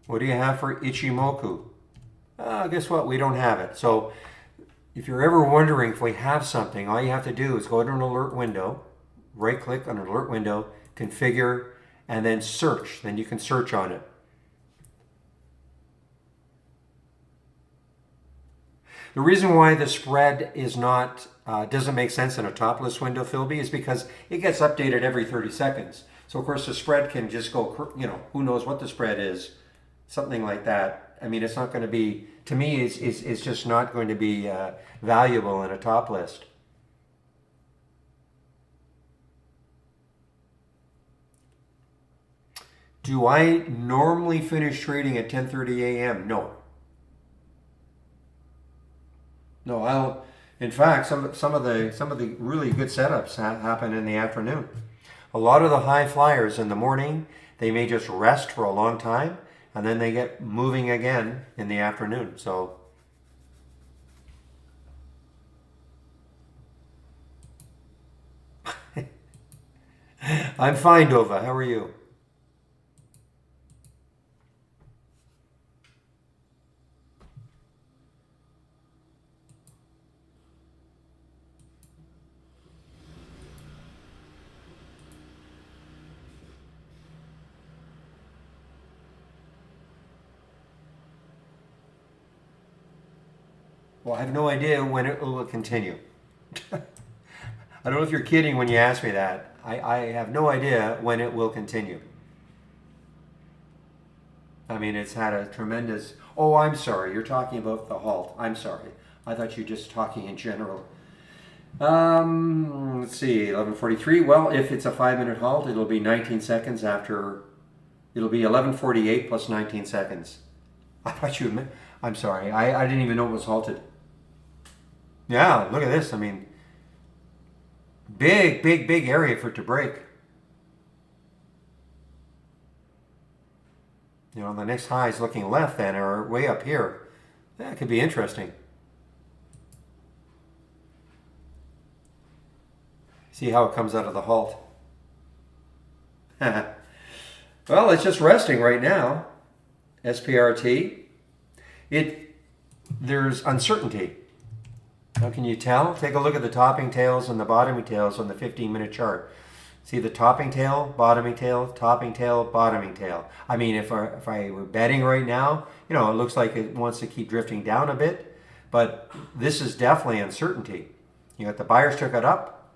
Speaker 1: What do you have for Ichimoku? Guess what? We don't have it. So if you're ever wondering if we have something, all you have to do is go to an alert window, right click on an alert window, configure, and then search. Then you can search on it. The reason why the spread is not doesn't make sense in a topless window, Philby, is because it gets updated every 30 seconds. So of course the spread can just go, who knows what the spread is, something like that. I mean, it's not going to be, to me, it's just not going to be valuable in a top list. Do I normally finish trading at 10:30 a.m.? No. No, I'll. In fact, some of the really good setups happen in the afternoon. A lot of the high flyers in the morning, they may just rest for a long time, and then they get moving again in the afternoon. So, I'm fine, Dova. How are you? Well, I have no idea when it will continue. I don't know if you're kidding when you ask me that. I have no idea when it will continue. I mean, it's had a tremendous. Oh, I'm sorry. You're talking about the halt. I'm sorry. I thought you were just talking in general. Let's see, 11:43. Well, if it's a 5-minute halt, it'll be 19 seconds after. It'll be 11:48 plus 19 seconds. I thought you admit. I'm sorry. I didn't even know it was halted. Yeah, look at this. I mean, big area for it to break. The next high is looking left then, or way up here. That could be interesting. See how it comes out of the halt. Well, it's just resting right now. SPRT. There's uncertainty. How can you tell? Take a look at the topping tails and the bottoming tails on the 15-minute chart. See the topping tail, bottoming tail, topping tail, bottoming tail. I mean, if I were betting right now, it looks like it wants to keep drifting down a bit, but this is definitely uncertainty. You got the buyers took it up,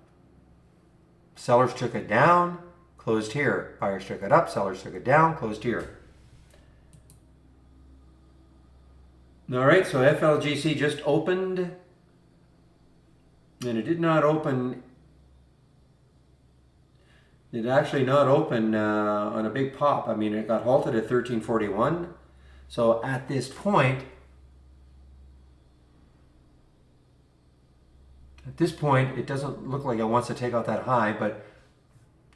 Speaker 1: sellers took it down, closed here. Buyers took it up, sellers took it down, closed here. All right, so FLGC just opened, and it did not open. It actually not open on a big pop. I mean, it got halted at 1341. So at this point, it doesn't look like it wants to take out that high, but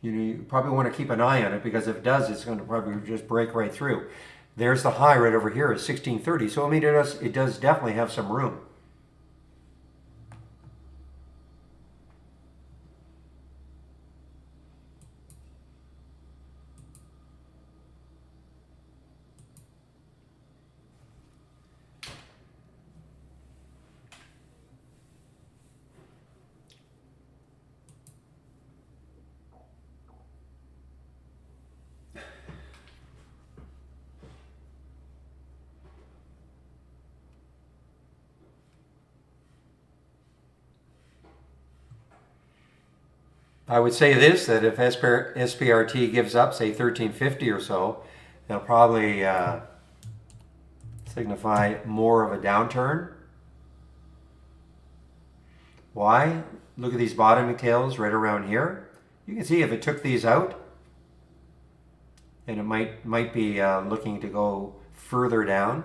Speaker 1: you probably want to keep an eye on it, because if it does, it's going to probably just break right through. There's the high right over here at 1630. So I mean, it does definitely have some room. I would say this, that if SPRT gives up, say 1350 or so, it'll probably signify more of a downturn. Why? Look at these bottoming tails right around here. You can see if it took these out, and it might be looking to go further down.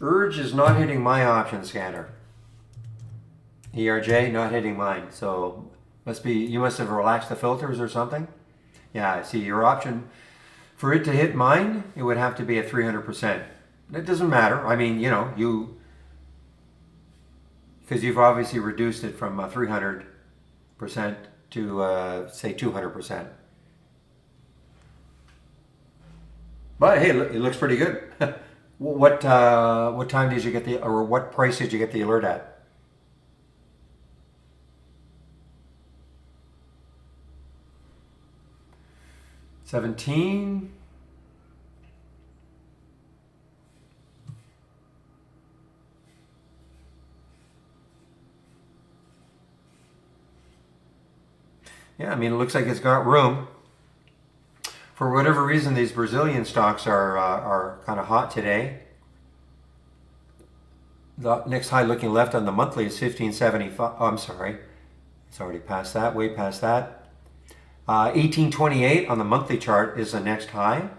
Speaker 1: Urge is not hitting my option scanner. ERJ not hitting mine. So you must have relaxed the filters or something. Yeah, I see your option. For it to hit mine, it would have to be at 300%. It doesn't matter. I mean, because you've obviously reduced it from 300% to say 200%. But hey, it looks pretty good. What time did you get or what price did you get the alert at? 17. Yeah, I mean, it looks like it's got room. For whatever reason, these Brazilian stocks are kind of hot today. The next high looking left on the monthly is 1575. Oh, I'm sorry. It's already past that, way past that. 1828 on the monthly chart is the next high.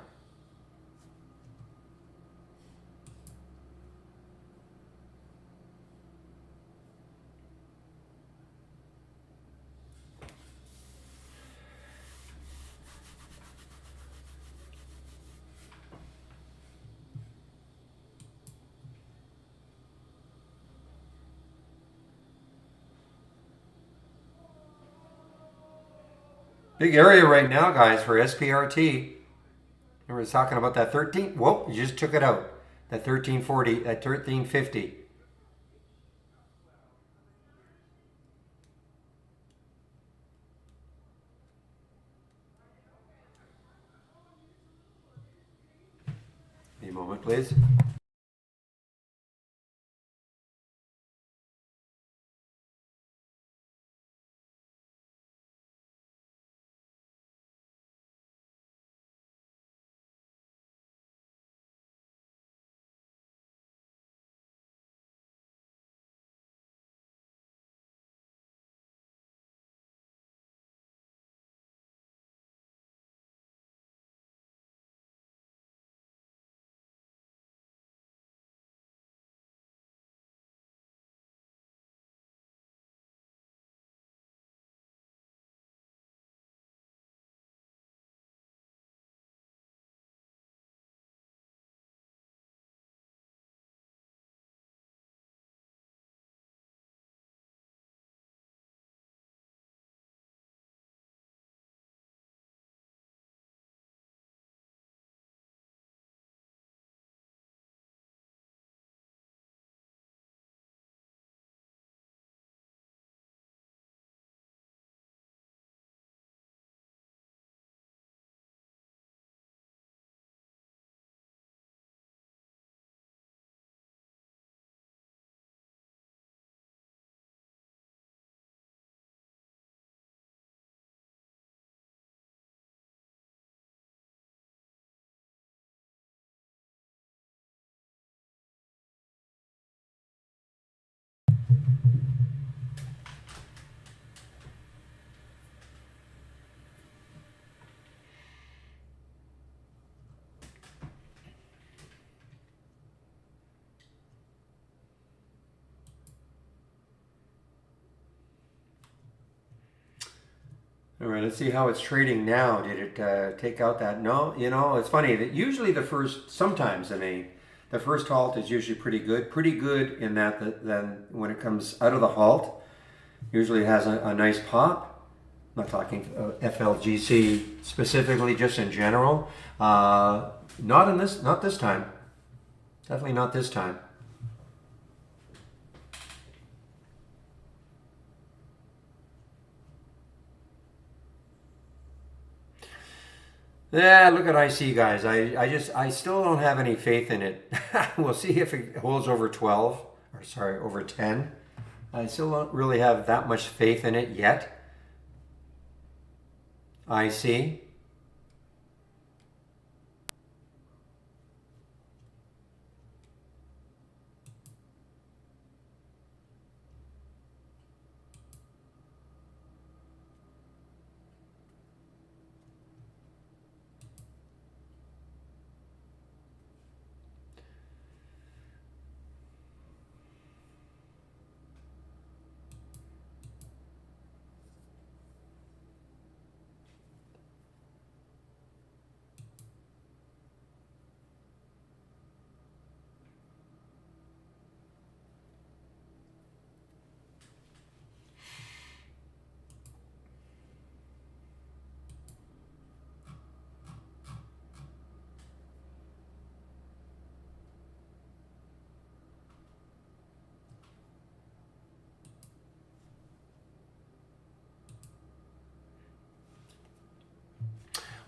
Speaker 1: Big area right now, guys, for SPRT. Remember, it's talking about that 13. Whoa, you just took it out. That 1340, that 1350. A moment, please. All right, let's see how it's trading now. Did it take out that? No, it's funny that usually sometimes, the first halt is usually pretty good. Pretty good in that then when it comes out of the halt, usually it has a nice pop. I'm not talking FLGC specifically, just in general. Not this time. Definitely not this time. Yeah, look at IC, guys. I still don't have any faith in it. We'll see if it holds over 12, or sorry, over 10. I still don't really have that much faith in it yet. IC.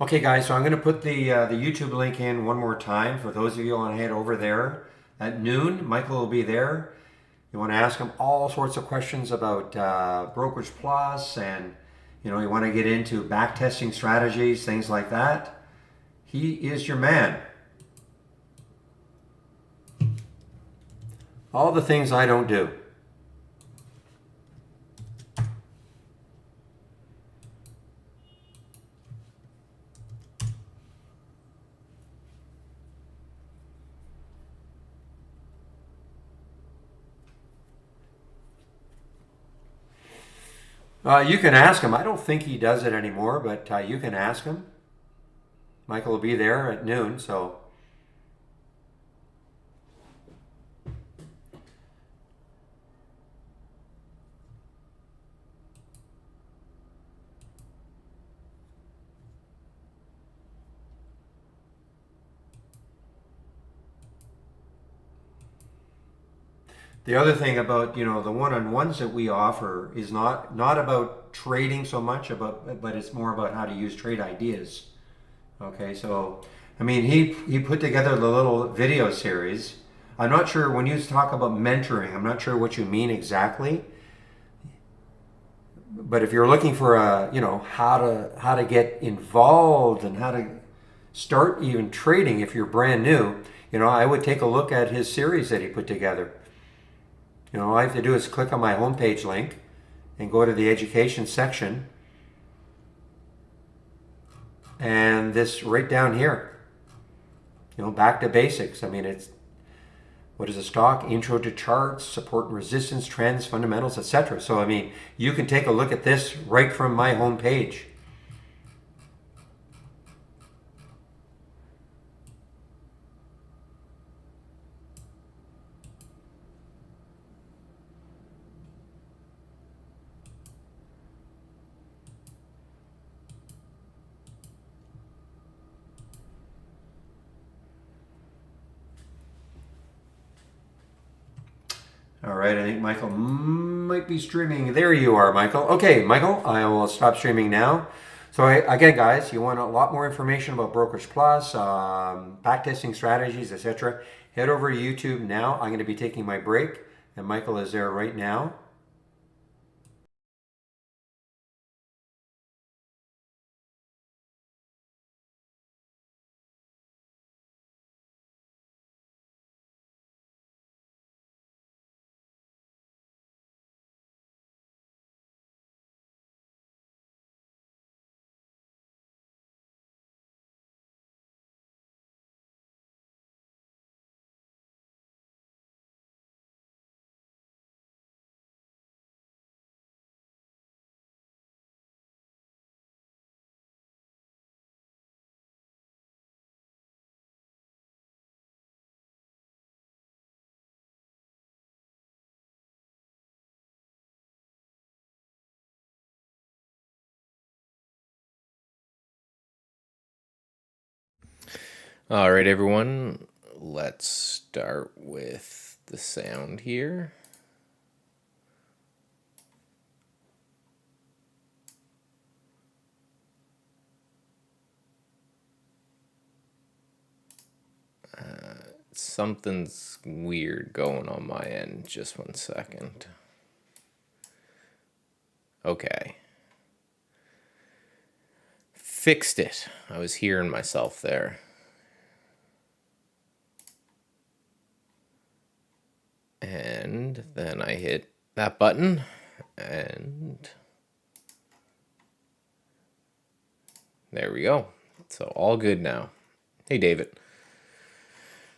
Speaker 1: Okay, guys, so I'm going to put the YouTube link in one more time for those of you who want to head over there at noon. Michael will be there. You want to ask him all sorts of questions about Brokerage Plus, and you want to get into back testing strategies, things like that. He is your man. All the things I don't do. You can ask him. I don't think he does it anymore, but you can ask him. Michael will be there at noon, so. The other thing about the one-on-ones that we offer is not about trading so much but it's more about how to use trade ideas. Okay, so I mean he put together the little video series. I'm not sure when you talk about mentoring, I'm not sure what you mean exactly. But if you're looking for how to get involved and how to start even trading if you're brand new, I would take a look at his series that he put together. All I have to do is click on my homepage link and go to the education section, and this right down here, back to basics. I mean, it's what is a stock, intro to charts, support and resistance, trends, fundamentals, etc. So I mean, you can take a look at this right from my homepage. All right, I think Michael might be streaming. There you are, Michael. Okay, Michael, I will stop streaming now. So again, guys, you want a lot more information about Brokerage Plus, backtesting strategies, etc. Head over to YouTube now. I'm going to be taking my break, and Michael is there right now.
Speaker 2: All right, everyone, let's start with the sound here. Something's weird going on my end. Just one second. Okay. Fixed it. I was hearing myself there. And then I hit that button, and there we go. So all good now. Hey, David.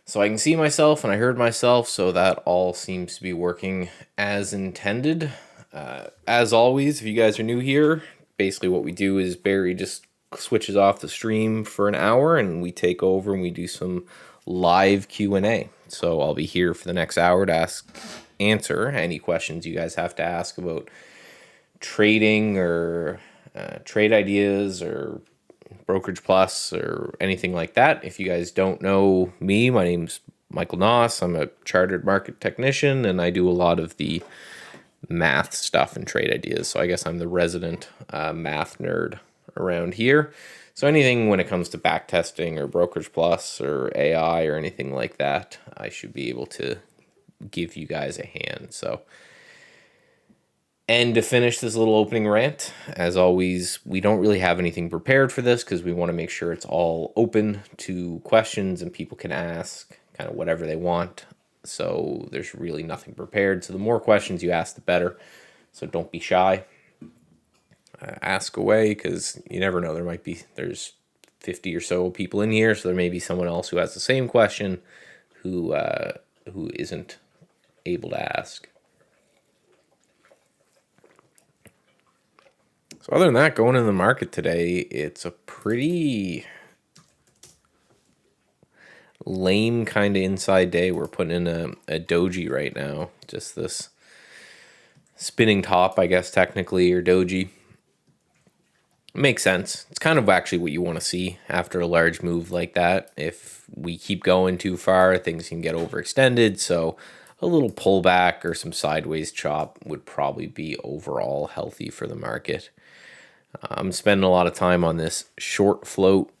Speaker 2: So I can see myself and I heard myself, so that all seems to be working as intended. As always, if you guys are new here, basically what we do is Barry just switches off the stream for an hour and we take over and we do some live Q&A. So I'll be here for the next hour to answer any questions you guys have to ask about trading or trade ideas or Brokerage Plus or anything like that. If you guys don't know me, my name's Michael Noss. I'm a chartered market technician and I do a lot of the math stuff and trade ideas. So I guess I'm the resident math nerd around here. So anything when it comes to back testing or Brokerage Plus or AI or anything like that, I should be able to give you guys a hand. So, and to finish this little opening rant, as always, we don't really have anything prepared for this because we want to make sure it's all open to questions and people can ask kind of whatever they want. So there's really nothing prepared. So the more questions you ask, the better. So don't be shy. Ask away, because you never know. There's 50 or so people in here, so there may be someone else who has the same question who isn't able to ask. So other than that, going in the market today, it's a pretty lame kind of inside day. We're putting in a doji right now, just this spinning top, I guess technically, or doji. Makes sense. It's kind of actually what you want to see after a large move like that. If we keep going too far, things can get overextended. So a little pullback or some sideways chop would probably be overall healthy for the market. I'm spending a lot of time on this short float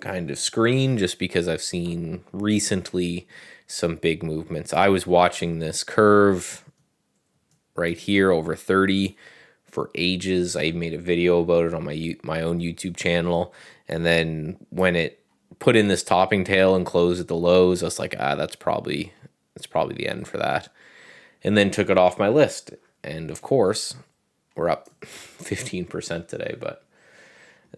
Speaker 2: kind of screen just because I've seen recently some big movements. I was watching this curve right here over 30 for ages. I even made a video about it on my own YouTube channel. And then when it put in this topping tail and closed at the lows, I was like, that's probably the end for that. And then took it off my list. And of course, we're up 15% today, but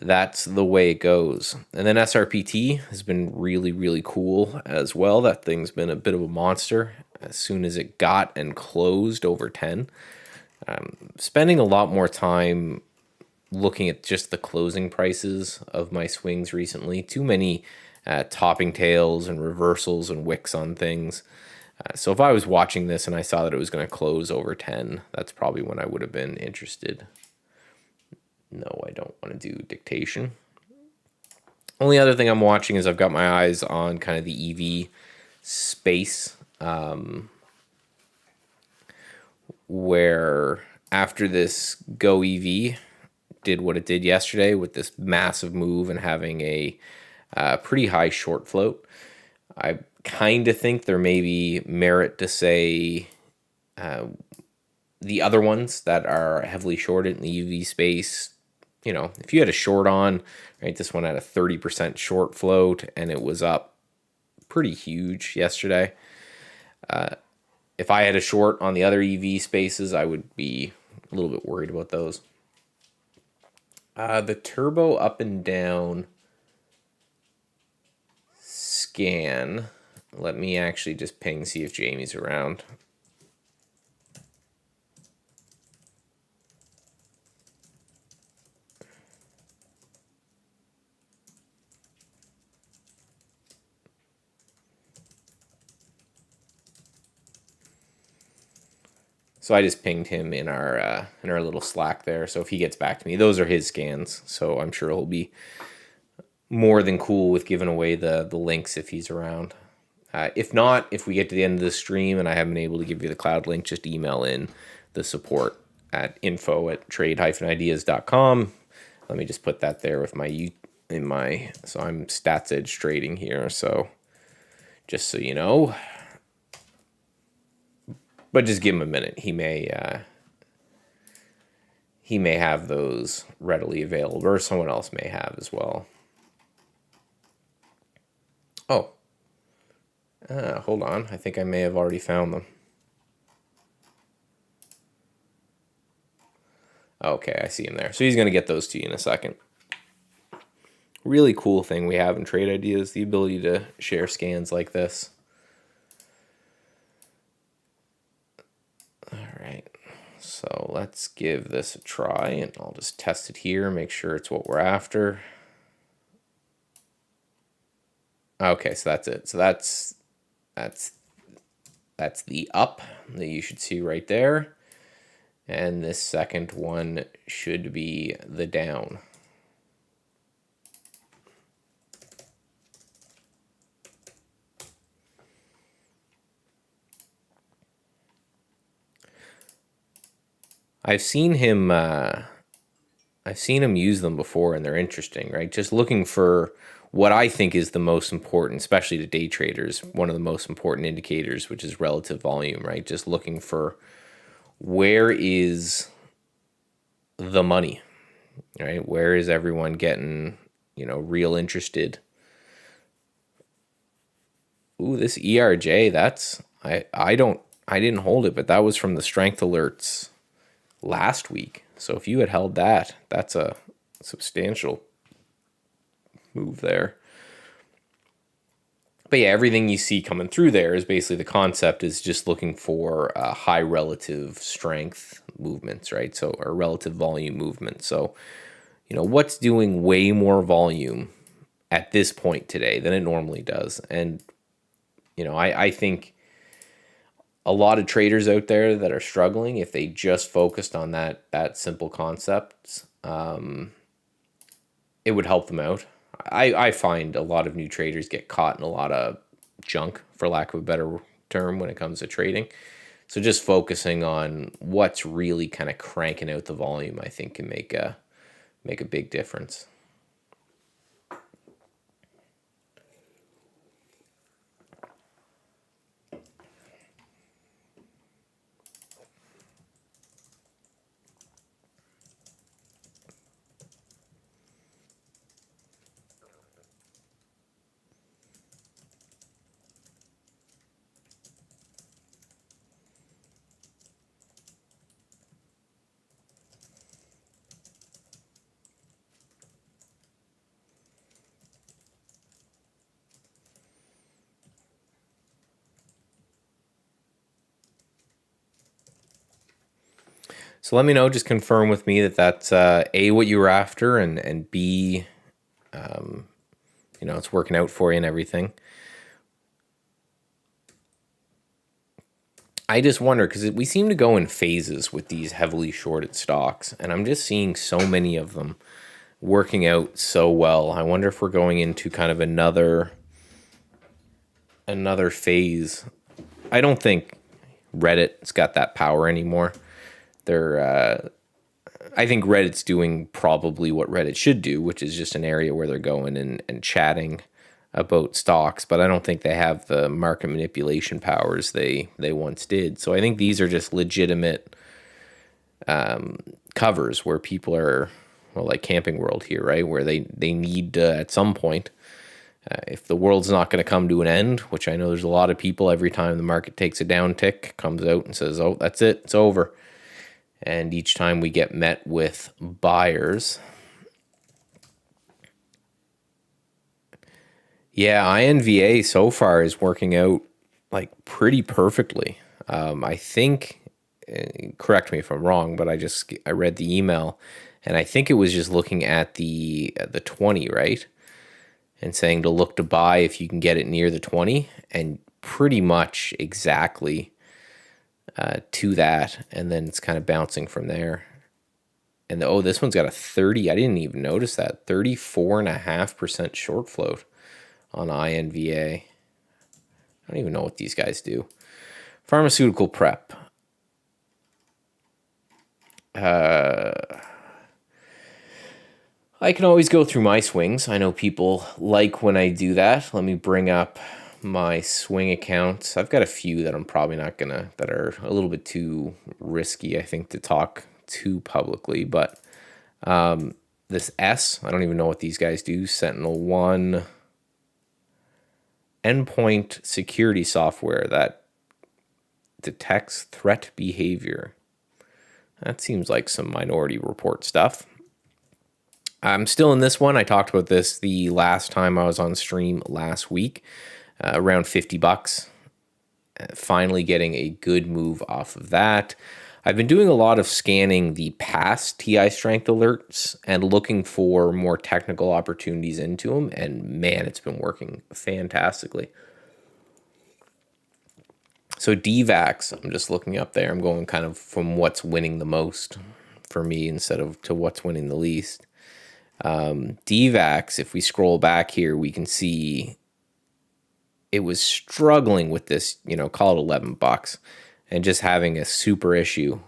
Speaker 2: that's the way it goes. And then SRPT has been really, really cool as well. That thing's been a bit of a monster as soon as it got and closed over 10. Spending a lot more time looking at just the closing prices of my swings recently. Too many topping tails and reversals and wicks on things. So if I was watching this and I saw that it was going to close over 10, that's probably when I would have been interested. No, I don't want to do dictation. Only other thing I'm watching is I've got my eyes on kind of the EV space, where after this Go EV did what it did yesterday with this massive move and having a pretty high short float, I kind of think there may be merit to say the other ones that are heavily shorted in the UV space. You know, if you had a short on, right, this one had a 30% short float and it was up pretty huge yesterday. If I had a short on the other EV spaces, I would be a little bit worried about those. The turbo up and down scan. Let me actually just ping, see if Jamie's around. So I just pinged him in our little Slack there. So if he gets back to me, those are his scans. So I'm sure he'll be more than cool with giving away the links if he's around. If not, if we get to the end of the stream and I haven't been able to give you the cloud link, just email in the support at info@trade-ideas.com. Let me just put that there with so I'm Stats Edge trading here. So just so you know. But just give him a minute. He may have those readily available, or someone else may have as well. Oh, hold on. I think I may have already found them. Okay, I see him there. So he's going to get those to you in a second. Really cool thing we have in Trade Ideas, the ability to share scans like this. All right, so let's give this a try, and I'll just test it here, make sure it's what we're after. Okay, so that's it. So that's the up that you should see right there. And this second one should be the down. I've seen him I've seen them use them before, and they're interesting, right? Just looking for what I think is the most important, especially to day traders, one of the most important indicators, which is relative volume, right? Just looking for where is the money, right? Where is everyone getting, real interested? Ooh, this ERJ, I didn't hold it, but that was from the strength alerts last week. So if you had held that, that's a substantial move there. But yeah, everything you see coming through there is basically the concept is just looking for high relative strength movements, right? So, or relative volume movements. So, what's doing way more volume at this point today than it normally does? And, I think a lot of traders out there that are struggling, if they just focused on that simple concept, it would help them out. I find a lot of new traders get caught in a lot of junk, for lack of a better term, when it comes to trading. So just focusing on what's really kind of cranking out the volume, I think, can make a big difference. So let me know, just confirm with me that that's A, what you were after, and B, it's working out for you and everything. I just wonder, because we seem to go in phases with these heavily shorted stocks, and I'm just seeing so many of them working out so well. I wonder if we're going into kind of another phase. I don't think Reddit's got that power anymore. I think Reddit's doing probably what Reddit should do, which is just an area where they're going and chatting about stocks, but I don't think they have the market manipulation powers they once did. So I think these are just legitimate covers where people are, well, like Camping World here, right? Where they need at some point, if the world's not going to come to an end, which I know there's a lot of people every time the market takes a down tick, comes out and says, oh, that's it, it's over. And each time we get met with buyers. Yeah, INVA so far is working out like pretty perfectly. I think, correct me if I'm wrong, but I read the email, and I think it was just looking at the 20, right? And saying to look to buy if you can get it near the 20, and pretty much exactly to that, and then it's kind of bouncing from there. And this one's got a 30. I didn't even notice that 34.5% short float on INVA. I don't even know what these guys do. Pharmaceutical prep. I can always go through my swings. I know people like when I do that. Let me bring up my swing accounts. I've got a few that I'm probably not gonna, that are a little bit too risky, I think, to talk too publicly. But this I don't even know what these guys do. Sentinel-1 endpoint security software that detects threat behavior. That seems like some Minority Report stuff. I'm still in this one. I talked about this the last time I was on stream last week, around $50. Finally getting a good move off of that. I've been doing a lot of scanning the past TI strength alerts and looking for more technical opportunities into them, and man, it's been working fantastically. So DVAX, I'm just looking up there. I'm going kind of from what's winning the most for me instead of to what's winning the least. DVAX, if we scroll back here, we can see it was struggling with this, call it $11, and just having a super issue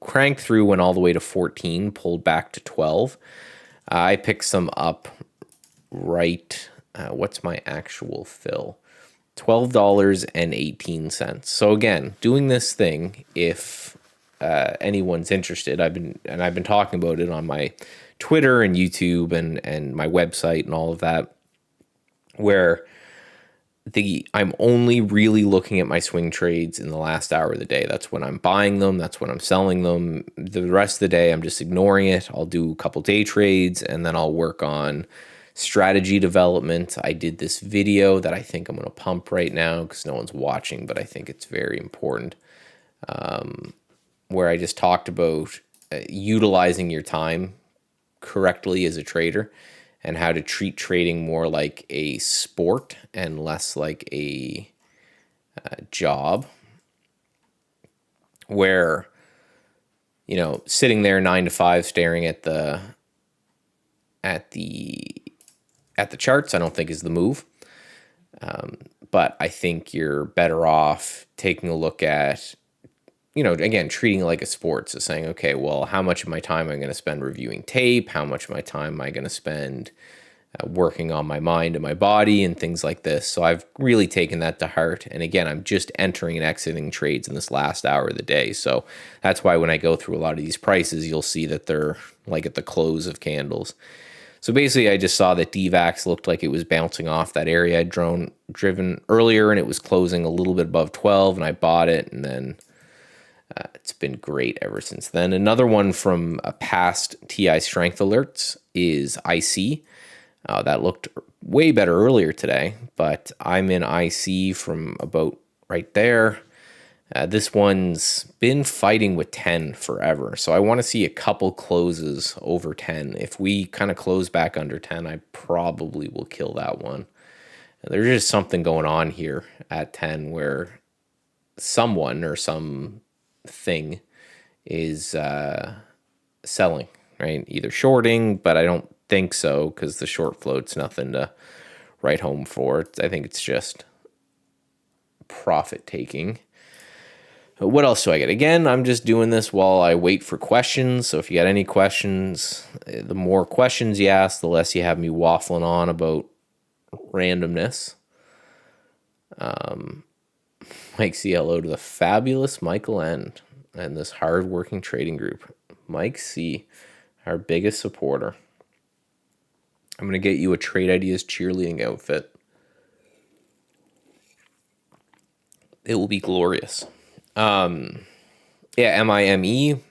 Speaker 2: cranked through, went all the way to 14, pulled back to 12. I picked some up right. What's my actual fill? $12.18. So again, doing this thing, if anyone's interested, I've been talking about it on my Twitter and YouTube and my website and all of that, where I'm only really looking at my swing trades in the last hour of the day. That's when I'm buying them. That's when I'm selling them. The rest of the day, I'm just ignoring it. I'll do a couple day trades, and then I'll work on strategy development. I did this video that I think I'm going to pump right now because no one's watching, but I think it's very important, where I just talked about utilizing your time correctly as a trader and how to treat trading more like a sport and less like a job, where, you know, sitting there 9 to 5 staring at the charts, I don't think is the move. But I think you're better off taking a look at, you know, again, treating it like a sport. So saying, okay, well, how much of my time am I going to spend reviewing tape? How much of my time am I going to spend working on my mind and my body and things like this? So I've really taken that to heart. And again, I'm just entering and exiting trades in this last hour of the day. So that's why when I go through a lot of these prices, you'll see that they're like at the close of candles. So basically, I just saw that DVAX looked like it was bouncing off that area I'd driven earlier, and it was closing a little bit above 12, and I bought it, and then it's been great ever since then. Another one from past TI strength alerts is IC. That looked way better earlier today, but I'm in IC from about right there. This one's been fighting with 10 forever, so I want to see a couple closes over 10. If we kind of close back under 10, I probably will kill that one. There's just something going on here at 10 where someone or something is selling, right? Either shorting, but I don't think so because the short float's nothing to write home for. I think it's just profit taking. What else do I get? Again, I'm just doing this while I wait for questions. So if you got any questions, the more questions you ask, the less you have me waffling on about randomness. Mike, say hello to the fabulous Michael N. and this hard-working trading group. Mike C., our biggest supporter. I'm going to get you a Trade Ideas cheerleading outfit. It will be glorious. Yeah, MIME.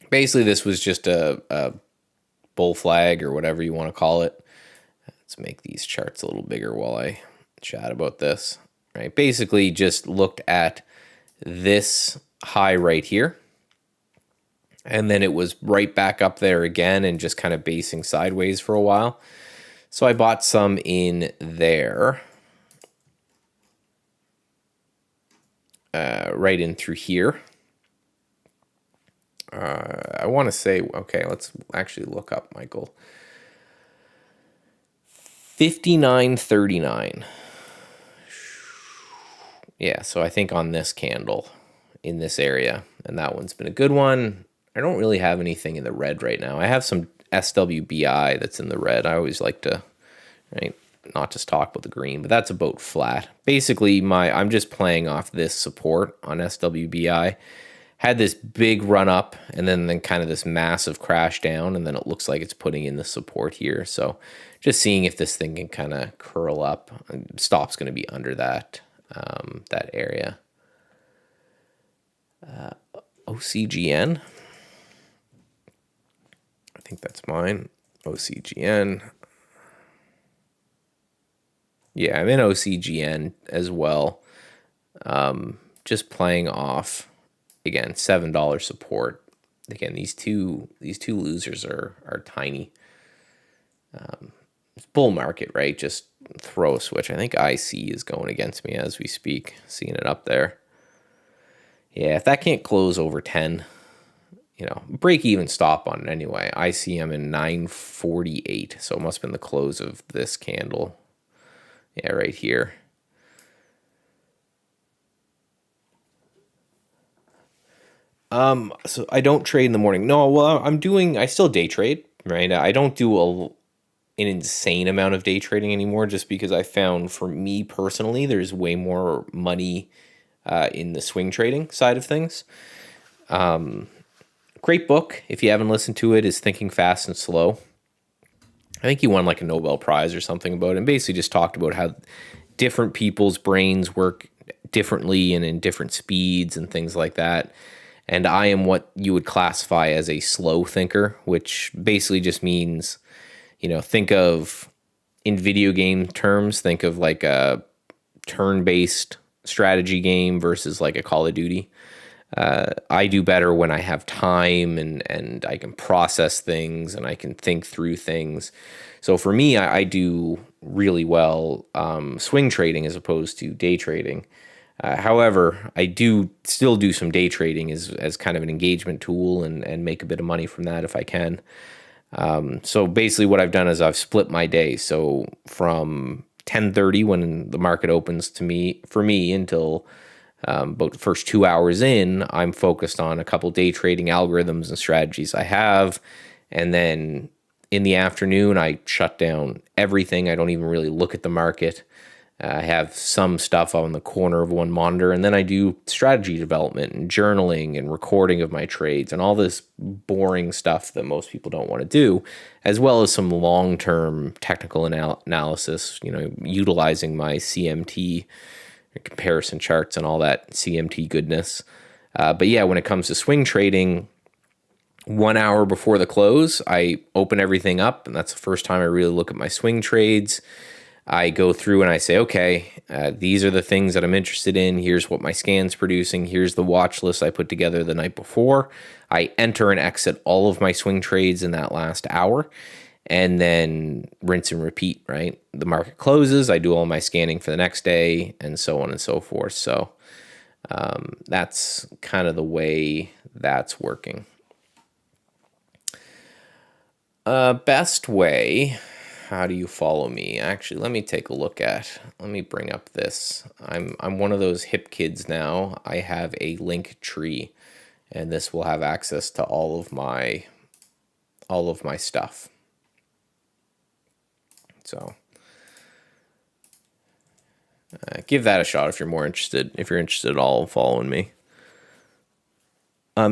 Speaker 2: Basically, this was just a bull flag or whatever you want to call it. Let's make these charts a little bigger while I chat about this. Right, basically just looked at this high right here, and then it was right back up there again and just kind of basing sideways for a while. So I bought some in there. Right in through here. I want to say, okay, let's actually look up, Michael. 59.39. Yeah, so I think on this candle in this area, and that one's been a good one. I don't really have anything in the red right now. I have some SWBI that's in the red. I always like to, right, not just talk about the green, but that's about flat. Basically, I'm just playing off this support on SWBI. Had this big run up and then kind of this massive crash down, and then it looks like it's putting in the support here. So just seeing if this thing can kind of curl up. Stop's going to be under that that area. OCGN. I think that's mine. OCGN. Yeah, I'm in OCGN as well. Just playing off, again, $7 support. Again, these two losers are tiny. It's bull market, right? Just throw a switch. I think IC is going against me as we speak. Seeing it up there. Yeah, if that can't close over 10, you know, break even stop on it anyway. I see I'm in 948, so it must have been the close of this candle. Yeah, right here. So I don't trade in the morning. No, well, I still day trade, right? I don't do an insane amount of day trading anymore just because I found for me personally, there's way more money in the swing trading side of things. Great book, if you haven't listened to it, is Thinking Fast and Slow. I think he won like a Nobel Prize or something about it, and basically just talked about how different people's brains work differently and in different speeds and things like that. And I am what you would classify as a slow thinker, which basically just means, think of in video game terms, think of like a turn-based strategy game versus like a Call of Duty. I do better when I have time and I can process things and I can think through things. So for me, I do really well swing trading as opposed to day trading. However, I do still do some day trading as kind of an engagement tool and make a bit of money from that if I can. So basically what I've done is I've split my day. So from 10:30 when the market opens for me until about the first 2 hours in, I'm focused on a couple day trading algorithms and strategies I have. And then in the afternoon, I shut down everything. I don't even really look at the market. I have some stuff on the corner of one monitor, and then I do strategy development and journaling and recording of my trades and all this boring stuff that most people don't want to do, as well as some long-term technical analysis, utilizing my CMT comparison charts and all that CMT goodness. But yeah, when it comes to swing trading, 1 hour before the close, I open everything up, and that's the first time I really look at my swing trades. I go through and I say, okay, these are the things that I'm interested in. Here's what my scan's producing. Here's the watch list I put together the night before. I enter and exit all of my swing trades in that last hour, and then rinse and repeat, right? The market closes, I do all my scanning for the next day, and so on and so forth. So that's kind of the way that's working. Best way, how do you follow me? Actually, let me bring up this. I'm one of those hip kids now. I have a link tree, and this will have access to all of my stuff. So give that a shot if you're more interested. If you're interested at all in following me.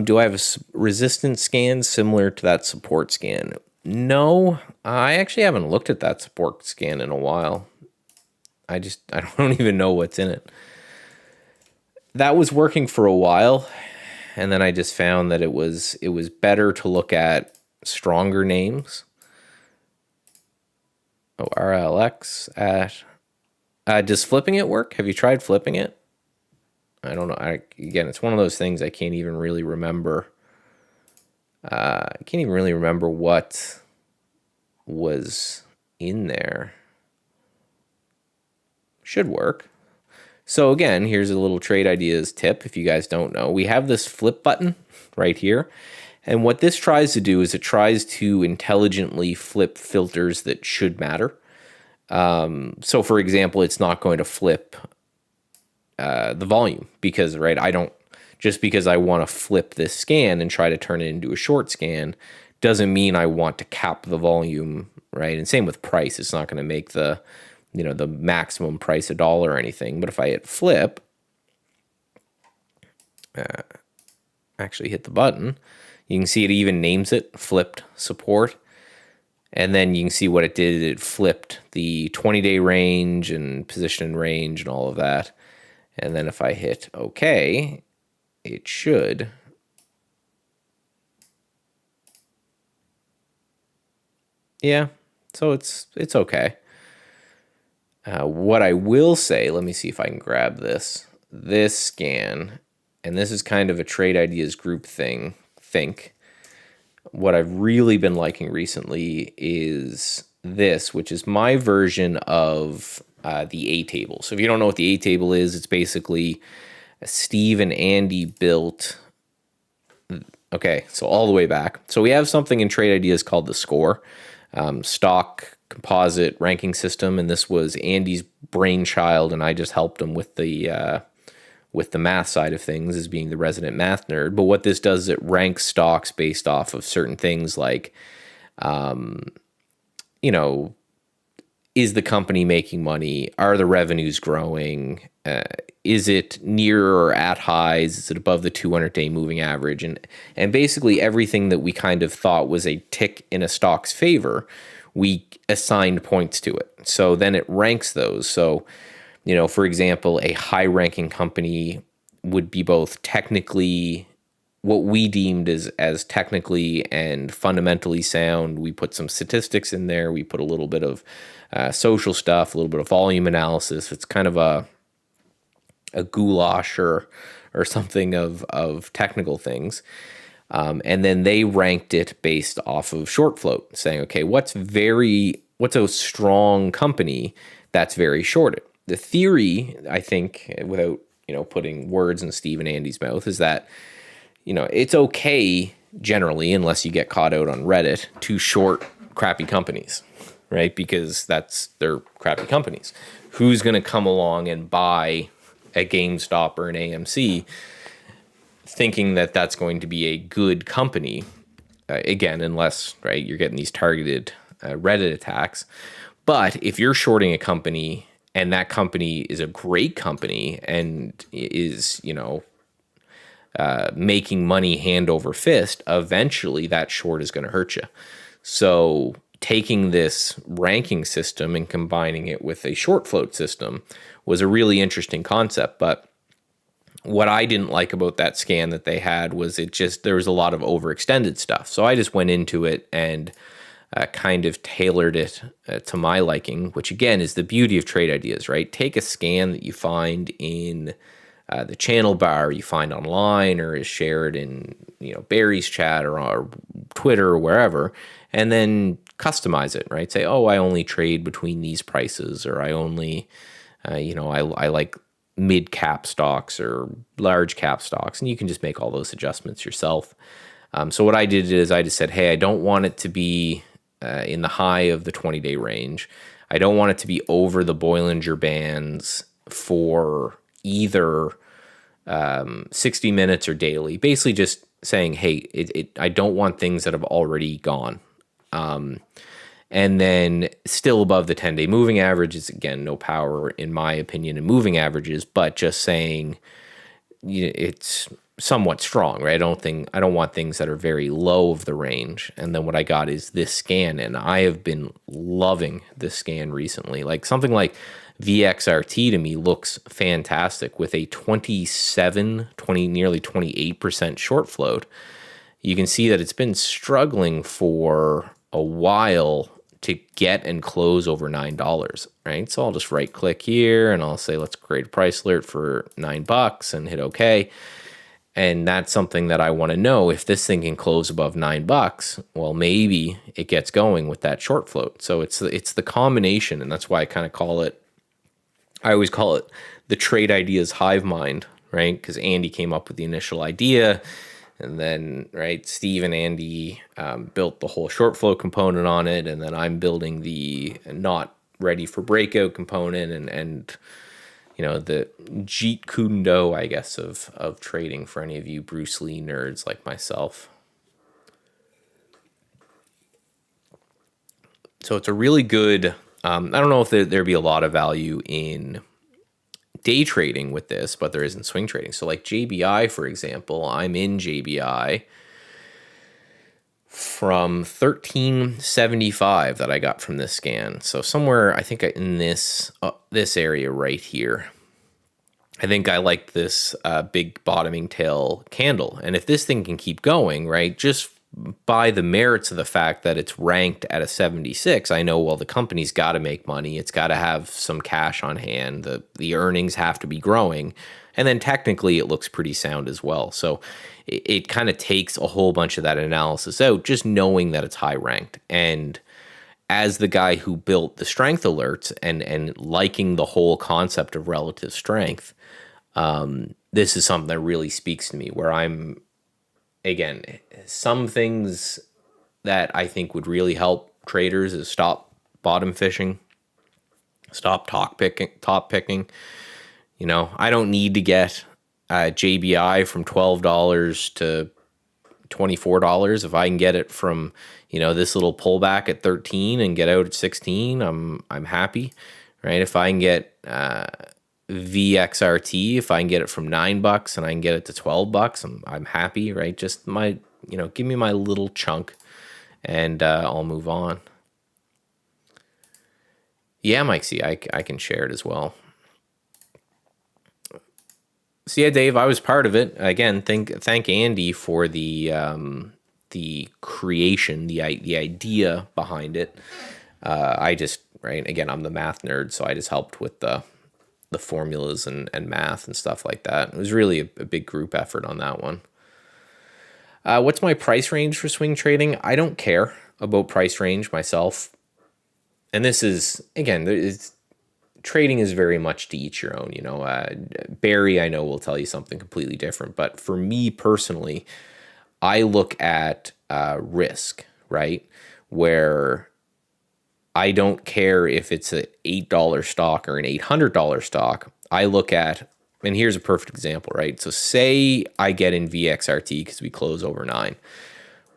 Speaker 2: Do I have a resistance scan similar to that support scan? No, I actually haven't looked at that support scan in a while. I don't even know what's in it. That was working for a while, and then I just found that it was better to look at stronger names. Oh, RLX at does flipping it work? Have you tried flipping it? I don't know. Again, it's one of those things I can't even really remember. I can't even really remember what was in there. Should work. So again, here's a little trade ideas tip if you guys don't know. We have this flip button right here. And what this tries to do is it tries to intelligently flip filters that should matter. So for example, it's not going to flip the volume because, right, just because I want to flip this scan and try to turn it into a short scan doesn't mean I want to cap the volume, right? And same with price. It's not going to make the maximum price $1 or anything. But if I hit flip, actually hit the button, you can see it even names it flipped support. And then you can see what it did. It flipped the 20-day range and position and range and all of that. And then if I hit OK, it should. Yeah, so it's okay. What I will say, let me see if I can grab this scan, and this is kind of a trade ideas group think. What I've really been liking recently is this, which is my version of the A table. So if you don't know what the A table is, it's basically Steve and Andy built. Okay, so all the way back. So we have something in trade ideas called the score, stock composite ranking system, and this was Andy's brainchild, and I just helped him with the with the math side of things as being the resident math nerd. But what this does is it ranks stocks based off of certain things like, you know, is the company making money? Are the revenues growing? Is it near or at highs? Is it above the 200-day moving average? And basically everything that we kind of thought was a tick in a stock's favor, we assigned points to it. So then it ranks those. So, you know, for example, a high-ranking company would be both technically what we deemed as technically and fundamentally sound. We put some statistics in there. We put a little bit of social stuff, a little bit of volume analysis. It's kind of a goulash or something of technical things. And then they ranked it based off of short float, saying, okay, what's a strong company that's very shorted? The theory, I think, without, you know, putting words in Steve and Andy's mouth, is that, you know, it's okay generally, unless you get caught out on Reddit, to short crappy companies, right? Because they're crappy companies. Who's going to come along and buy a GameStop or an AMC thinking that that's going to be a good company? Again, unless, right, you're getting these targeted Reddit attacks. But if you're shorting a company and that company is a great company and is, you know, making money hand over fist, eventually that short is going to hurt you. So taking this ranking system and combining it with a short float system was a really interesting concept. But what I didn't like about that scan that they had was there was a lot of overextended stuff. So I just went into it and kind of tailored it to my liking, which again is the beauty of trade ideas, right? Take a scan that you find in the channel bar, you find online, or is shared in, you know, Barry's chat or Twitter or wherever, and then customize it, right? Say, oh, I only trade between these prices, or I only, you know, I like mid cap stocks or large cap stocks, and you can just make all those adjustments yourself. So what I did is I just said, hey, I don't want it to be in the high of the 20-day range. I don't want it to be over the Bollinger Bands for either 60 minutes or daily. Basically just saying, hey, I don't want things that have already gone. And then still above the 10-day moving average is, again, no power, in my opinion, in moving averages, but just saying, you know, it's somewhat strong, right? I don't want things that are very low of the range. And then what I got is this scan, and I have been loving this scan recently. Like something like VXRT to me looks fantastic with a nearly 28% short float. You can see that it's been struggling for a while to get and close over $9, right? So I'll just right click here and I'll say, let's create a price alert for $9 and hit okay. And that's something that I want to know. If this thing can close above $9, well, maybe it gets going with that short float. So it's the combination, and that's why I always call it the trade ideas hive mind, right? Because Andy came up with the initial idea, and then, right, Steve and Andy built the whole short float component on it, and then I'm building the not ready for breakout component, and you know, the Jeet Kune Do, I guess, of trading for any of you Bruce Lee nerds like myself. So it's a really good, I don't know if there'd be a lot of value in day trading with this, but there is in swing trading. So like JBI, for example, I'm in JBI from 1375 that I got from this scan. So somewhere, I think in this area right here, I think I like this big bottoming tail candle. And if this thing can keep going, right, just by the merits of the fact that it's ranked at a 76, I know, well, the company's got to make money. It's got to have some cash on hand. The earnings have to be growing. And then technically it looks pretty sound as well. So it kind of takes a whole bunch of that analysis out, just knowing that it's high ranked. And as the guy who built the strength alerts and liking the whole concept of relative strength, this is something that really speaks to me, where I'm, again, some things that I think would really help traders is stop bottom fishing, stop top picking. You know, I don't need to get JBI from $12 to $24. If I can get it from, this little pullback at 13 and get out at 16, I'm happy, right? If I can get VXRT, if I can get it from $9 and I can get it to $12, I'm happy, right? Just give me my little chunk, and I'll move on. Yeah, Mike C, I can share it as well. So yeah, Dave, I was part of it. Again, thank Andy for the creation, the idea behind it. I just, right, again, I'm the math nerd, so I just helped with the formulas and math and stuff like that. It was really a big group effort on that one. What's my price range for swing trading? I don't care about price range myself. And this is, again, trading is very much to each your own. Barry, I know, will tell you something completely different. But for me personally, I look at risk, right? Where I don't care if it's an $8 stock or an $800 stock. I look at, and here's a perfect example, right? So say I get in VXRT because we close over 9.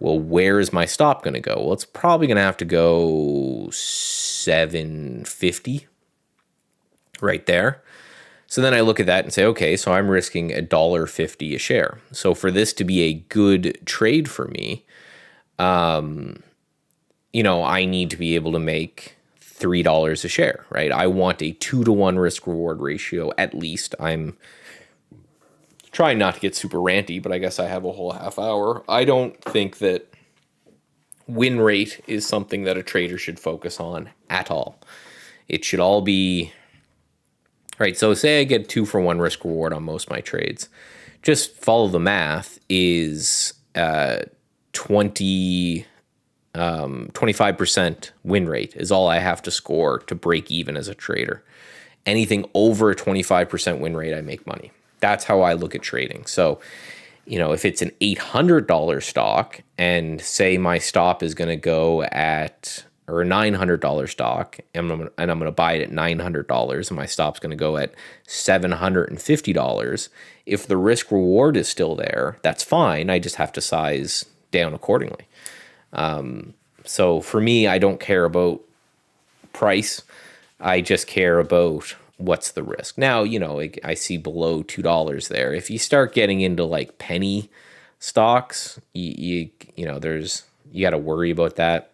Speaker 2: Well, where is my stop going to go? Well, it's probably going to have to go 750 right there. So then I look at that and say, okay, so I'm risking $1.50 a share. So for this to be a good trade for me, I need to be able to make $3 a share, right? I want a 2-to-1 risk reward ratio at least. I'm trying not to get super ranty, but I guess I have a whole half hour. I don't think that win rate is something that a trader should focus on at all. It should all be, right, so say I get 2-for-1 risk reward on most of my trades. Just follow the math is 25% win rate is all I have to score to break even as a trader. Anything over a 25% win rate, I make money. That's how I look at trading. So, if it's an $800 stock and say my stop is going to go at, or a $900 stock, and I'm going to buy it at $900 and my stop's going to go at $750, if the risk reward is still there, that's fine. I just have to size down accordingly. So for me, I don't care about price. I just care about what's the risk. Now, I see below $2 there. If you start getting into like penny stocks, you got to worry about that.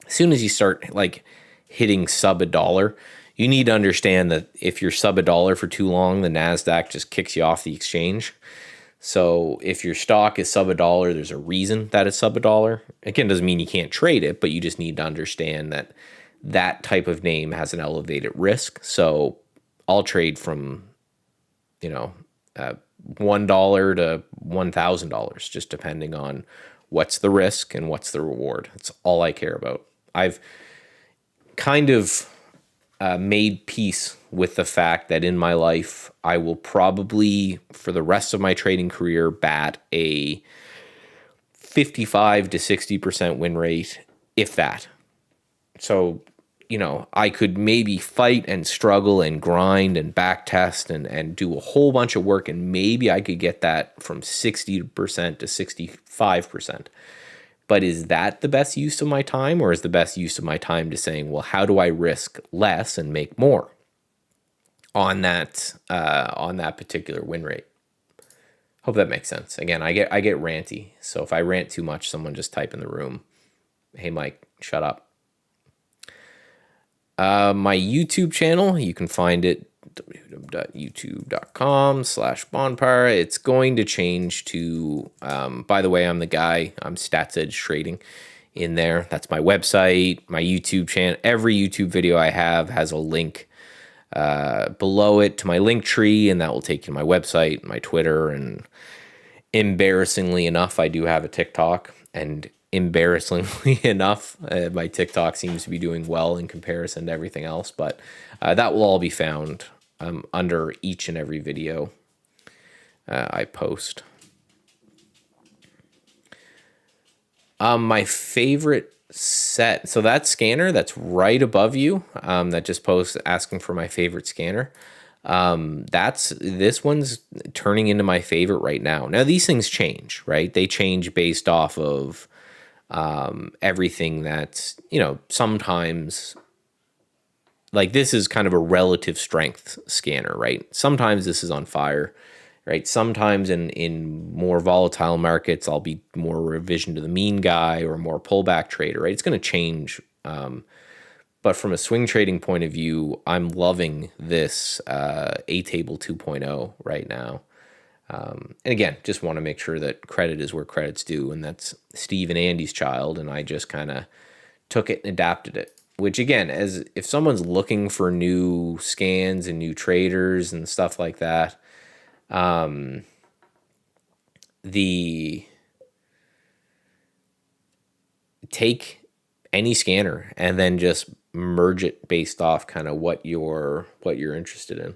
Speaker 2: As soon as you start like hitting sub $1, you need to understand that if you're sub $1 for too long, the NASDAQ just kicks you off the exchange. So if your stock is sub $1, there's a reason that it's sub $1. Again, doesn't mean you can't trade it, but you just need to understand that that type of name has an elevated risk. So I'll trade from, $1 to $1,000, just depending on what's the risk and what's the reward. That's all I care about. I've kind of made peace with the fact that in my life, I will probably, for the rest of my trading career, bat a 55 to 60% win rate, if that. So, I could maybe fight and struggle and grind and back test and do a whole bunch of work, and maybe I could get that from 60% to 65%. But is that the best use of my time, or is the best use of my time to saying, well, how do I risk less and make more on that particular win rate? Hope that makes sense. Again, I get ranty. So if I rant too much, someone just type in the room, hey, Mike, shut up. My YouTube channel, you can find it www.youtube.com/bonfire. It's going to change to, by the way, I'm the guy, I'm Stats Edge Trading in there. That's my website, my YouTube channel. Every YouTube video I have has a link below it to my link tree, and that will take you to my website, my Twitter, and embarrassingly enough, I do have a TikTok, and embarrassingly enough, my TikTok seems to be doing well in comparison to everything else, but that will all be found under each and every video I post. My favorite set, so that scanner that's right above you, that just posts asking for my favorite scanner. This one's turning into my favorite right now. Now these things change, right? They change based off of everything that's, sometimes like this is kind of a relative strength scanner, right? Sometimes this is on fire, right? Sometimes in more volatile markets, I'll be more revision to the mean guy or more pullback trader, right? It's going to change. But from a swing trading point of view, I'm loving this A-Table 2.0 right now. And again, just want to make sure that credit is where credit's due, and that's Steve and Andy's child, and I just kind of took it and adapted it. Which again, as if someone's looking for new scans and new traders and stuff like that, the take any scanner and then just merge it based off kind of what you're interested in.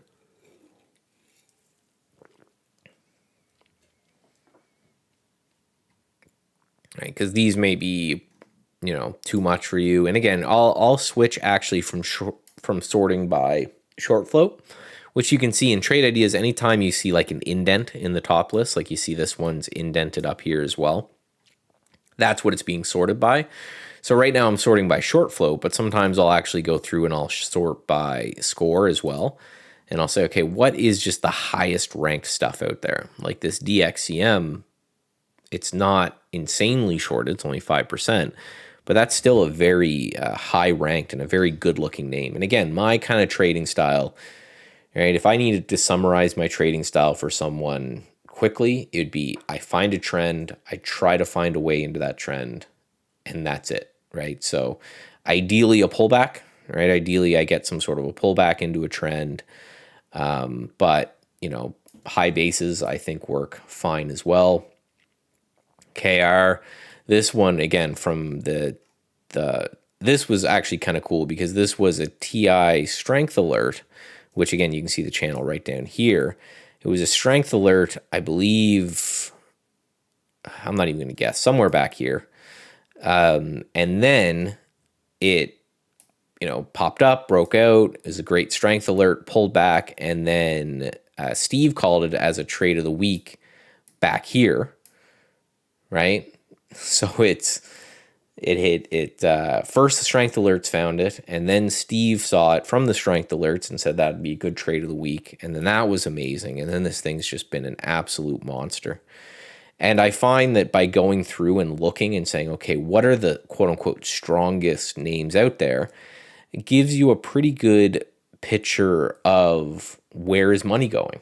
Speaker 2: Right, because these may be, too much for you. And again, I'll switch actually from sorting by short float, which you can see in trade ideas anytime you see like an indent in the top list, like you see this one's indented up here as well. That's what it's being sorted by. So right now I'm sorting by short float, but sometimes I'll actually go through and I'll sort by score as well. And I'll say, okay, what is just the highest ranked stuff out there? Like this DXCM, it's not insanely short. It's only 5%, but that's still a very high ranked and a very good looking name. And again, my kind of trading style, right? If I needed to summarize my trading style for someone quickly, it would be I find a trend, I try to find a way into that trend, and that's it, right? So ideally a pullback, right? Ideally I get some sort of a pullback into a trend, but high bases I think work fine as well. KR, this one again from this was actually kind of cool because this was a TI strength alert, which again you can see the channel right down here. It was a strength alert, I believe, I'm not even going to guess, somewhere back here. And then it, popped up, broke out. It was a great strength alert, pulled back, and then Steve called it as a trade of the week back here, right? So it hit first the strength alerts found it, and then Steve saw it from the strength alerts and said that'd be a good trade of the week, and then that was amazing. And then this thing's just been an absolute monster. And I find that by going through and looking and saying, okay, what are the quote unquote strongest names out there, it gives you a pretty good picture of where is money going,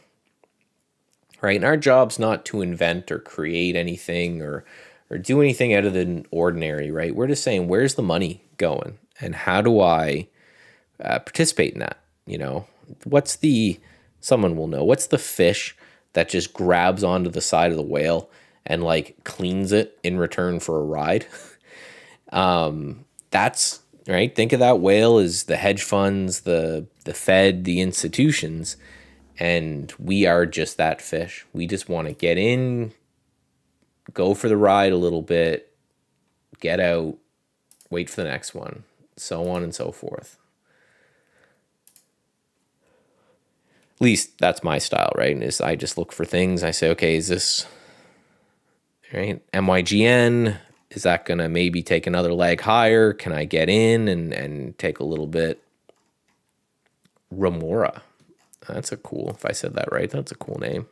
Speaker 2: right? And our job's not to invent or create anything or do anything out of the ordinary, right? We're just saying, where's the money going and how do I participate in that? Someone will know, what's the fish that just grabs onto the side of the whale and like cleans it in return for a ride? That's right. Think of that whale as the hedge funds, the Fed, the institutions, and we are just that fish. We just want to get in, go for the ride a little bit, get out, wait for the next one, so on and so forth. At least that's my style, right? Is I just look for things. I say, okay, is this right? MYGN, is that going to maybe take another leg higher? Can I get in and take a little bit? Remora. That's a cool, if I said that right, that's a cool name.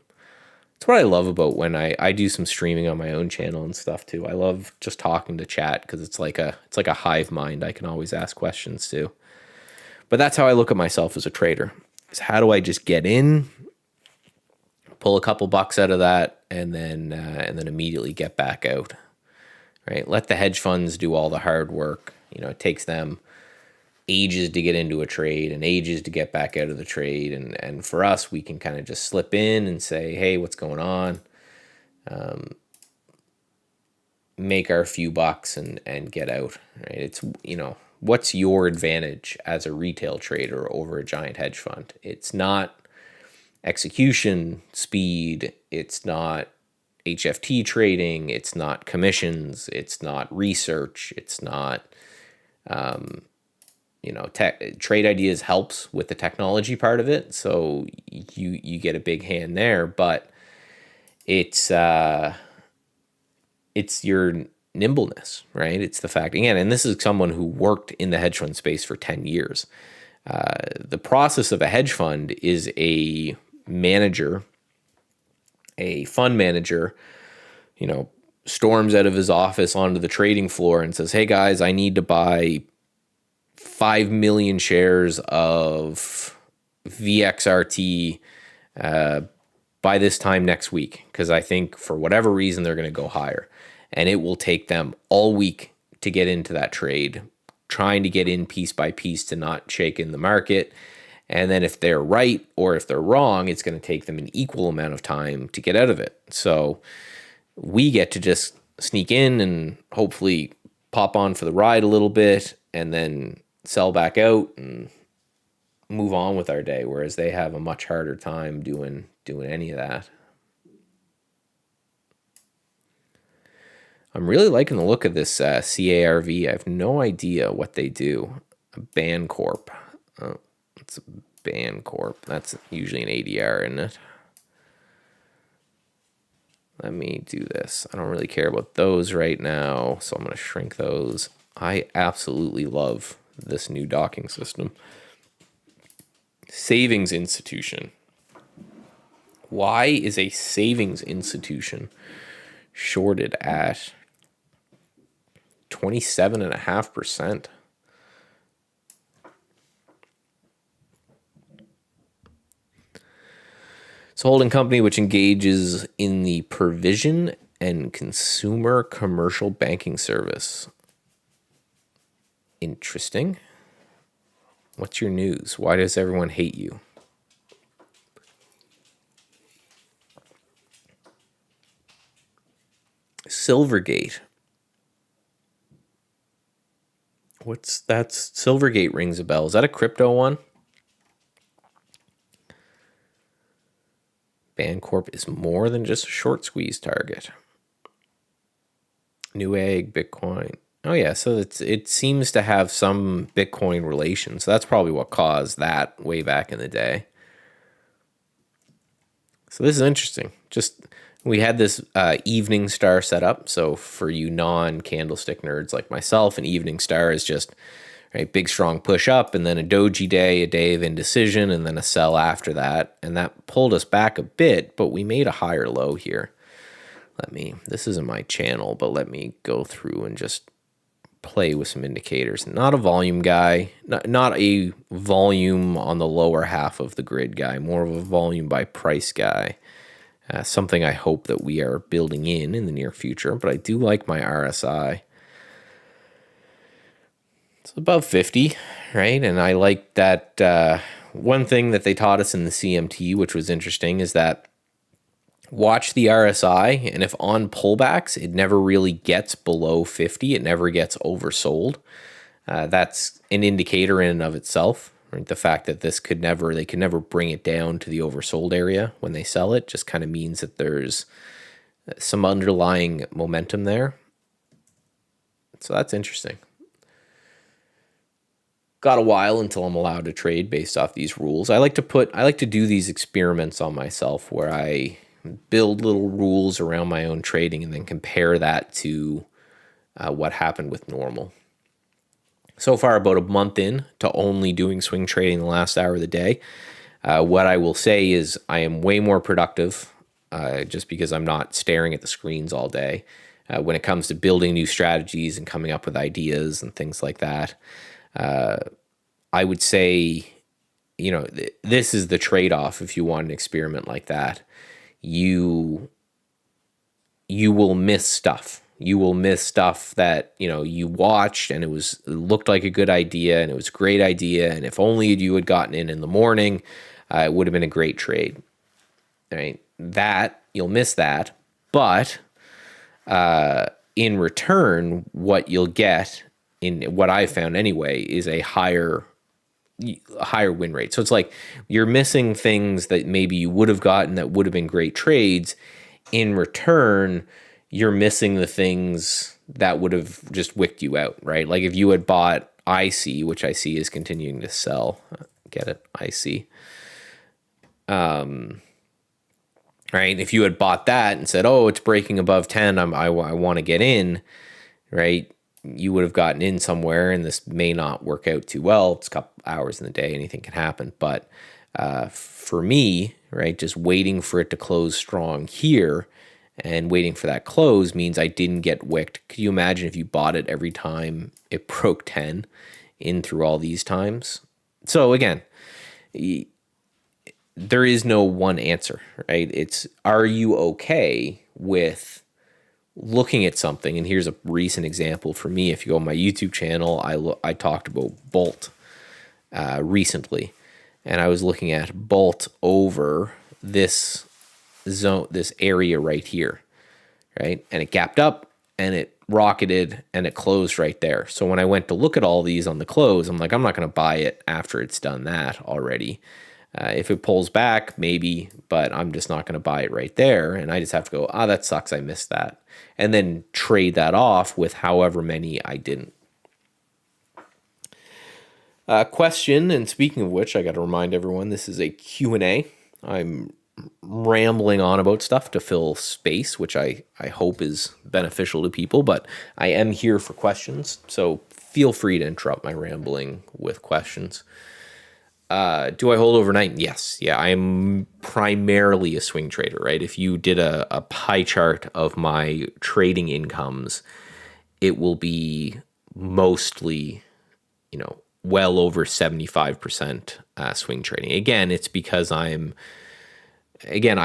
Speaker 2: It's what I love about when I do some streaming on my own channel and stuff too. I love just talking to chat because it's like a hive mind. I can always ask questions too. But that's how I look at myself as a trader. Is how do I just get in, pull a couple bucks out of that, and then immediately get back out. Right? Let the hedge funds do all the hard work. It takes them ages to get into a trade and ages to get back out of the trade. And for us, we can kind of just slip in and say, hey, what's going on? Make our few bucks and get out. Right? It's, what's your advantage as a retail trader over a giant hedge fund? It's not execution speed. It's not HFT trading. It's not commissions. It's not research. It's not trade ideas helps with the technology part of it, so you get a big hand there. But it's your nimbleness, right? It's the fact, again, and this is someone who worked in the hedge fund space for 10 years. The process of a hedge fund is a fund manager, storms out of his office onto the trading floor and says, "Hey guys, I need to buy 5 million shares of VXRT by this time next week, because I think for whatever reason they're going to go higher." And it will take them all week to get into that trade, trying to get in piece by piece to not shake in the market. And then if they're right or if they're wrong, it's going to take them an equal amount of time to get out of it. So we get to just sneak in and hopefully pop on for the ride a little bit and then sell back out and move on with our day, whereas they have a much harder time doing any of that. I'm really liking the look of this CARV. I have no idea what they do. A Bancorp. Oh, it's a Bancorp. That's usually an ADR, isn't it? Let me do this. I don't really care about those right now, so I'm going to shrink those. I absolutely love this new docking system. Savings institution. Why is a savings institution shorted at 27.5%? It's a holding company which engages in the provision and consumer commercial banking service. Interesting. What's your news? Why does everyone hate you? Silvergate. Silvergate rings a bell. Is that a crypto one? Bancorp is more than just a short squeeze target. Newegg, Bitcoin. Oh yeah, so it seems to have some Bitcoin relation. So that's probably what caused that way back in the day. So this is interesting. We had this evening star set up. So for you non-candlestick nerds like myself, an evening star is just big strong push up, and then a doji day, a day of indecision, and then a sell after that. And that pulled us back a bit, but we made a higher low here. This isn't my channel, but let me go through and just play with some indicators. Not a volume guy, not a volume on the lower half of the grid guy, more of a volume by price guy. Something I hope that we are building in the near future, but I do like my RSI. It's above 50, right? And I like that. One thing that they taught us in the CMT, which was interesting, is that watch the RSI, and if on pullbacks, it never really gets below 50. It never gets oversold. That's an indicator in and of itself. Right? The fact that they could never bring it down to the oversold area when they sell it just kind of means that there's some underlying momentum there. So that's interesting. Got a while until I'm allowed to trade based off these rules. I like to do these experiments on myself where I build little rules around my own trading and then compare that to what happened with normal. So far, about a month in to only doing swing trading the last hour of the day. What I will say is I am way more productive just because I'm not staring at the screens all day when it comes to building new strategies and coming up with ideas and things like that. I would say, this is the trade-off if you want an experiment like that. You will miss stuff. You will miss stuff that, you watched and it looked like a good idea and it was a great idea. And if only you had gotten in the morning, it would have been a great trade, right? You'll miss that. But in return, what you'll get, in what I found anyway, is a higher win rate. So it's like you're missing things that maybe you would have gotten that would have been great trades. In return, you're missing the things that would have just wicked you out, right? Like if you had bought IC, which I see is continuing to sell. Get it? IC. Right? If you had bought that and said, "Oh, it's breaking above 10, I want to get in," right? You would have gotten in somewhere, and this may not work out too well. It's a couple hours in the day, anything can happen. But for me, right, just waiting for it to close strong here and waiting for that close means I didn't get wicked. Could you imagine if you bought it every time it broke 10 in through all these times? So again, there is no one answer, right? It's, are you okay with looking at something? And here's a recent example for me. If you go on my YouTube channel, I talked about Bolt recently, and I was looking at Bolt over this zone, this area right here, right? And it gapped up and it rocketed and it closed right there. So when I went to look at all these on the close, I'm like, I'm not going to buy it after it's done that already. If it pulls back, maybe, but I'm just not going to buy it right there. And I just have to go, that sucks, I missed that. And then trade that off with however many I didn't. Question, and speaking of which, I got to remind everyone, this is a Q&A. I'm rambling on about stuff to fill space, which I hope is beneficial to people, but I am here for questions, so feel free to interrupt my rambling with questions. Do I hold overnight? Yes. Yeah, I'm primarily a swing trader, right? If you did a pie chart of my trading incomes, it will be mostly, well over 75% swing trading. Again, it's because I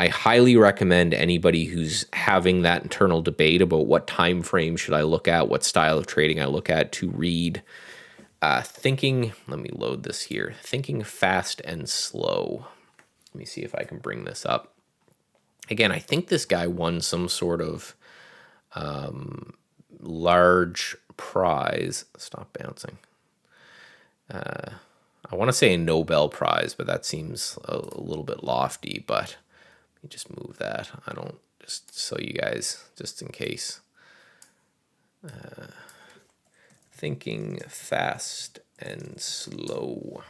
Speaker 2: highly recommend anybody who's having that internal debate about what time frame should I look at, what style of trading I look at, to read Thinking, let me load this here, Thinking Fast and Slow. Let me see if I can bring this up. Again, I think this guy won some sort of large prize. Stop bouncing. I want to say a Nobel Prize, but that seems a little bit lofty, but let me just move that. I don't, just so you guys, just in case. Thinking Fast and Slow.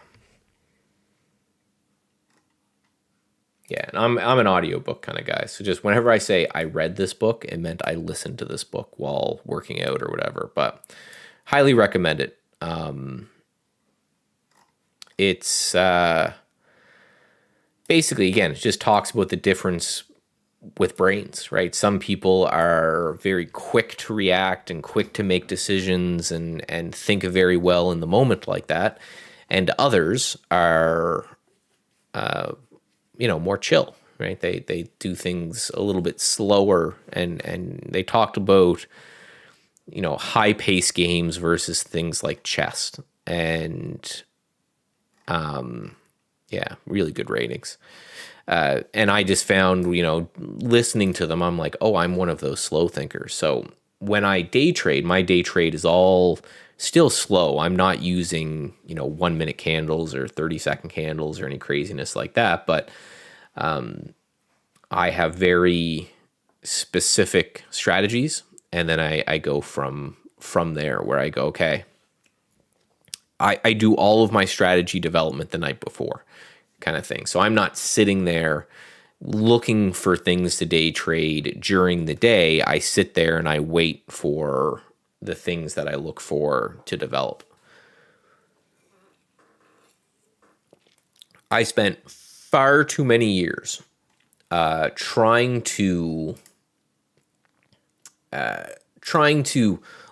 Speaker 2: Yeah, and I'm an audiobook kind of guy. So just whenever I say I read this book, it meant I listened to this book while working out or whatever. But highly recommend it. It's basically, again, it just talks about the difference with brains, right? Some people are very quick to react and quick to make decisions and think very well in the moment like that. And others are, more chill, right? They do things a little bit slower, and they talked about, high pace games versus things like chess, and really good ratings. And I just found, listening to them, I'm like, oh, I'm one of those slow thinkers. So when I day trade, my day trade is all still slow. I'm not using, 1 minute candles or 30-second candles or any craziness like that. But I have very specific strategies. And then I go from there, where I go, okay, I do all of my strategy development the night before, kind of thing. So I'm not sitting there looking for things to day trade during the day. I sit there and I wait for the things that I look for to develop. I spent far too many years trying to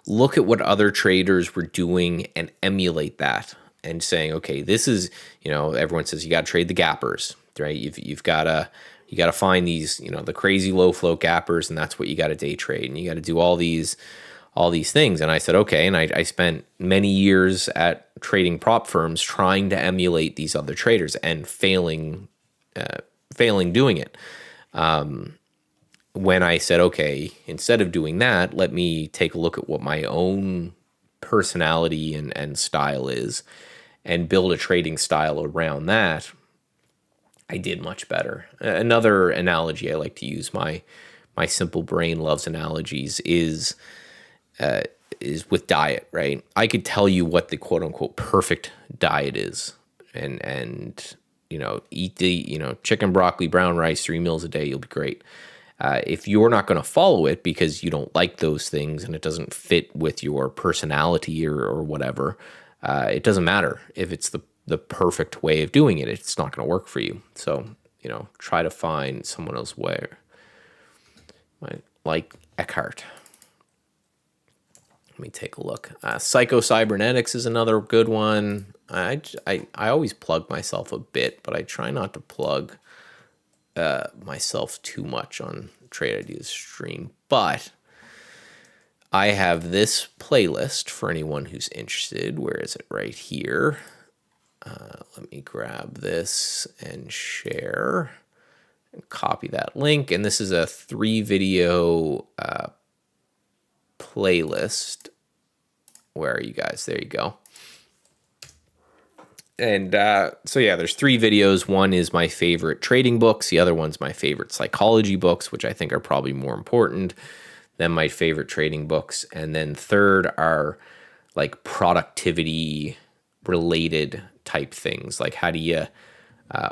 Speaker 2: look at what other traders were doing and emulate that, and saying, okay, this is, everyone says you got to trade the gappers, right? You've got to find these, the crazy low float gappers, and that's what you got to day trade, and you got to do all these things. And I said, okay. And I spent many years at trading prop firms trying to emulate these other traders and failing doing it. When I said, okay, instead of doing that, let me take a look at what my own personality and style is, and build a trading style around that, I did much better. Another analogy I like to use, my simple brain loves analogies, is is with diet, right? I could tell you what the quote unquote perfect diet is, and eat the chicken, broccoli, brown rice, 3 meals a day, you'll be great. If you're not going to follow it because you don't like those things and it doesn't fit with your personality or whatever, it doesn't matter if it's the perfect way of doing it. It's not going to work for you. So, try to find someone else where, like Eckhart. Let me take a look. Psycho-cybernetics is another good one. I always plug myself a bit, but I try not to plug myself too much on Trade Ideas stream. But I have this playlist for anyone who's interested. Where is it? Right here. Let me grab this and share and copy that link. And this is a 3-video playlist. Where are you guys? There you go. And so yeah, there's 3 videos. One is my favorite trading books. The other one's my favorite psychology books, which I think are probably more important than my favorite trading books. And then third are like productivity related type things, like how do you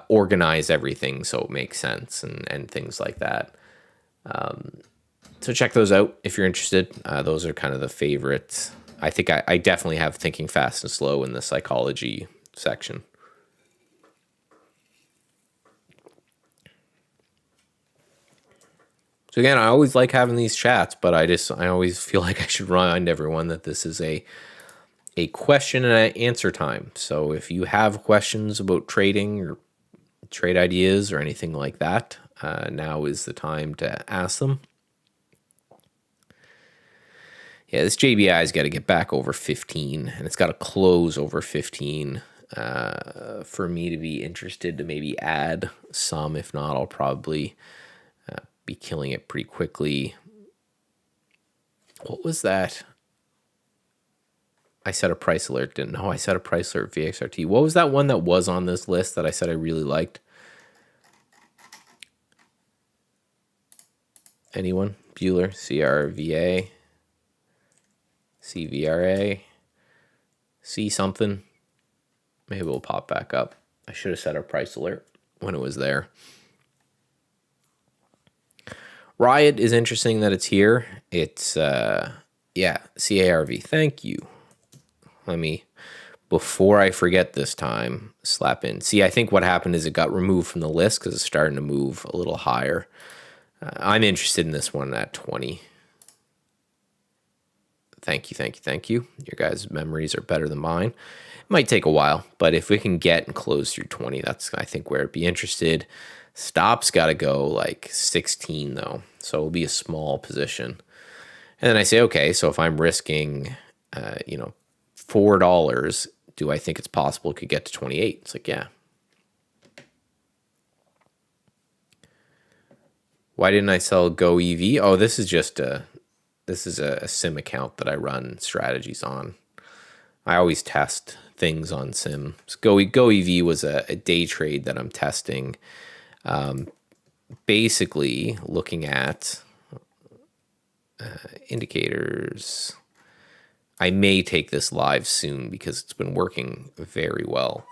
Speaker 2: organize everything so it makes sense and things like that. So check those out if you're interested. Those are kind of the favorites. I think I definitely have Thinking Fast and Slow in the psychology section. So again, I always like having these chats, but I always feel like I should remind everyone that this is a question and answer time. So if you have questions about trading or trade ideas or anything like that, now is the time to ask them. Yeah, this JBI's got to get back over 15, and it's got to close over 15 for me to be interested to maybe add some. If not, I'll probably be killing it pretty quickly. What was that? I set a price alert. Didn't know I set a price alert VXRT. What was that one that was on this list that I said I really liked? Anyone? Bueller, CRVA, CVRA, C something. Maybe it'll pop back up. I should have set a price alert when it was there. Riot is interesting that it's here. It's, yeah, CARV. Thank you. Let me, before I forget this time, slap in. See, I think what happened is it got removed from the list because it's starting to move a little higher. I'm interested in this one at 20. Thank you, thank you, thank you. Your guys' memories are better than mine. It might take a while, but if we can get and close through 20, that's, I think, where I'd be interested. Stop's got to go like 16, though, so it'll be a small position. And then I say, okay, so if I'm risking, $4, do I think it's possible it could get to 28? It's like, yeah. Why didn't I sell Go EV? Oh, this is just a sim account that I run strategies on. I always test things on sim. So Go EV was a day trade that I'm testing. Basically looking at indicators. I may take this live soon because it's been working very well.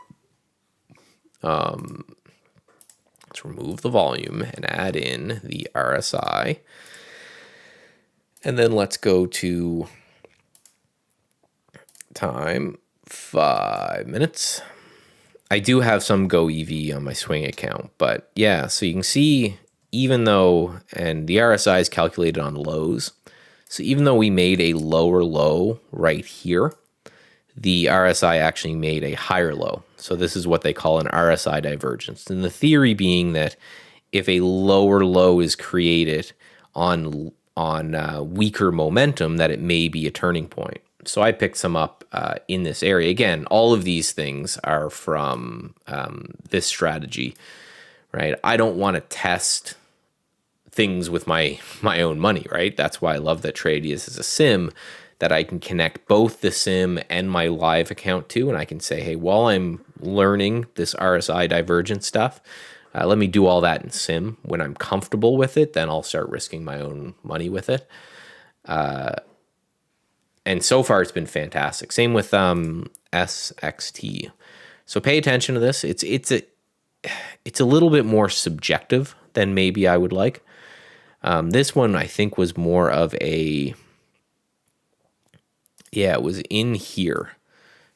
Speaker 2: Let's remove the volume and add in the RSI. And then let's go to time, 5 minutes. I do have some Go EV on my swing account, but yeah, so you can see even though, and the RSI is calculated on lows, so even though we made a lower low right here, the RSI actually made a higher low. So this is what they call an RSI divergence. And the theory being that if a lower low is created on weaker momentum, that it may be a turning point. So I picked some up in this area. Again, all of these things are from this strategy, right? I don't want to test things with my own money, right? That's why I love that Tradius is a sim that I can connect both the sim and my live account to, and I can say, hey, while I'm learning this RSI divergence stuff, let me do all that in sim. When I'm comfortable with it, then I'll start risking my own money with it. And And so far it's been fantastic. Same with SXT. So pay attention to this. It's a little bit more subjective than maybe I would like. This one I think was more of a, yeah, it was in here,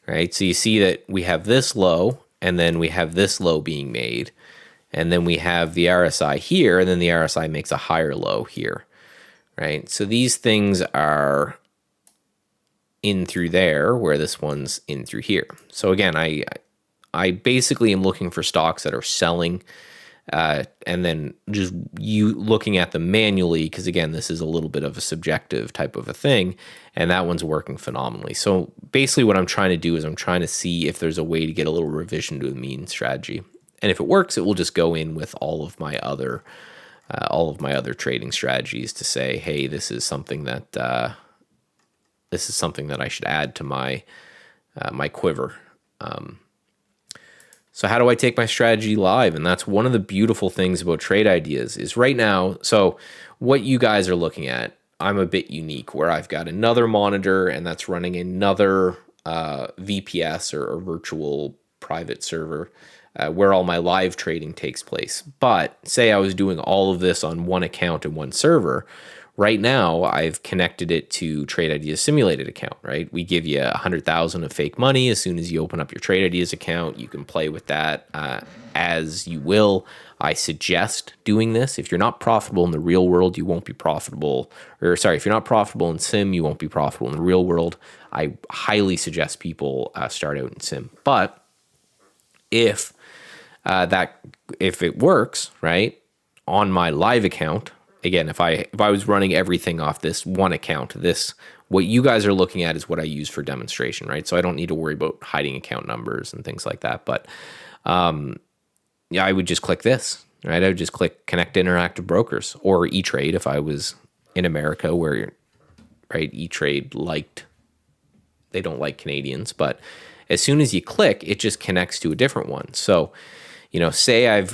Speaker 2: right? So you see that we have this low, and then we have this low being made, and then we have the RSI here, and then the RSI makes a higher low here, right? So these things are in through there, where this one's in through here. So again, I basically am looking for stocks that are selling, and then just you looking at them manually, because again, this is a little bit of a subjective type of a thing, and that one's working phenomenally. So basically what I'm trying to do is I'm trying to see if there's a way to get a little revision to the mean strategy. And if it works, it will just go in with all of my other trading strategies to say, hey, this is something that I should add to my my quiver. So how do I take my strategy live? And that's one of the beautiful things about Trade Ideas is right now. So what you guys are looking at, I'm a bit unique where I've got another monitor and that's running another VPS or virtual private server where all my live trading takes place. But say I was doing all of this on one account and one server. Right now, I've connected it to Trade Ideas Simulated account, right? We give you 100,000 of fake money as soon as you open up your Trade Ideas account. You can play with that as you will. I suggest doing this. If you're not profitable in the real world, you won't be profitable. Or sorry, if you're not profitable in Sim, you won't be profitable in the real world. I highly suggest people start out in Sim. But if it works, right, on my live account, again, if I was running everything off this one account, what you guys are looking at is what I use for demonstration, right? So I don't need to worry about hiding account numbers and things like that. But yeah, I would just click this, right? I would just click Connect to Interactive Brokers or E-Trade if I was in America, where, right, E-Trade they don't like Canadians, but as soon as you click, it just connects to a different one. So, say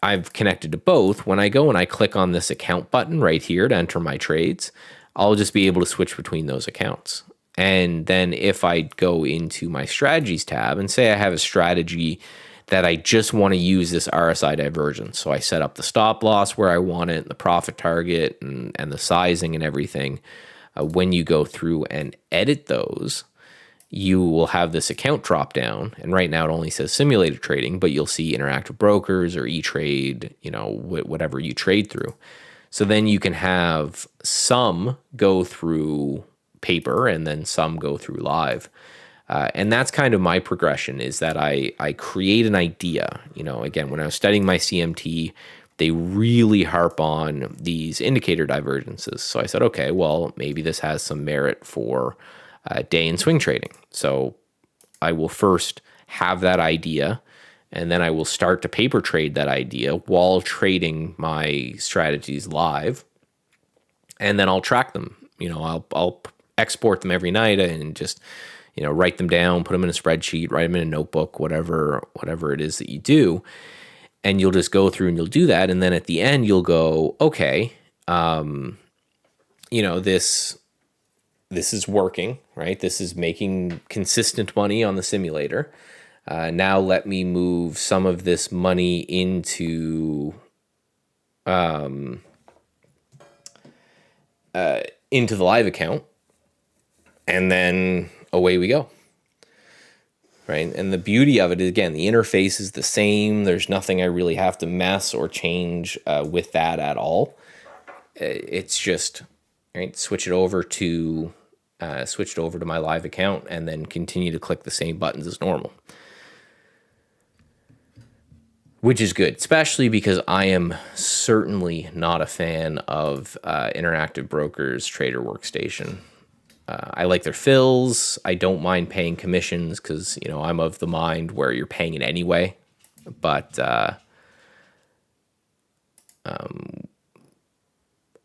Speaker 2: I've connected to both. When I go and I click on this account button right here to enter my trades, I'll just be able to switch between those accounts. And then if I go into my strategies tab and say I have a strategy that I just want to use this RSI divergence. So I set up the stop loss where I want it, the profit target and the sizing and everything. When you go through and edit those, you will have this account drop down, and right now it only says simulated trading, but you'll see interactive brokers or E-Trade, whatever you trade through. So then you can have some go through paper and then some go through live. And that's kind of my progression, is that I create an idea. Again, when I was studying my CMT, they really harp on these indicator divergences. So I said, okay, well, maybe this has some merit for day and swing trading. So I will first have that idea, and then I will start to paper trade that idea while trading my strategies live, and then I'll track them. I'll export them every night and just write them down, put them in a spreadsheet, write them in a notebook, whatever it is that you do, and you'll just go through and you'll do that, and then at the end you'll go, okay, this is working, right? This is making consistent money on the simulator. Now let me move some of this money into the live account, and then away we go, right? And the beauty of it is, again, the interface is the same. There's nothing I really have to mess or change with that at all. It's just, right, switch it over to my live account and then continue to click the same buttons as normal, which is good, especially because I am certainly not a fan of Interactive Brokers Trader Workstation. I like their fills. I don't mind paying commissions because, I'm of the mind where you're paying it anyway. But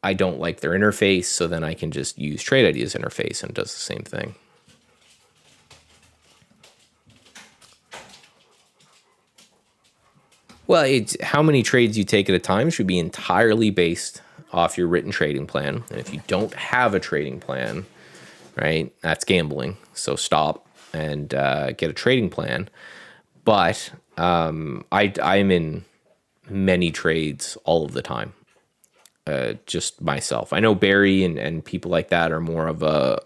Speaker 2: I don't like their interface, so then I can just use Trade Ideas interface and it does the same thing. Well, how many trades you take at a time should be entirely based off your written trading plan. And if you don't have a trading plan, right? That's gambling. So stop and get a trading plan. But I'm in many trades all of the time, just myself. I know Barry and people like that are more of a,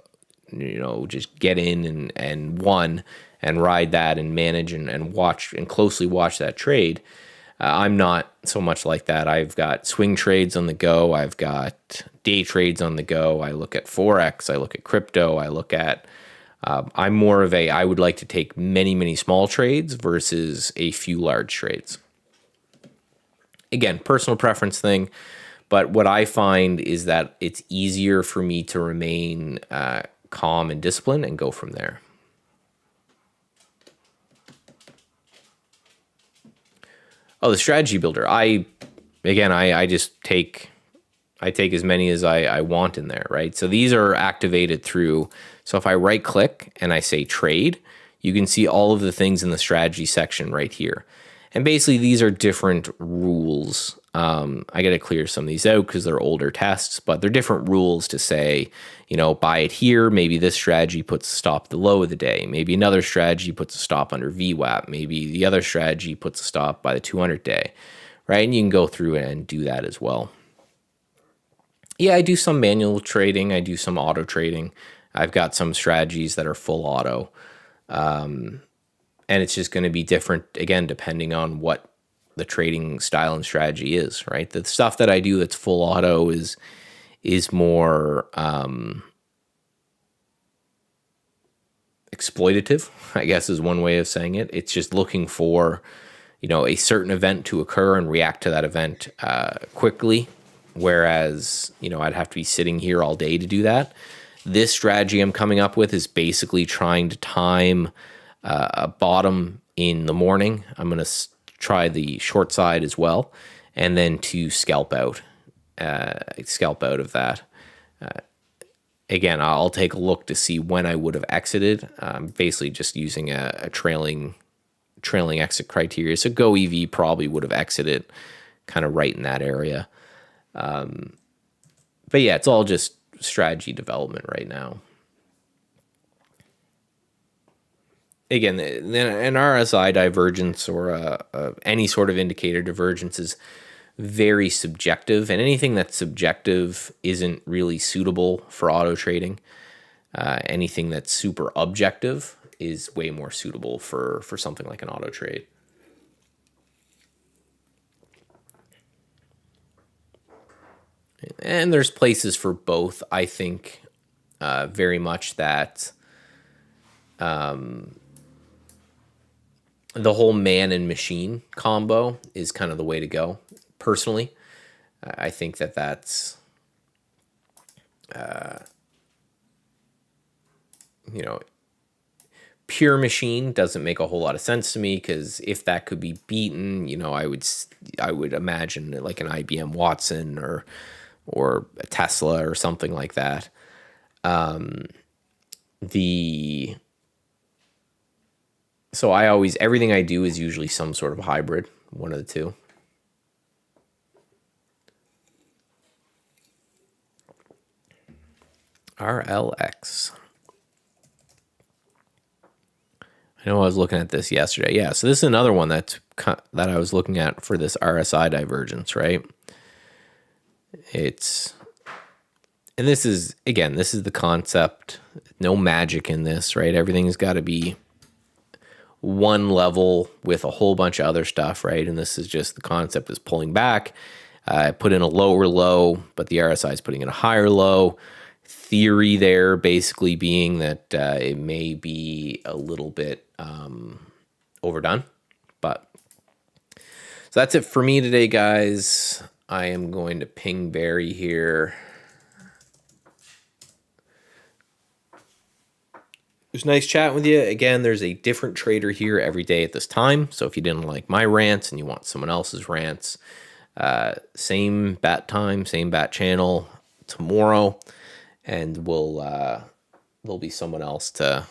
Speaker 2: just get in and one and ride that and manage and watch and closely watch that trade. I'm not so much like that. I've got swing trades on the go. I've got day trades on the go. I look at Forex. I look at crypto. I look at, I'm more of a, I would like to take many, many small trades versus a few large trades. Again, personal preference thing. But what I find is that it's easier for me to remain calm and disciplined and go from there. Oh, the strategy builder. I just take as many as I want in there, right? So these are activated through. So if I right click and I say trade, you can see all of the things in the strategy section right here. And basically these are different rules. I got to clear some of these out because they're older tests, but they're different rules to say, buy it here. Maybe this strategy puts a stop at the low of the day. Maybe another strategy puts a stop under VWAP. Maybe the other strategy puts a stop by the 200 day, right? And you can go through and do that as well. Yeah, I do some manual trading. I do some auto trading. I've got some strategies that are full auto. And it's just going to be different, again, depending on what the trading style and strategy is, right? The stuff that I do that's full auto is more exploitative, I guess is one way of saying it. It's just looking for, a certain event to occur and react to that event quickly. Whereas, I'd have to be sitting here all day to do that. This strategy I'm coming up with is basically trying to time a bottom in the morning. I'm going to try the short side as well, and then to scalp out of that. Again, I'll take a look to see when I would have exited. Basically, just using a trailing exit criteria. So Go EV probably would have exited kind of right in that area. But yeah, it's all just strategy development right now. Again, an RSI divergence or any sort of indicator divergence is very subjective, and anything that's subjective isn't really suitable for auto trading. Anything that's super objective is way more suitable for something like an auto trade. And there's places for both. I think very much that the whole man and machine combo is kind of the way to go. Personally, I think that's pure machine doesn't make a whole lot of sense to me, because if that could be beaten, I would imagine like an IBM Watson or a Tesla or something like that. So everything I do is usually some sort of hybrid, one of the two. RLX. I know I was looking at this yesterday. Yeah, so this is another one that I was looking at for this RSI divergence, right? And this is the concept. No magic in this, right? Everything's got to be one level with a whole bunch of other stuff, right? And this is just the concept is pulling back. Put in a lower low, but the RSI is putting in a higher low. Theory there basically being that it may be a little bit overdone. But so that's it for me today, guys. I am going to ping Barry here. It was nice chatting with you. Again, there's a different trader here every day at this time. So if you didn't like my rants and you want someone else's rants, same bat time, same bat channel tomorrow, and there'll be someone else to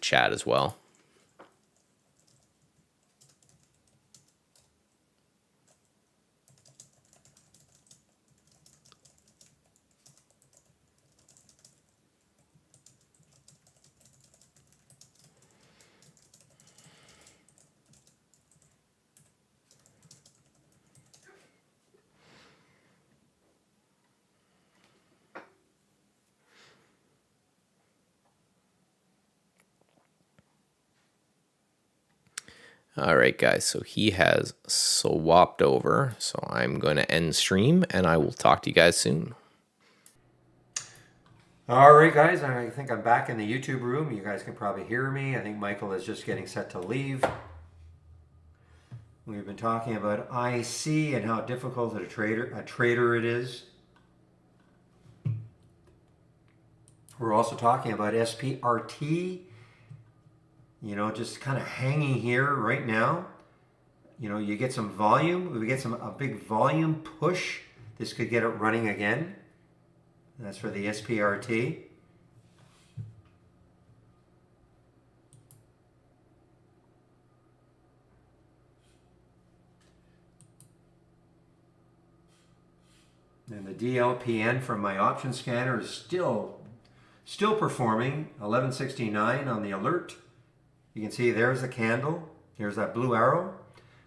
Speaker 2: chat as well. All right, guys, so he has swapped over. So I'm going to end stream, and I will talk to you guys soon.
Speaker 1: All right, guys, I think I'm back in the YouTube room. You guys can probably hear me. I think Michael is just getting set to leave. We've been talking about IC and how difficult a trader it is. We're also talking about SPRT, just kind of hanging here right now. You get some volume. We get a big volume push. This could get it running again. That's for the SPRT. And the DLPN from my option scanner is still performing. 1169 on the alert. You can see there's the candle. There's that blue arrow.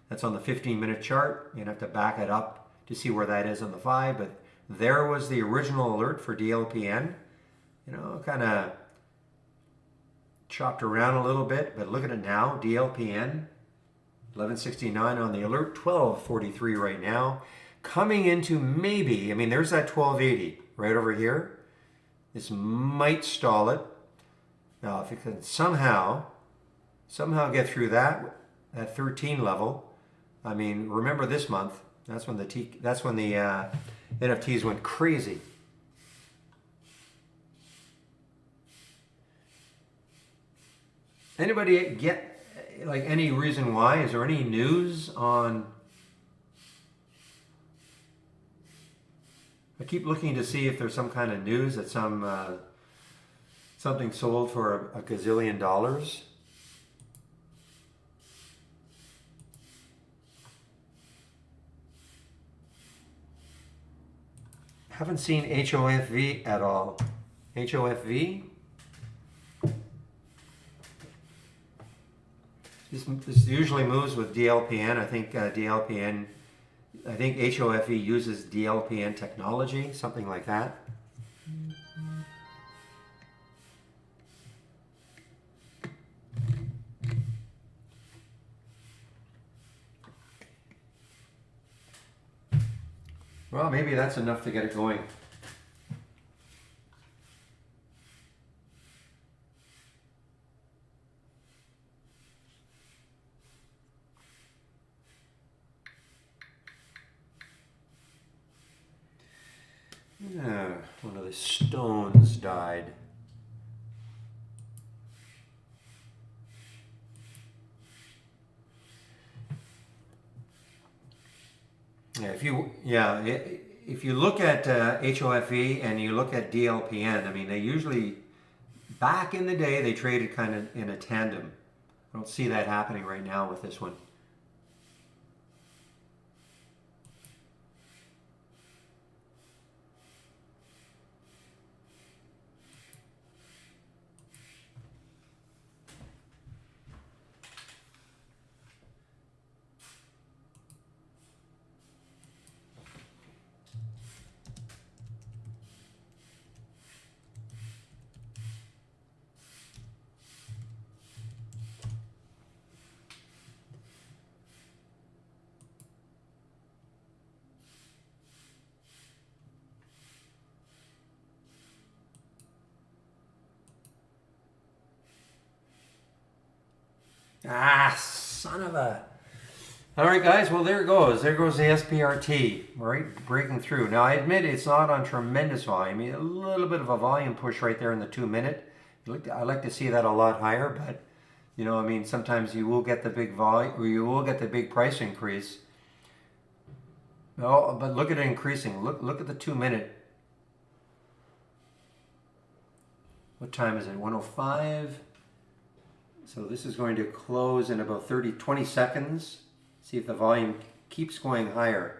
Speaker 1: That's on the 15-minute chart. You're going to have to back it up to see where that is on the 5. But there was the original alert for DLPN. Kind of chopped around a little bit. But look at it now. DLPN. 1169 on the alert. 1243 right now. Coming into maybe, there's that 1280 right over here. This might stall it. Now, if it can somehow get through that 13 level, remember this month, that's when the NFTs went crazy. Anybody get any reason why? Is there any news on? I keep looking to see if there's some kind of news that something sold for a gazillion dollars. Haven't seen HOFV at all. HOFV. This usually moves with DLPN. I think DLPN. I think HOFE uses DLPN technology, something like that. Well, maybe that's enough to get it going. One of the stones died. If you look at HOFE and you look at DLPN, they usually, back in the day, they traded kind of in a tandem. I don't see that happening right now with this one. Son of a... All right, guys. Well, there it goes. There goes the SPRT, right? Breaking through. Now, I admit it's not on tremendous volume. A little bit of a volume push right there in the 2-minute. I like to see that a lot higher, but, sometimes you will get the big volume, or you will get the big price increase. No, but look at it increasing. Look at the 2-minute. What time is it? 105. So this is going to close in about 20 seconds. See if the volume keeps going higher.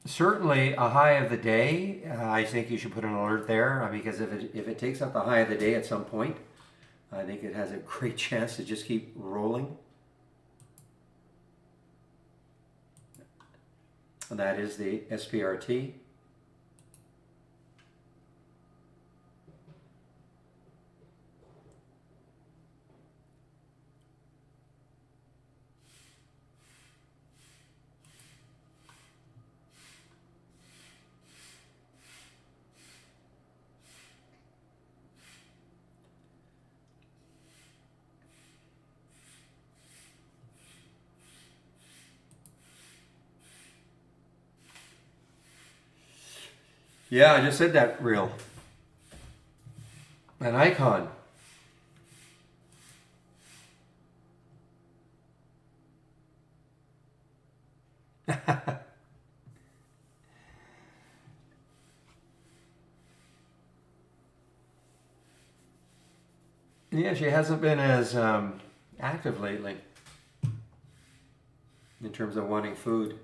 Speaker 1: Certainly a high of the day, I think you should put an alert there, because if it takes up the high of the day at some point, I think it has a great chance to just keep rolling. And that is the SPRT. Yeah, I just said that reel. An icon. Yeah, she hasn't been as active lately in terms of wanting food.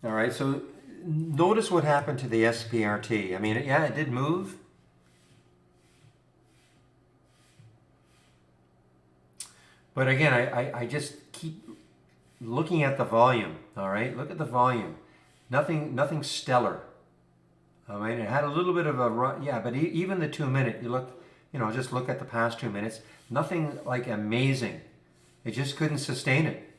Speaker 1: All right, so notice what happened to the SPRT. I mean, yeah, it did move. But again, I just keep looking at the volume. All right, look at the volume. Nothing stellar. All right, it had a little bit of a run, yeah, but even the 2 minute, just look at the past 2 minutes. Nothing like amazing. It just couldn't sustain it.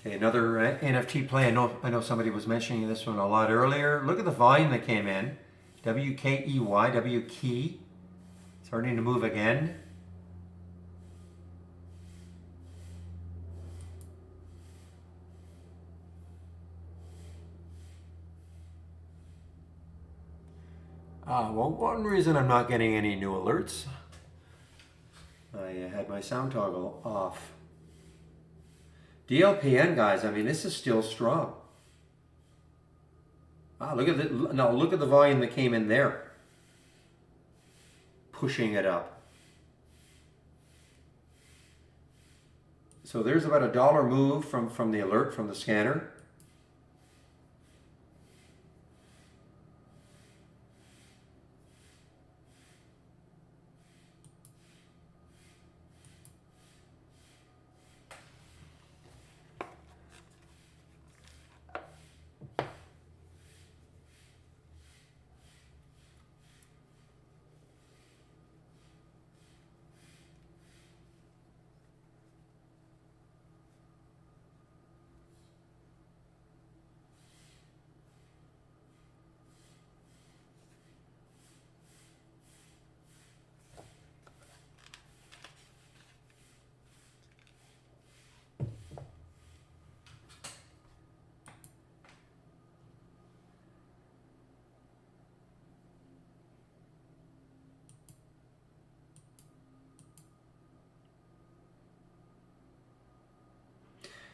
Speaker 1: Okay, another NFT play. I know somebody was mentioning this one a lot earlier. Look at the volume that came in. WKEY, W key. Starting to move again. Well, one reason I'm not getting any new alerts, I had my sound toggle off. DLPN, guys, I mean, this is still strong. Look at the volume that came in there. Pushing it up. So there's about $1 move from the alert from the scanner.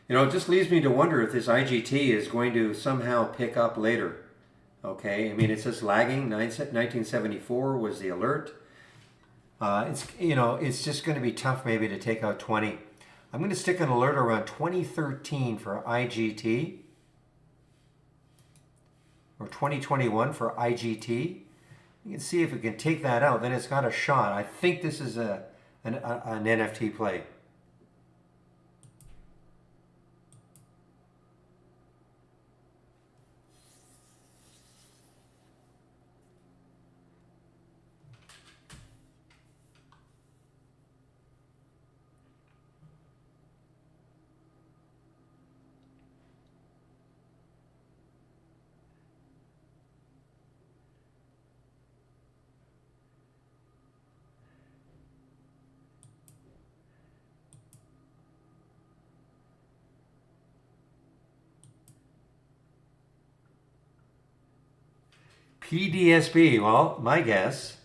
Speaker 1: It just leaves me to wonder if this IGT is going to somehow pick up later. Okay, I mean, it's just lagging. 1974 was the alert. It's just going to be tough maybe to take out 20. I'm going to stick an alert around 2013 for IGT or 2021 for IGT. You can see if we can take that out, then it's got a shot. I think this is an NFT play. PDSB, well, my guess.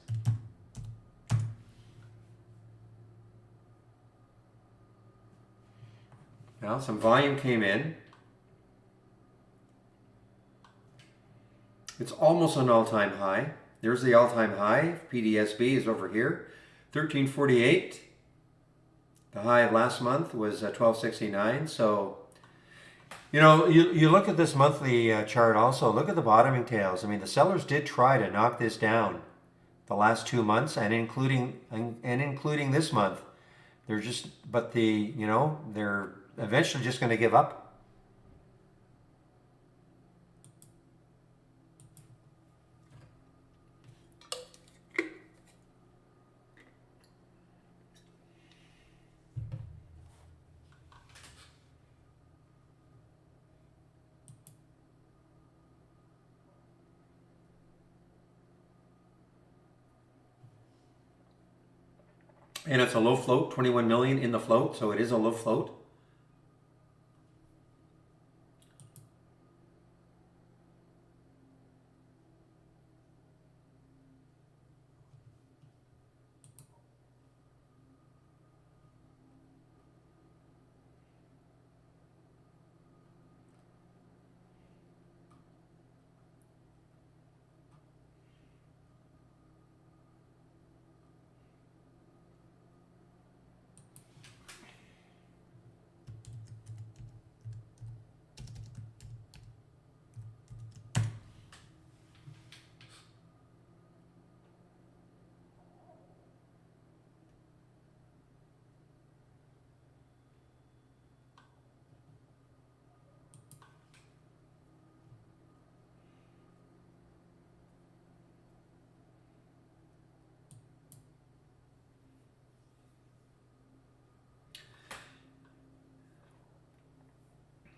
Speaker 1: Well, some volume came in. It's almost an all-time high. There's the all-time high. PDSB is over here, 1348. The high of last month was 1269. So, you know, you look at this monthly chart also. Look at the bottoming tails. I mean, the sellers did try to knock this down the last 2 months, and including this month. They're just, but they're eventually just going to give up. And it's a low float, 21 million in the float, so it is a low float.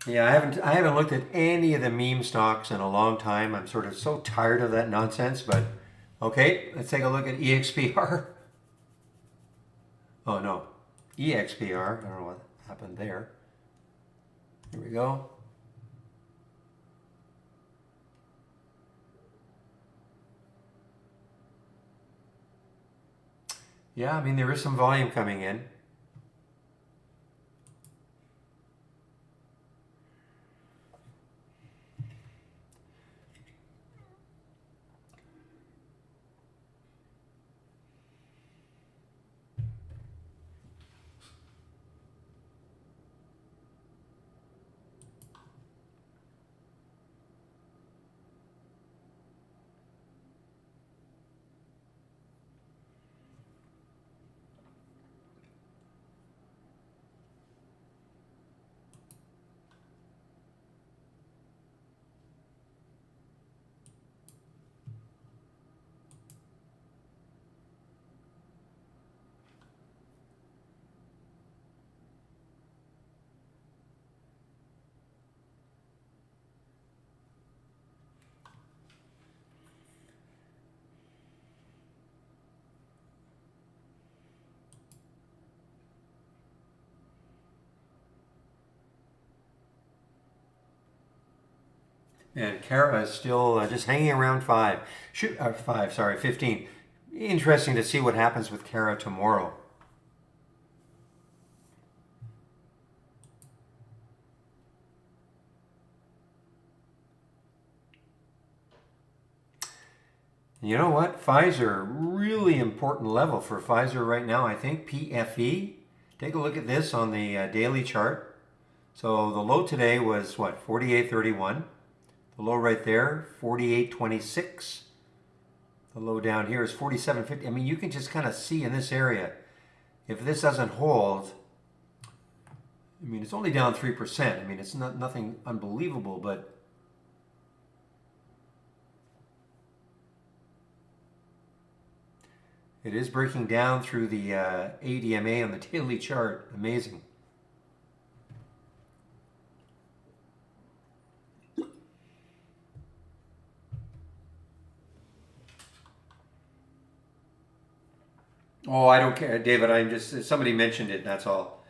Speaker 1: Yeah, I haven't looked at any of the meme stocks in a long time. I'm sort of so tired of that nonsense, but okay, let's take a look at EXPR. Oh no, EXPR. I don't know what happened there. Here we go. Yeah, I mean, there is some volume coming in. And Kara is still just hanging around 15. Interesting to see what happens with Kara tomorrow. You know what? Pfizer, really important level for Pfizer right now, I think. PFE. Take a look at this on the daily chart. So the low today was what? 48.31. The low right there, 48.26. The low down here is 47.50. I mean, you can just kind of see in this area, if this doesn't hold, I mean, it's only down 3%. I mean, it's nothing unbelievable, but it is breaking down through the ADMA on the daily chart. Amazing. Oh, I don't care, David. I'm just, somebody mentioned it, that's all.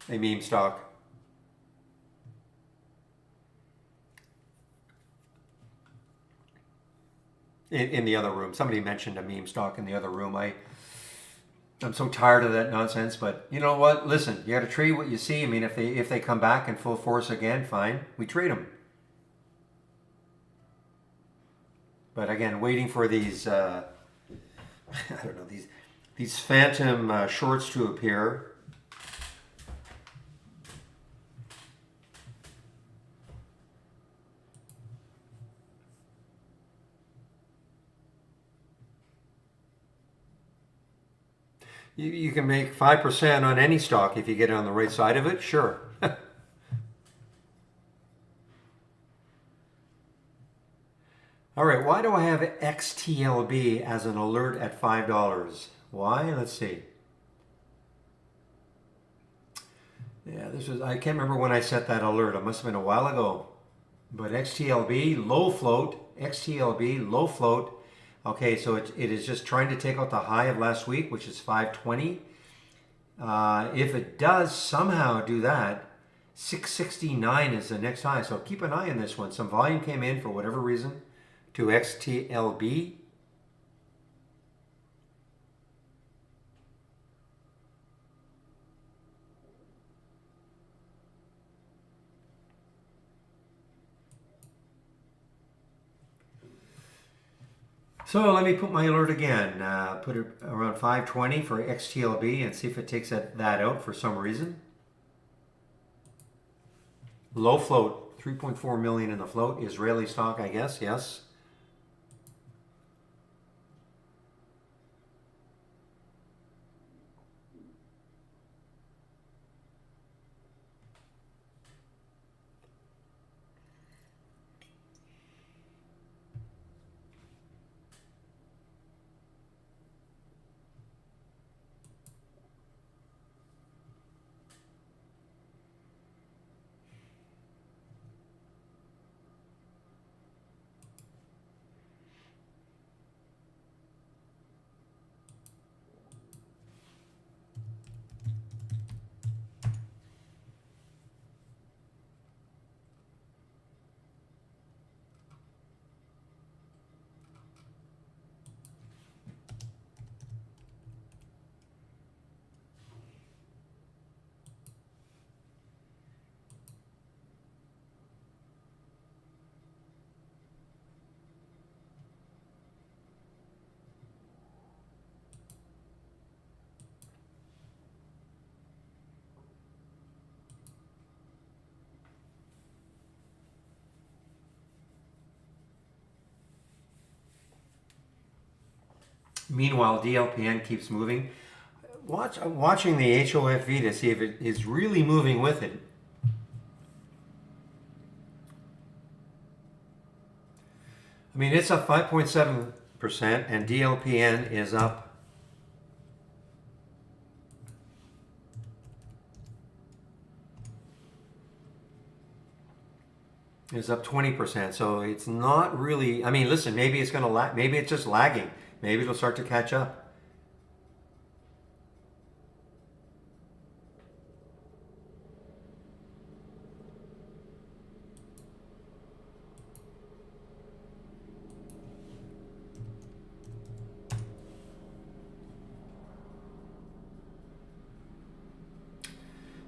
Speaker 1: A meme stock. in the other room. Somebody mentioned a meme stock in the other room. I'm so tired of that nonsense. But you know what? Listen, you got to trade what you see. I mean, if they come back in full force again, fine, we trade them. But again, waiting for these I don't know, these phantom shorts to appear. You can make 5% on any stock if you get it on the right side of it, sure. All right, why do I have XTLB as an alert at $5? Why? Let's see. Yeah, I can't remember when I set that alert. It must have been a while ago. But XTLB, low float, XTLB, low float. Okay, so it is just trying to take out the high of last week, which is 520. If it does somehow do that, 669 is the next high. So keep an eye on this one. Some volume came in for whatever reason to XTLB. So let me put my alert again. Put it around 520 for XTLB and see if it takes that out for some reason. Low float, 3.4 million in the float. Israeli stock, I guess, yes. Meanwhile, DLPN keeps moving. I'm watching the HOFV to see if it is really moving with it. I mean, it's up 5.7% and DLPN is up. Is up 20%. So it's not really, I mean, listen, maybe it's going to lag, maybe it's just lagging. Maybe it'll start to catch up.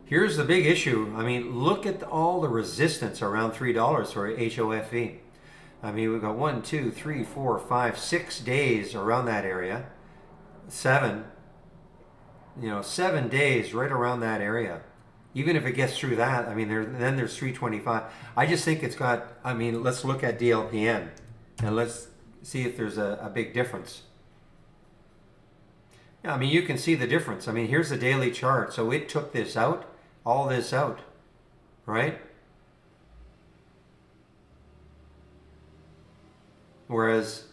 Speaker 1: Here's the big issue. I mean, look at all the resistance around $3 for HOFV. I mean, we've got 1, 2, 3, 4, 5, 6 days around that area. 7, 7 days right around that area. Even if it gets through that, I mean, then there's 325. I just think it's got, I mean, let's look at DLPN and let's see if there's a big difference. Yeah, I mean, you can see the difference. I mean, here's the daily chart. So it took this out, all this out, right? Whereas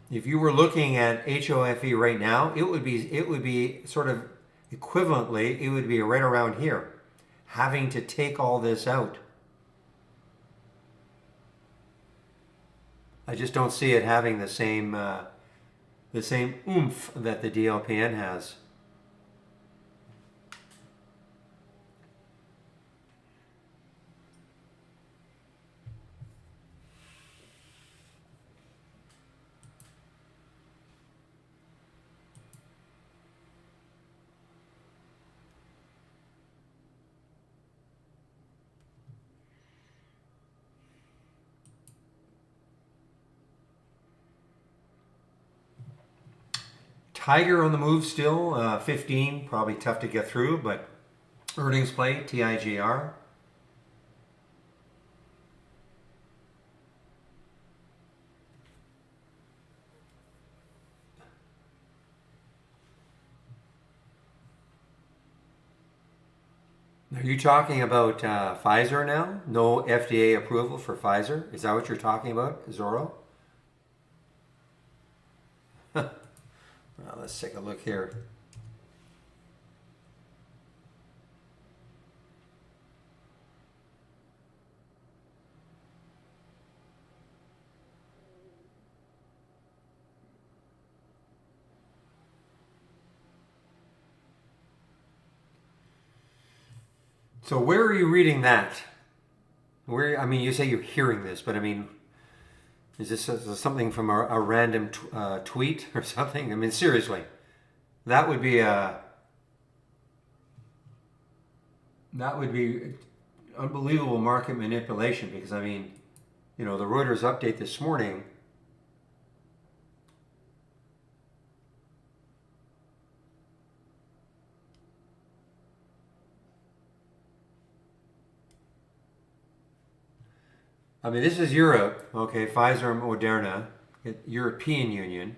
Speaker 1: if you were looking at HOFE right now, it would be sort of equivalently, it would be right around here, having to take all this out. I just don't see it having the same oomph that the DLPN has. Tiger on the move still, 15, probably tough to get through, but earnings play, TIGR. Are you talking about Pfizer now? No FDA approval for Pfizer? Is that what you're talking about, Zorro? Well, let's take a look here. So where are you reading that? Where, I mean, you say you're hearing this, but I mean, is this something from a random tweet or something? I mean, seriously, that would be unbelievable market manipulation because I mean, the Reuters update this morning. I mean, this is Europe, okay? Pfizer and Moderna, European Union.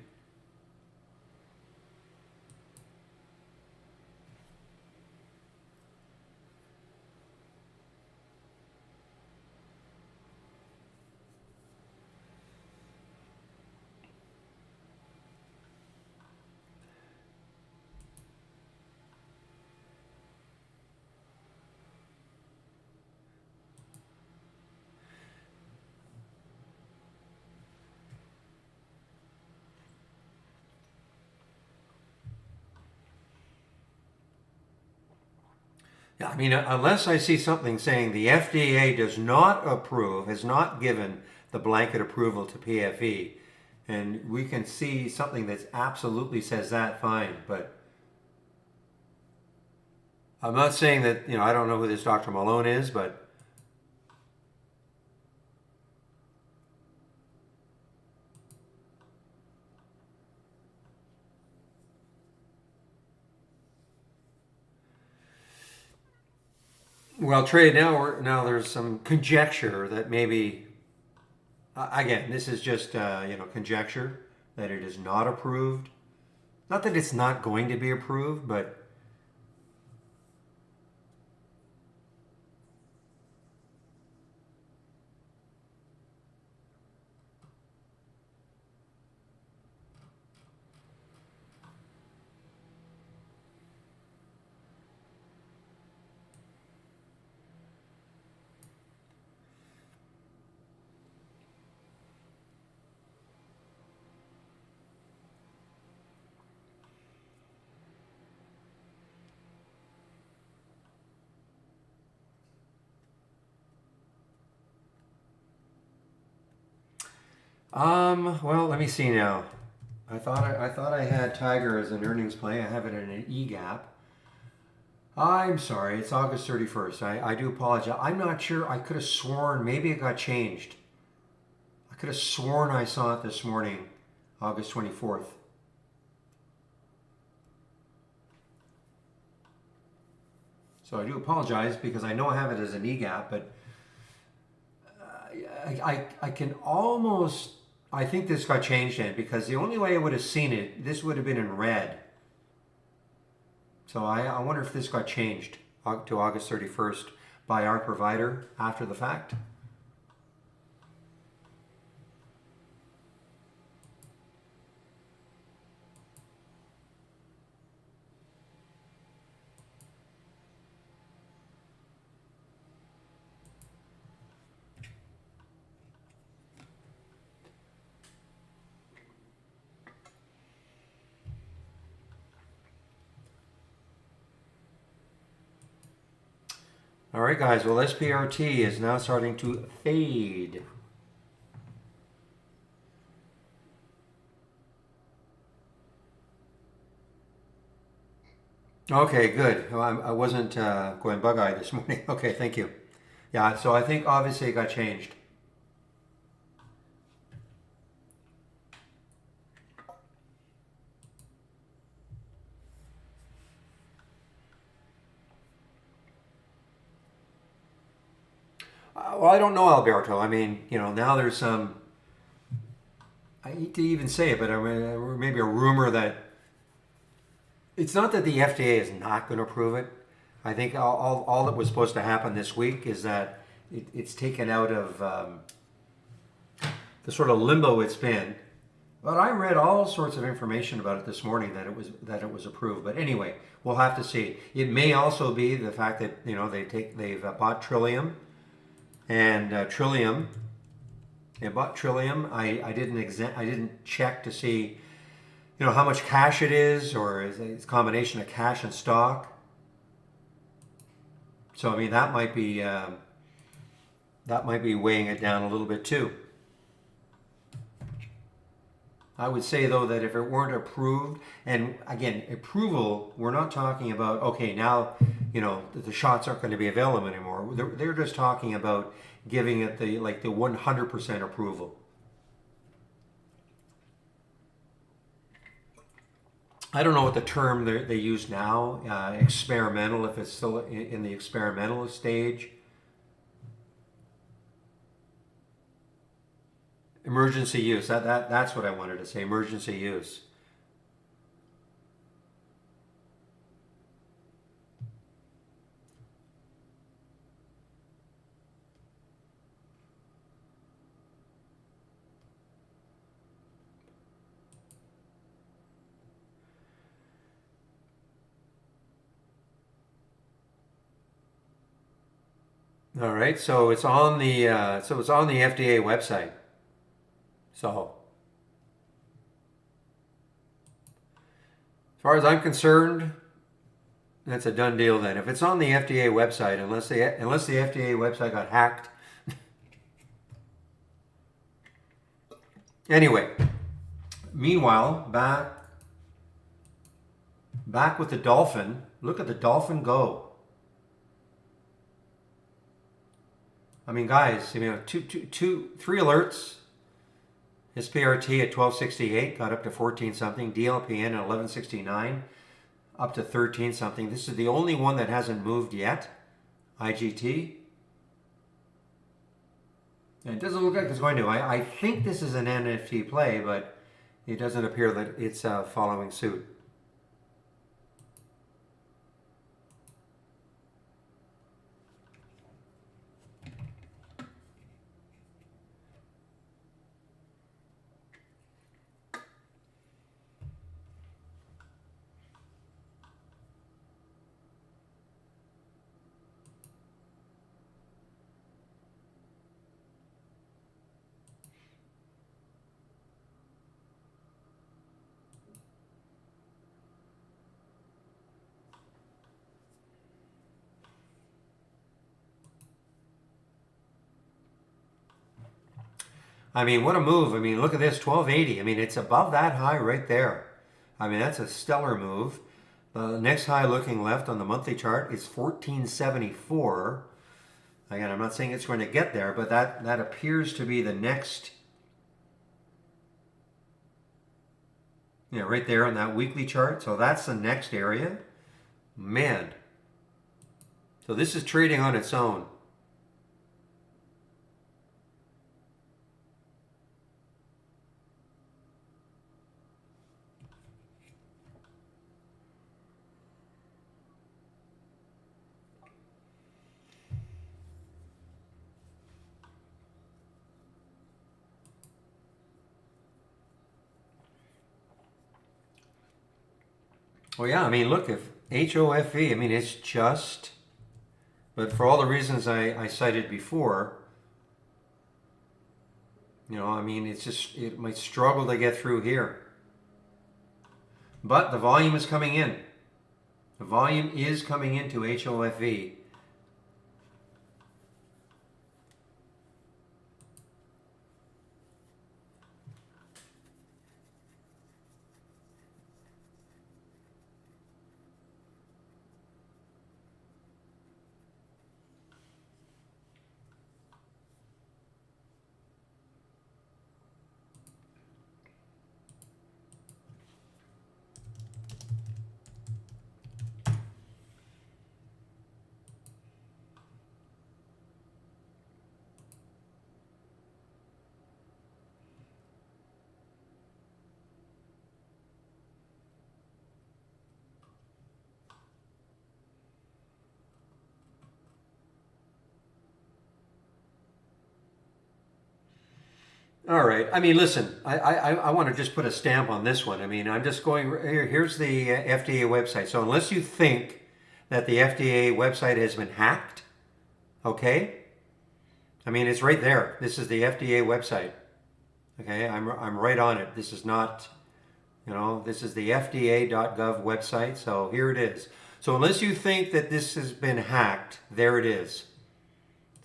Speaker 1: Yeah, I mean, unless I see something saying the FDA does not approve, has not given the blanket approval to PFE, and we can see something that absolutely says that, fine. But I'm not saying that, I don't know who this Dr. Malone is, but well, trade now there's some conjecture that maybe again this is just conjecture that it is not approved. Not that it's not going to be approved, but well, let me see now. I thought I had Tiger as an earnings play. I have it in an E gap. I'm sorry, it's August 31st. I do apologize. I'm not sure. I could have sworn maybe it got changed. I could have sworn I saw it this morning, August 24th. So I do apologize because I know I have it as an E gap, but I can almost. I think this got changed in because the only way I would have seen it, this would have been in red. So I wonder if this got changed to August 31st by our provider after the fact. All right, guys. Well, SPRT is now starting to fade. Okay, good. Well, I wasn't going bug-eyed this morning. Okay, thank you. Yeah, so I think obviously it got changed. Well, I don't know, Alberto. I mean, now there's some. I hate to even say it, but maybe a rumor that it's not that the FDA is not going to approve it. I think all that was supposed to happen this week is that it's taken out of the sort of limbo it's been. But I read all sorts of information about it this morning that it was approved. But anyway, we'll have to see. It may also be the fact that they've bought Trillium, and Trillium. They bought Trillium. I didn't check to see how much cash it is, or is it a combination of cash and stock. So I mean that might be weighing it down a little bit too. I would say though that if it weren't approved, and again approval, we're not talking about okay now the shots aren't going to be available anymore. They're just talking about giving it the 100% approval. I don't know what the term they use now, experimental, if it's still in the experimental stage. Emergency use, that's what I wanted to say, emergency use. All right, so it's on the FDA website. So, as far as I'm concerned, that's a done deal. Then, if it's on the FDA website, unless the FDA website got hacked. Anyway, meanwhile, back with the dolphin. Look at the dolphin go. I mean, guys, three alerts. SPRT at 1268 got up to 14 something. DLPN at 1169 up to 13 something. This is the only one that hasn't moved yet. IGT. And it doesn't look like it's going to. I think this is an NFT play, but it doesn't appear that it's following suit. I mean, what a move. I mean, look at this, 1280. I mean, it's above that high right there. I mean, that's a stellar move. The next high looking left on the monthly chart is 1474. Again, I'm not saying it's going to get there, but that appears to be the next, right there on that weekly chart. So that's the next area. Man. So this is trading on its own. Well, yeah, I mean, look, if HOFV, I mean, it's just, but for all the reasons I cited before, I mean, it might struggle to get through here. But the volume is coming in. The volume is coming into HOFV. All right. I mean, listen, I want to just put a stamp on this one. I mean, I'm just going here. Here's the FDA website. So unless you think that the FDA website has been hacked, okay? I mean, it's right there. This is the FDA website. Okay, I'm right on it. This is not, this is the FDA.gov website. So here it is. So unless you think that this has been hacked, there it is.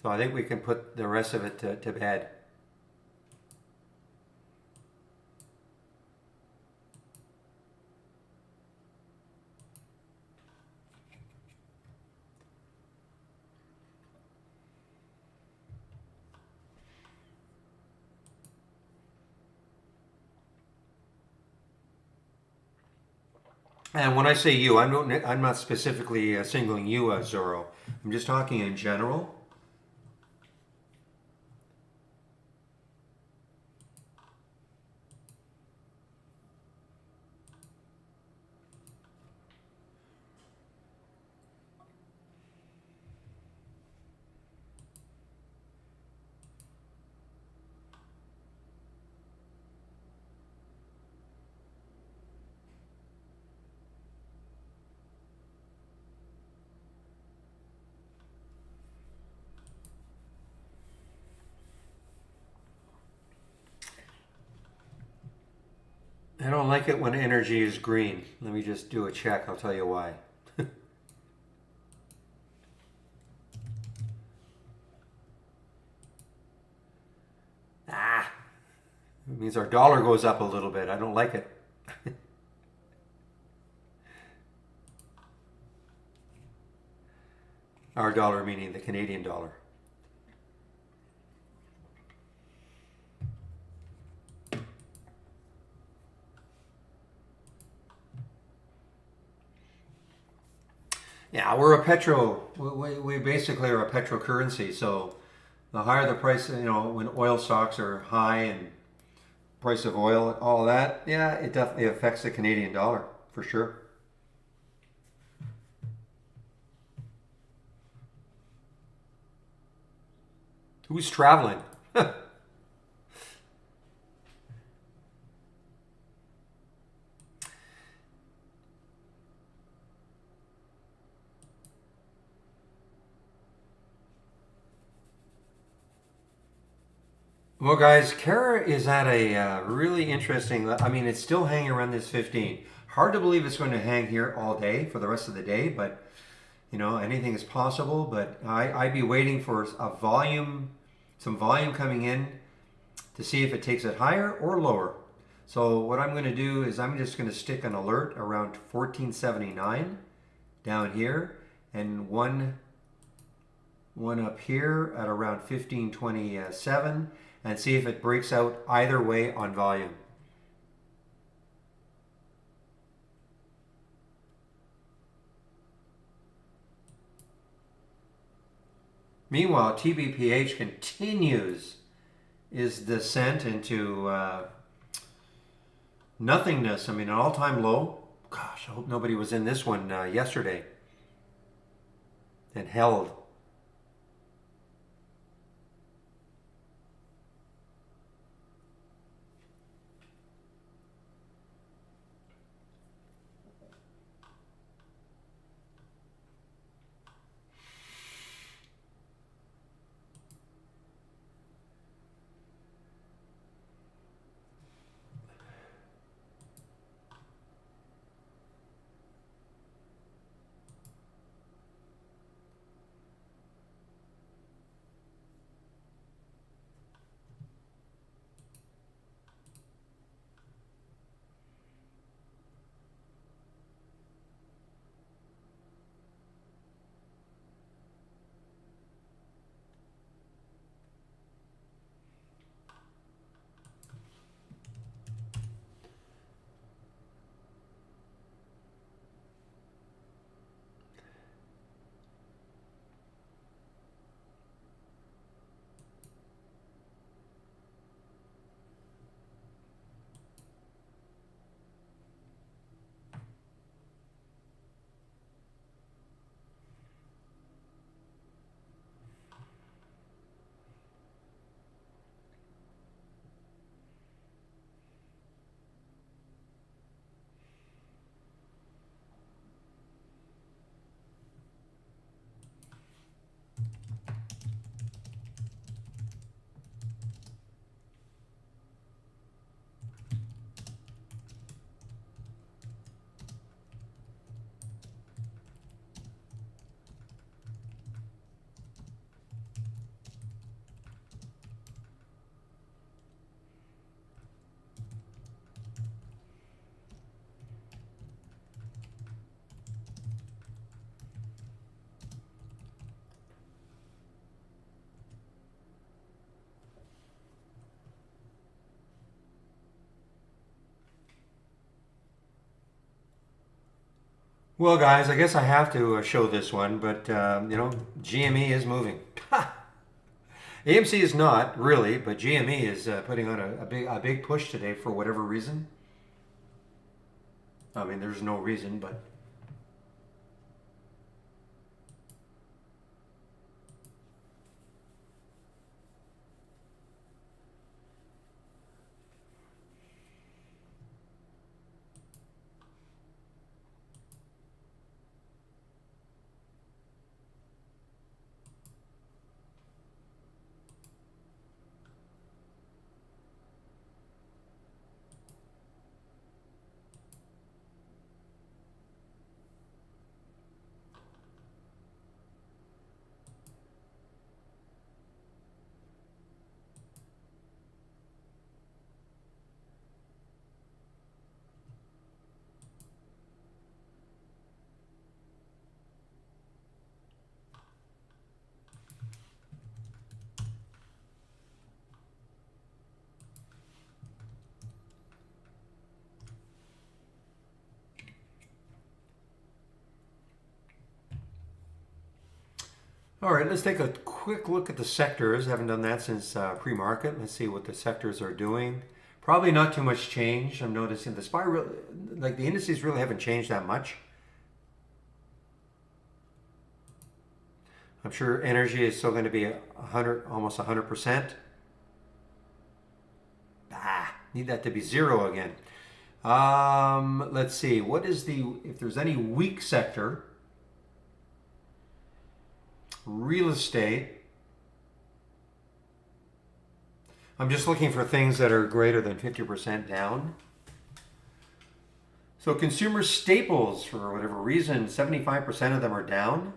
Speaker 1: So I think we can put the rest of it to bed. And when I say you, I'm not specifically singling you as Zorro. I'm just talking in general. I don't like it when energy is green. Let me just do a check. I'll tell you why. Ah, it means our dollar goes up a little bit. I don't like it. Our dollar meaning the Canadian dollar. Yeah, we're a petro. We basically are a petro currency. So the higher the price, when oil stocks are high and price of oil, all that, yeah, it definitely affects the Canadian dollar for sure. Who's traveling? Well, guys, Kara is at a really interesting. I mean, it's still hanging around this 15. Hard to believe it's going to hang here all day for the rest of the day, but anything is possible. But I'd be waiting for a volume, some volume coming in to see if it takes it higher or lower. So what I'm going to do is I'm just going to stick an alert around 1479 down here and one up here at around 1527 and see if it breaks out either way on volume. Meanwhile, TBPH continues its descent into nothingness. I mean, an all-time low. Gosh, I hope nobody was in this one yesterday and held. Well, guys, I guess I have to show this one, but GME is moving. AMC is not really, but GME is putting on a big push today for whatever reason. I mean, there's no reason, but all right, let's take a quick look at the sectors. Haven't done that since pre-market. Let's see what the sectors are doing. Probably not too much change. I'm noticing the like the indices really haven't changed that much. I'm sure energy is still going to be 100, almost 100%. Need that to be zero again. Let's see. If there's any weak sector, real estate. I'm just looking for things that are greater than 50% down. So consumer staples, for whatever reason, 75% of them are down.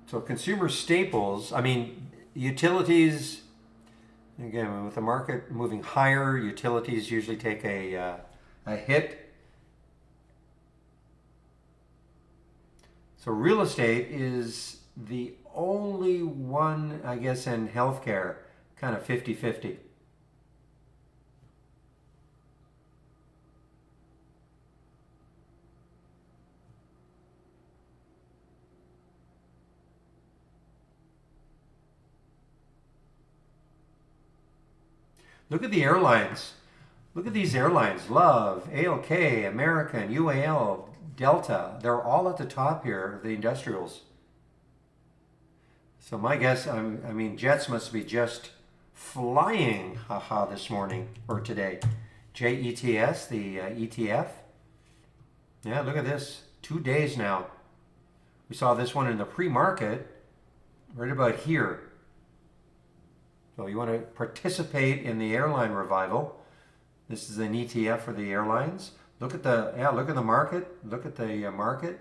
Speaker 1: So consumer staples, I mean, utilities, again, with the market moving higher, utilities usually take a hit. So real estate is the only one, I guess, in healthcare, kind of 50-50. Look at the airlines. Look at these airlines. Love, ALK, American, UAL, Delta. They're all at the top here, the industrials. So my guess, I mean, jets must be just flying, haha, this morning or today. JETS, the ETF. Yeah, look at this. 2 days now. We saw this one in the pre-market, right about here. So you want to participate in the airline revival. This is an ETF for the airlines. Look at the market. Look at the market.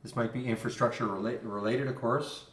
Speaker 1: This might be infrastructure related, of course.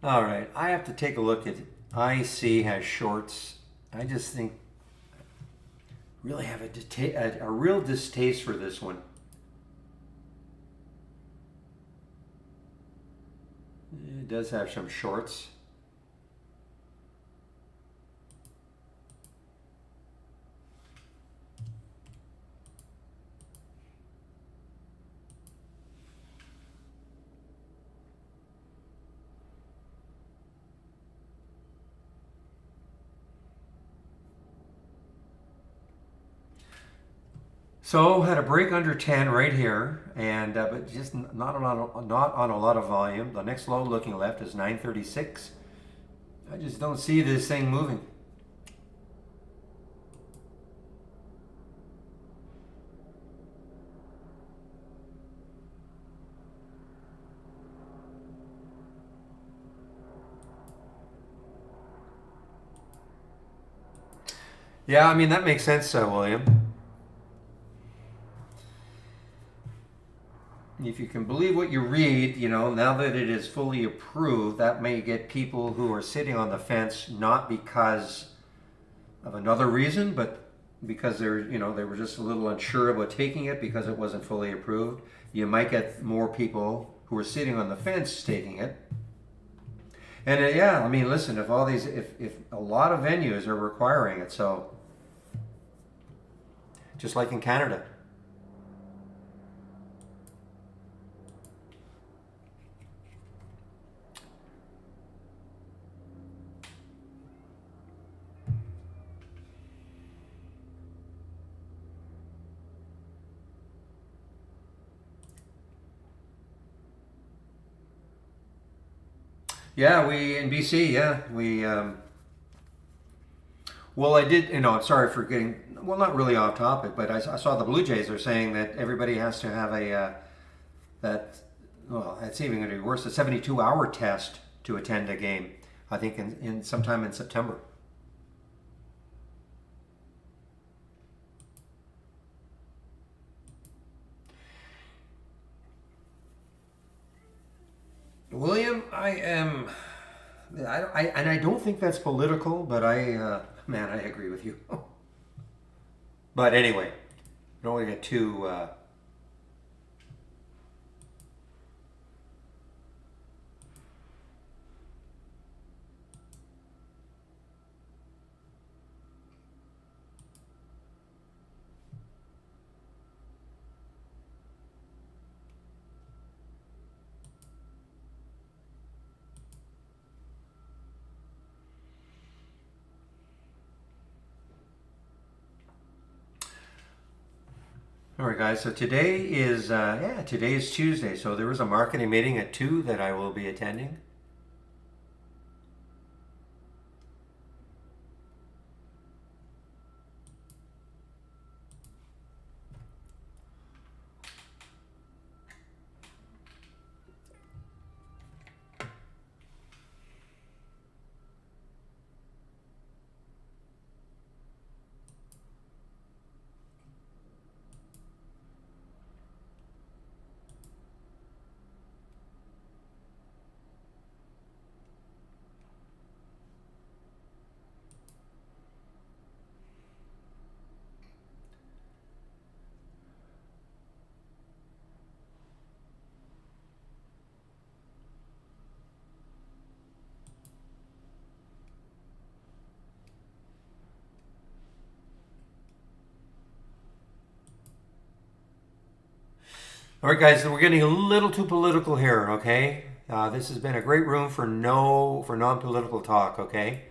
Speaker 1: All right, I have to take a look at IC has shorts. I just think really have a real distaste for this one. It does have some shorts. So had a break under 10 right here, and but just not on a lot of volume. The next low looking left is 936. I just don't see this thing moving. Yeah, I mean that makes sense, William. If you can believe what you read, now that it is fully approved, that may get people who are sitting on the fence not because of another reason, but because they were just a little unsure about taking it because it wasn't fully approved. You might get more people who are sitting on the fence taking it. And yeah, I mean, listen, if a lot of venues are requiring it, so just like in Canada. Yeah, we in BC. Yeah, we. Well, I did. I'm sorry for getting. Well, not really off topic, but I saw the Blue Jays are saying that everybody has to have that. Well, it's even going to be worse. A 72-hour test to attend a game. I think in sometime in September. William, I am. And I don't think that's political, but man, I agree with you. But anyway, don't want to get too. All right, guys. So today is Tuesday. So there was a marketing meeting at 2 that I will be attending. All right, guys. So we're getting a little too political here. Okay. This has been a great room for non-political talk. Okay.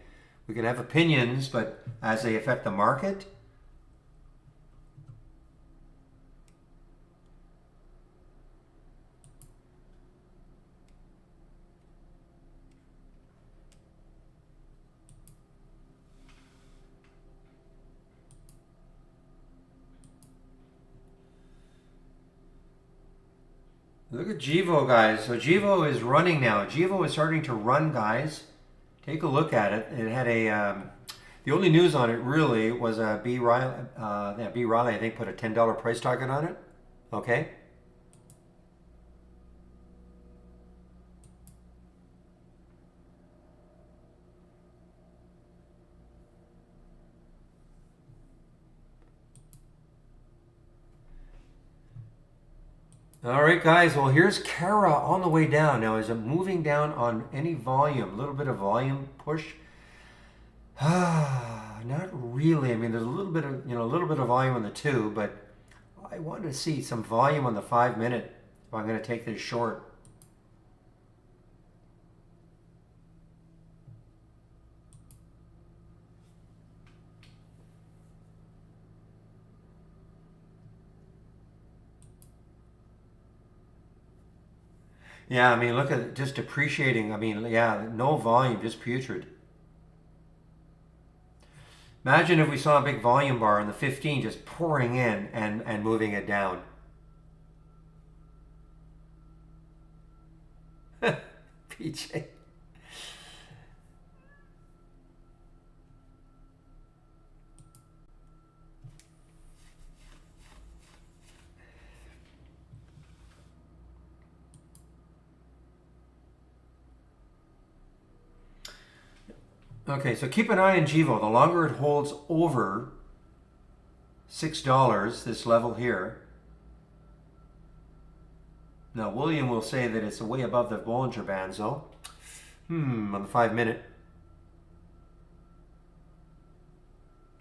Speaker 1: We can have opinions, but as they affect the market. Look at Givo, guys. So Givo is running now. Givo is starting to run, guys. Take a look at it. It had the only news on it really was B Riley. Yeah, B Riley, I think, put a $10 price target on it. Okay. All right, guys. Well, here's Kara on the way down. Now, is it moving down on any volume? A little bit of volume push? Not really. I mean, there's a little bit of a little bit of volume on the 2, but I want to see some volume on the 5 minute if I'm going to take this short. Yeah, I mean, look at it, just depreciating. I mean, yeah, no volume, just putrid. Imagine if we saw a big volume bar in the 15 just pouring in and moving it down. PJ. Okay, so keep an eye on GIVO. The longer it holds over $6, this level here. Now, William will say that it's way above the Bollinger Bands, though. On the 5 minute.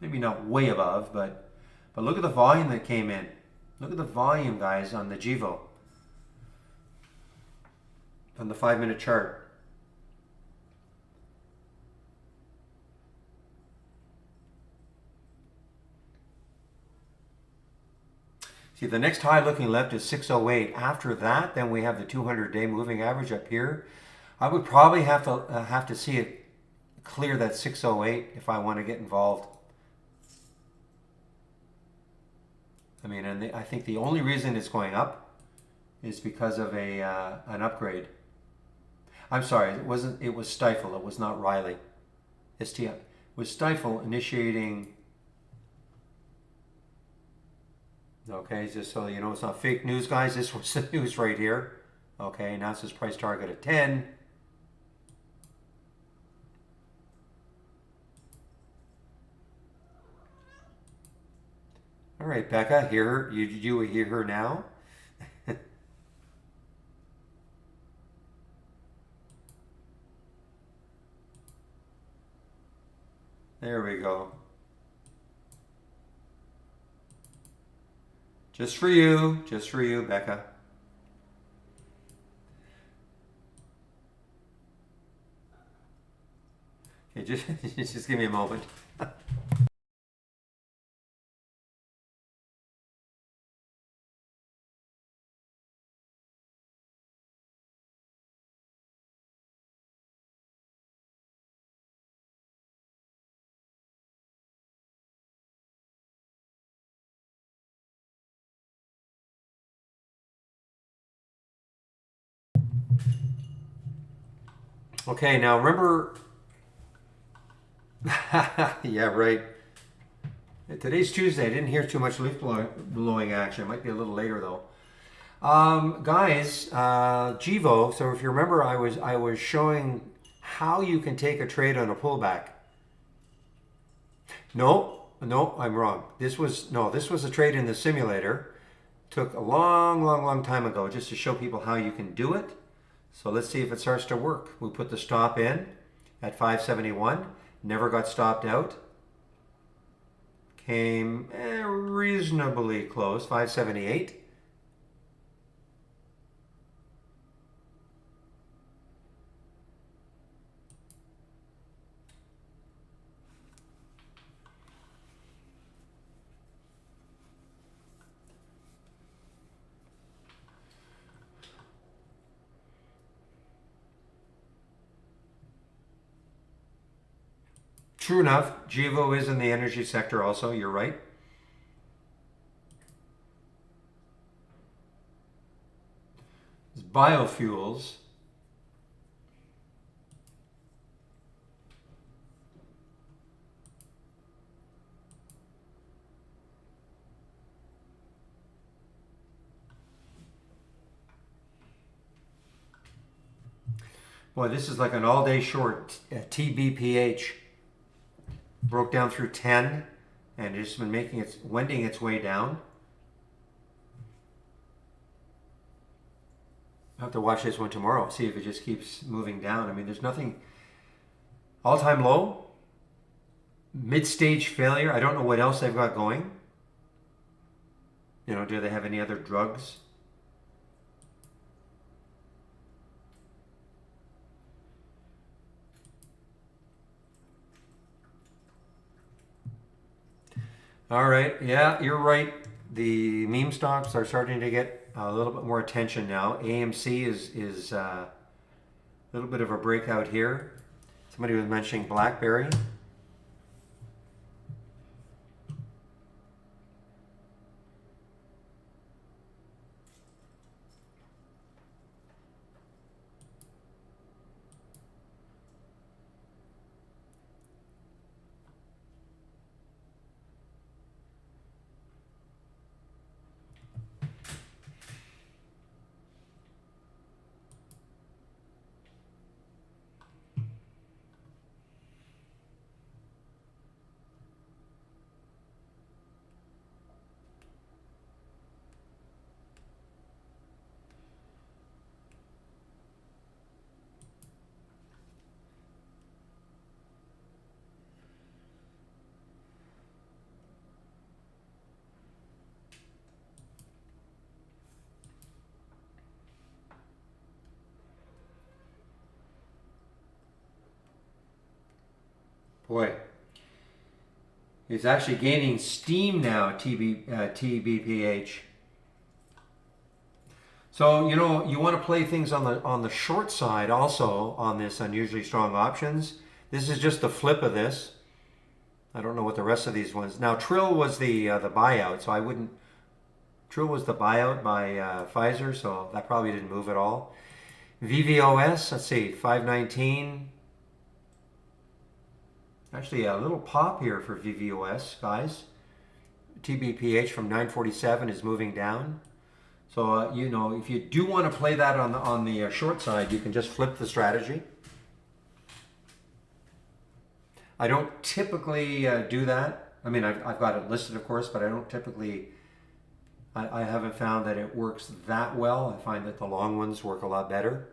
Speaker 1: Maybe not way above, but look at the volume that came in. Look at the volume, guys, on the GIVO. On the 5 minute chart. See, the next high looking left is 608. After that, then we have the 200-day moving average up here. I would probably have to see it clear that 608 if I want to get involved. I mean, and I think the only reason it's going up is because of an upgrade. I'm sorry, it wasn't. It was Stifle. It was not Riley. STI. It was Stifle initiating. Okay, just so you know, it's not fake news, guys. This was the news right here. Okay, now it says price target at 10. All right, Becca, hear you hear her now? There we go. Just for you, Becca. Okay, just give me a moment. Okay, now remember. Yeah, right. Today's Tuesday. I didn't hear too much leaf blowing action. It might be a little later though. Guys, GIVO. So if you remember, I was showing how you can take a trade on a pullback. No, I'm wrong. This was a trade in the simulator. Took a long time ago just to show people how you can do it. So let's see if it starts to work. We put the stop in at 571. Never got stopped out. Came reasonably close, 578. True enough, GIVO is in the energy sector also, you're right. It's biofuels. Boy, this is like an all-day short, TBPH. Broke down through 10 and it's been wending its way down. I'll have to watch this one tomorrow, see if it just keeps moving down. I mean, there's nothing. All-time low, mid-stage failure. I don't know what else they've got going. You know, do they have any other drugs? All right, yeah, you're right. The meme stocks are starting to get a little bit more attention now. AMC is a little bit of a breakout here. Somebody was mentioning BlackBerry. Boy, it's actually gaining steam now, TBPH. So you want to play things on the short side also on this unusually strong options. This is just the flip of this. I don't know what the rest of these ones. Now Trill was the buyout, so I wouldn't. Trill was the buyout by Pfizer, so that probably didn't move at all. VVOS, let's see, 519. Actually, a little pop here for VVOS, guys. TBPH from 947 is moving down. So if you do want to play that on the short side, you can just flip the strategy. I don't typically do that. I mean, I've got it listed, of course, but I don't typically. I haven't found that it works that well. I find that the long ones work a lot better.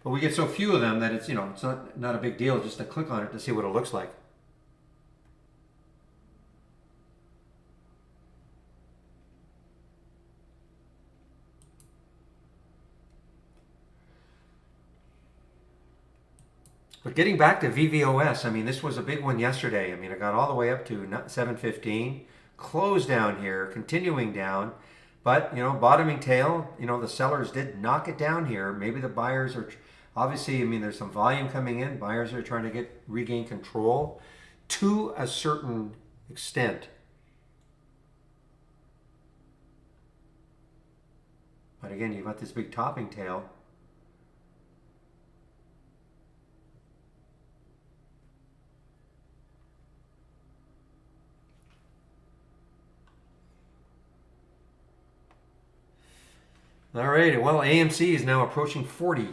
Speaker 1: But we get so few of them that it's it's not a big deal just to click on it to see what it looks like. But getting back to VVOS, I mean, this was a big one yesterday. I mean, it got all the way up to 715, closed down here, continuing down. But, bottoming tail, the sellers did knock it down here. Maybe the buyers are, obviously, I mean, there's some volume coming in. Buyers are trying to regain control to a certain extent. But again, you've got this big topping tail. All right, well, AMC is now approaching 40.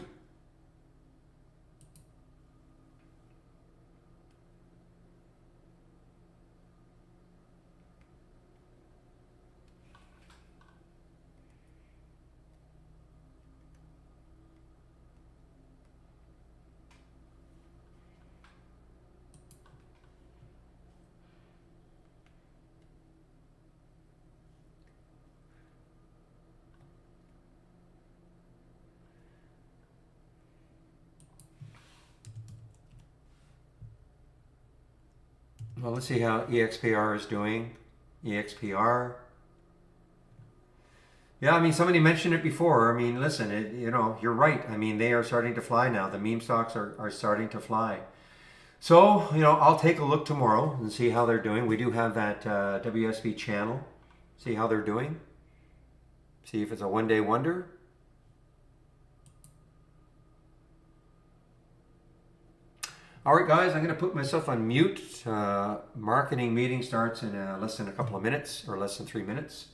Speaker 1: Well, let's see how EXPR is doing. EXPR. Yeah, I mean, somebody mentioned it before. I mean, listen, you're right. I mean, they are starting to fly now. The meme stocks are starting to fly. So, I'll take a look tomorrow and see how they're doing. We do have that WSB channel. See how they're doing. See if it's a one-day wonder. All right, guys, I'm going to put myself on mute. Marketing meeting starts in less than a couple of minutes, or less than 3 minutes.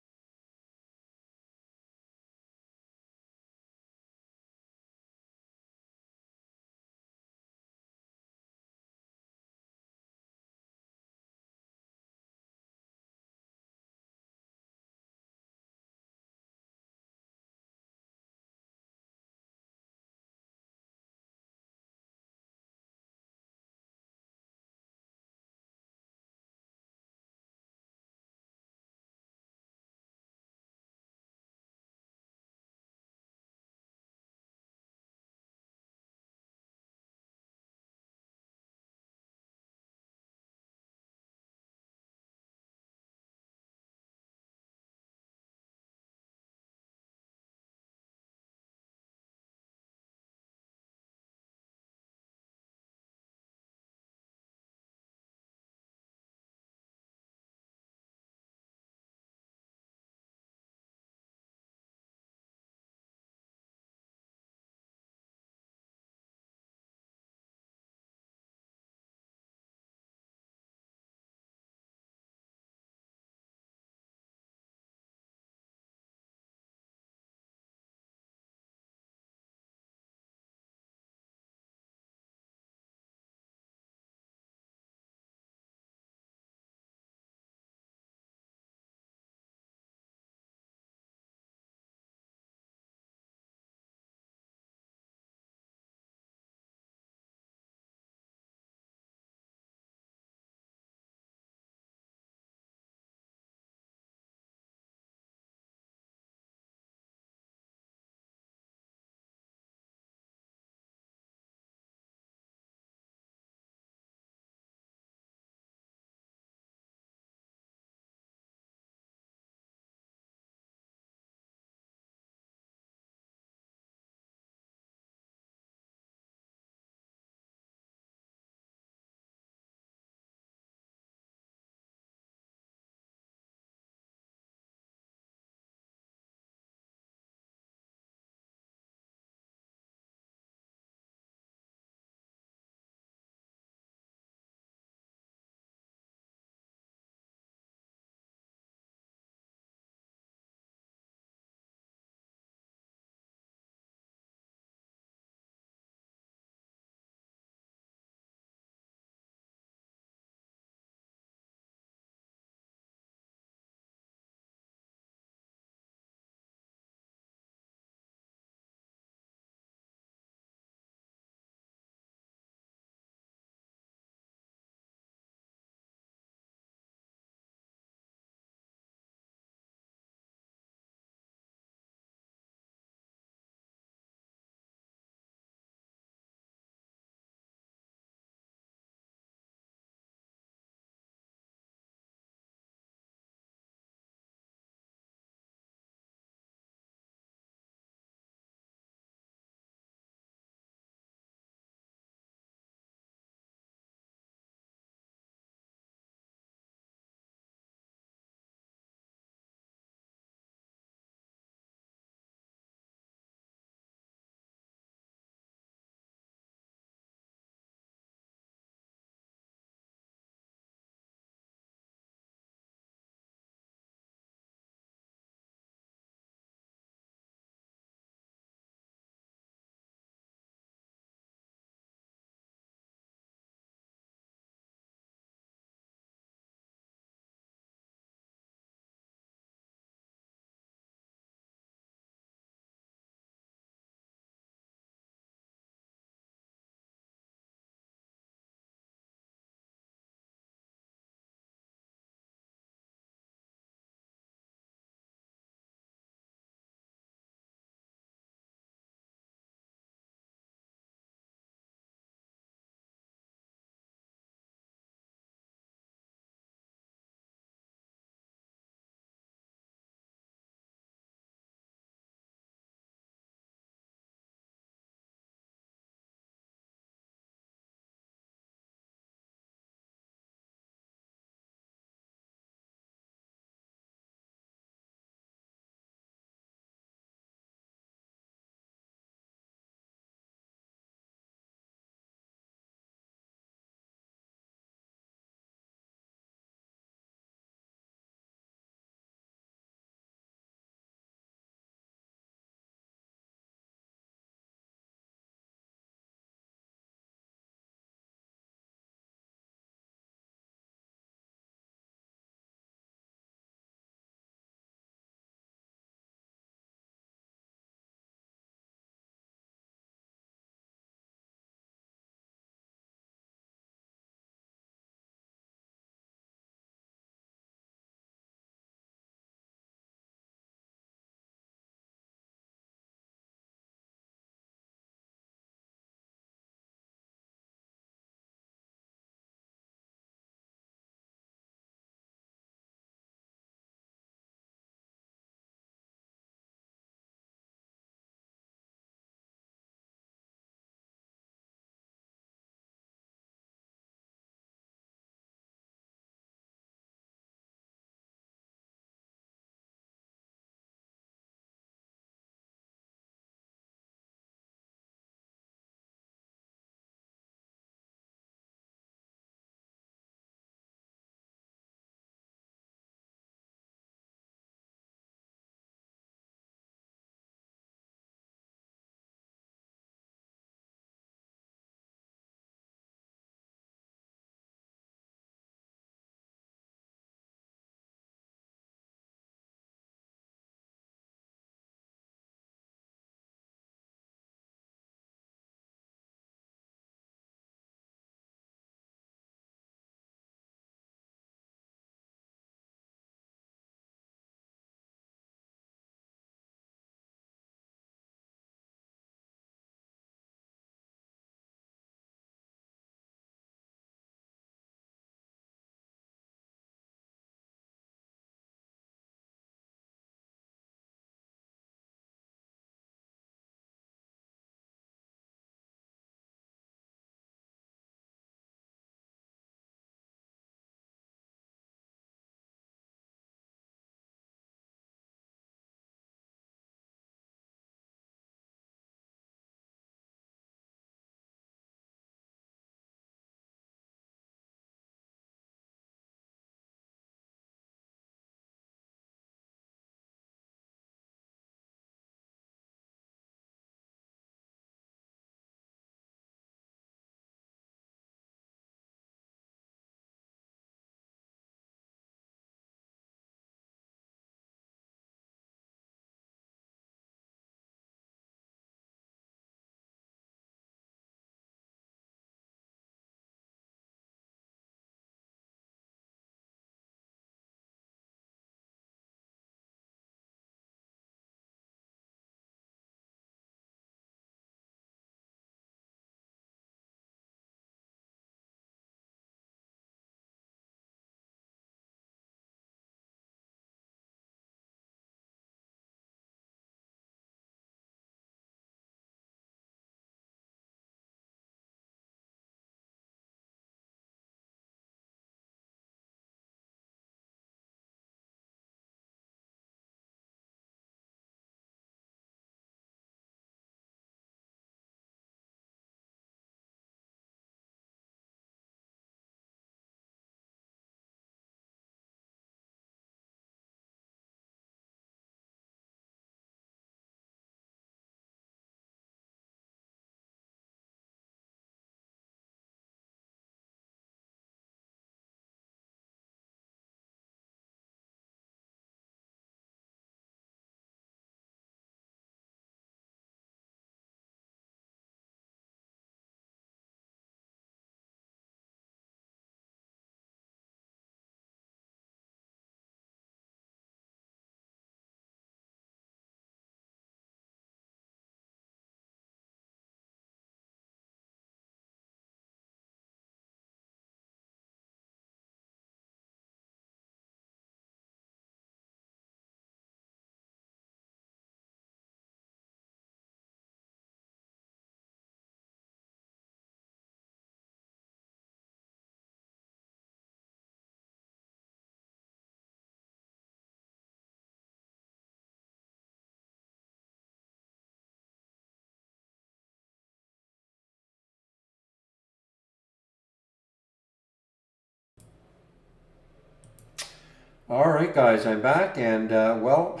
Speaker 1: All right, guys, I'm back, and well,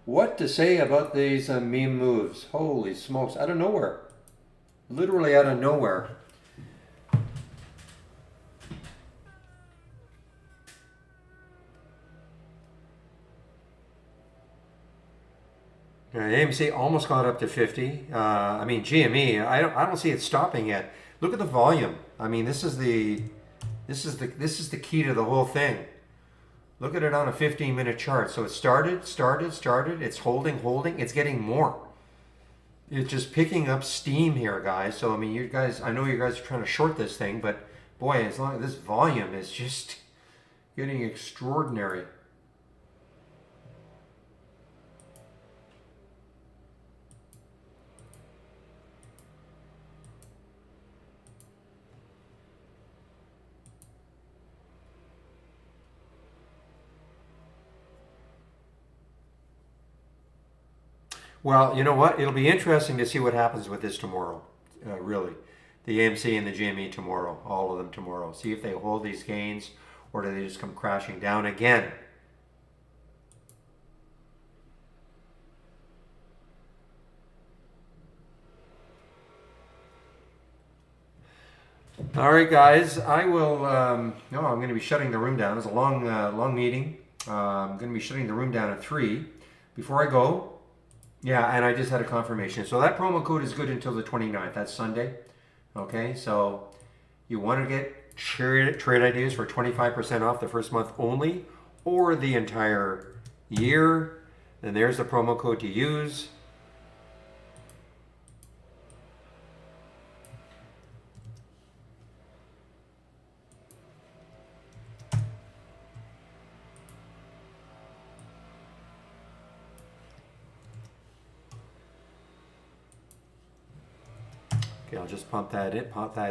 Speaker 1: what to say about these meme moves? Holy smokes, out of nowhere. Literally out of nowhere. AMC almost got up to 50. I mean, GME, I don't see it stopping yet. Look at the volume. I mean, this is the key to the whole thing. Look at it on a 15-minute chart. So it started. It's holding. It's getting more. It's just picking up steam here, guys. So I mean, you guys, I know you guys are trying to short this thing, but boy, as long as this volume is just getting extraordinary. Well, you know what? It'll be interesting to see what happens with this tomorrow. Really, the AMC and the GME tomorrow, all of them tomorrow. See if they hold these gains, or do they just come crashing down again? All right, guys. I will. No, I'm going to be shutting the room down. It's a long meeting. I'm going to be shutting the room down at 3. Before I go, yeah, and I just had a confirmation. So that promo code is good until the 29th. That's Sunday. Okay, so you want to get trade ideas for 25% off the first month only, or the entire year. Then there's the promo code to use. Okay, I'll just pop that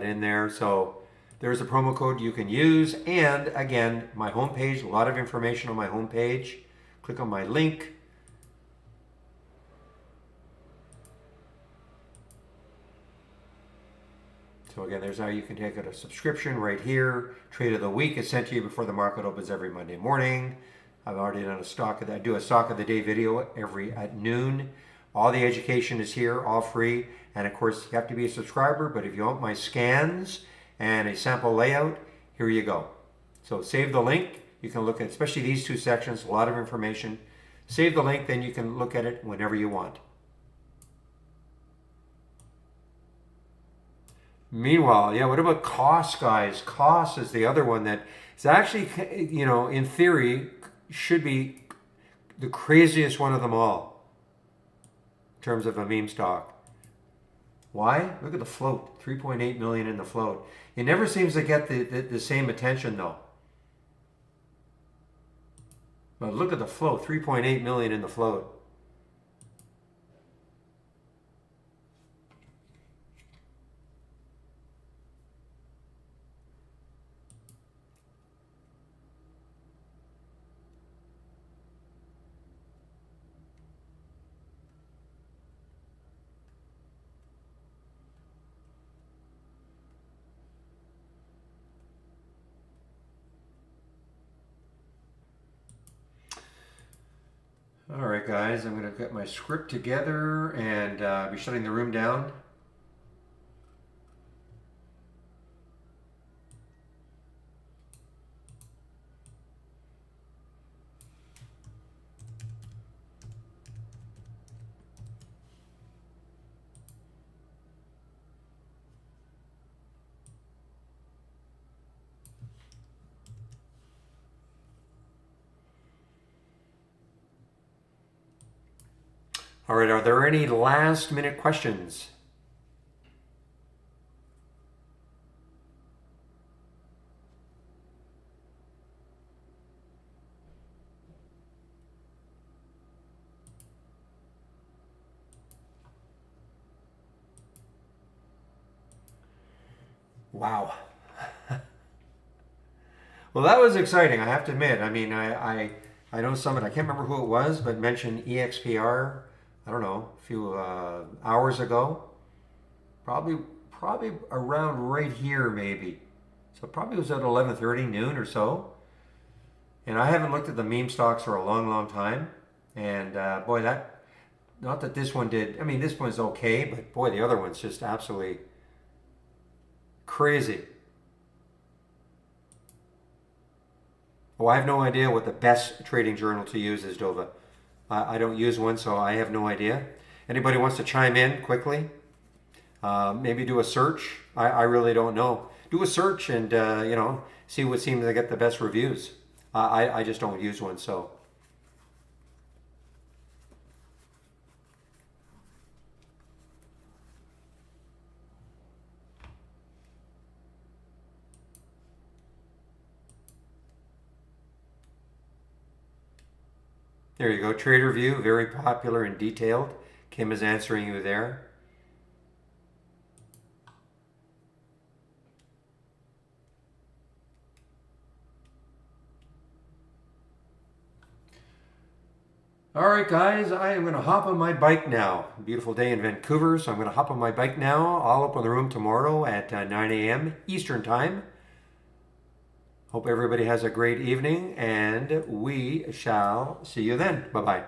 Speaker 1: in there. So there's a promo code you can use. And again, my homepage, a lot of information on my homepage. Click on my link. So again, there's how you can take a subscription right here. Trade of the week is sent to you before the market opens every Monday morning. I've already done a stock of that. I do a stock of the day video every at noon. All the education is here, all free. And of course, you have to be a subscriber, but if you want my scans and a sample layout, here you go. So save the link. You can look at, especially these two sections, a lot of information. Save the link, then you can look at it whenever you want. Meanwhile, yeah, what about cost, guys? Cost is the other one that is actually, in theory, should be the craziest one of them all in terms of a meme stock. Why? Look at the float, 3.8 million in the float. It never seems to get the same attention though. But look at the float, 3.8 million in the float. All right, guys, I'm going to get my script together and be shutting the room down. All right, are there any last minute questions? Wow. Well, that was exciting, I have to admit. I mean, I know someone, I can't remember who it was, but mentioned EXPR, I don't know, a few hours ago. Probably around right here, maybe. So probably it was at 11:30 noon or so. And I haven't looked at the meme stocks for a long, long time. And boy, not that this one did. I mean, this one's okay, but boy, the other one's just absolutely crazy. Oh, I have no idea what the best trading journal to use is, Dova. I don't use one, so I have no idea. Anybody wants to chime in quickly? Maybe do a search. I really don't know. Do a search and see what seems to get the best reviews. I just don't use one, so. There you go. Trader View, very popular and detailed. Kim is answering you there. All right, guys, I am going to hop on my bike now. Beautiful day in Vancouver, so I'm going to hop on my bike now. I'll open the room tomorrow at 9 a.m. Eastern Time. Hope everybody has a great evening, and we shall see you then. Bye-bye.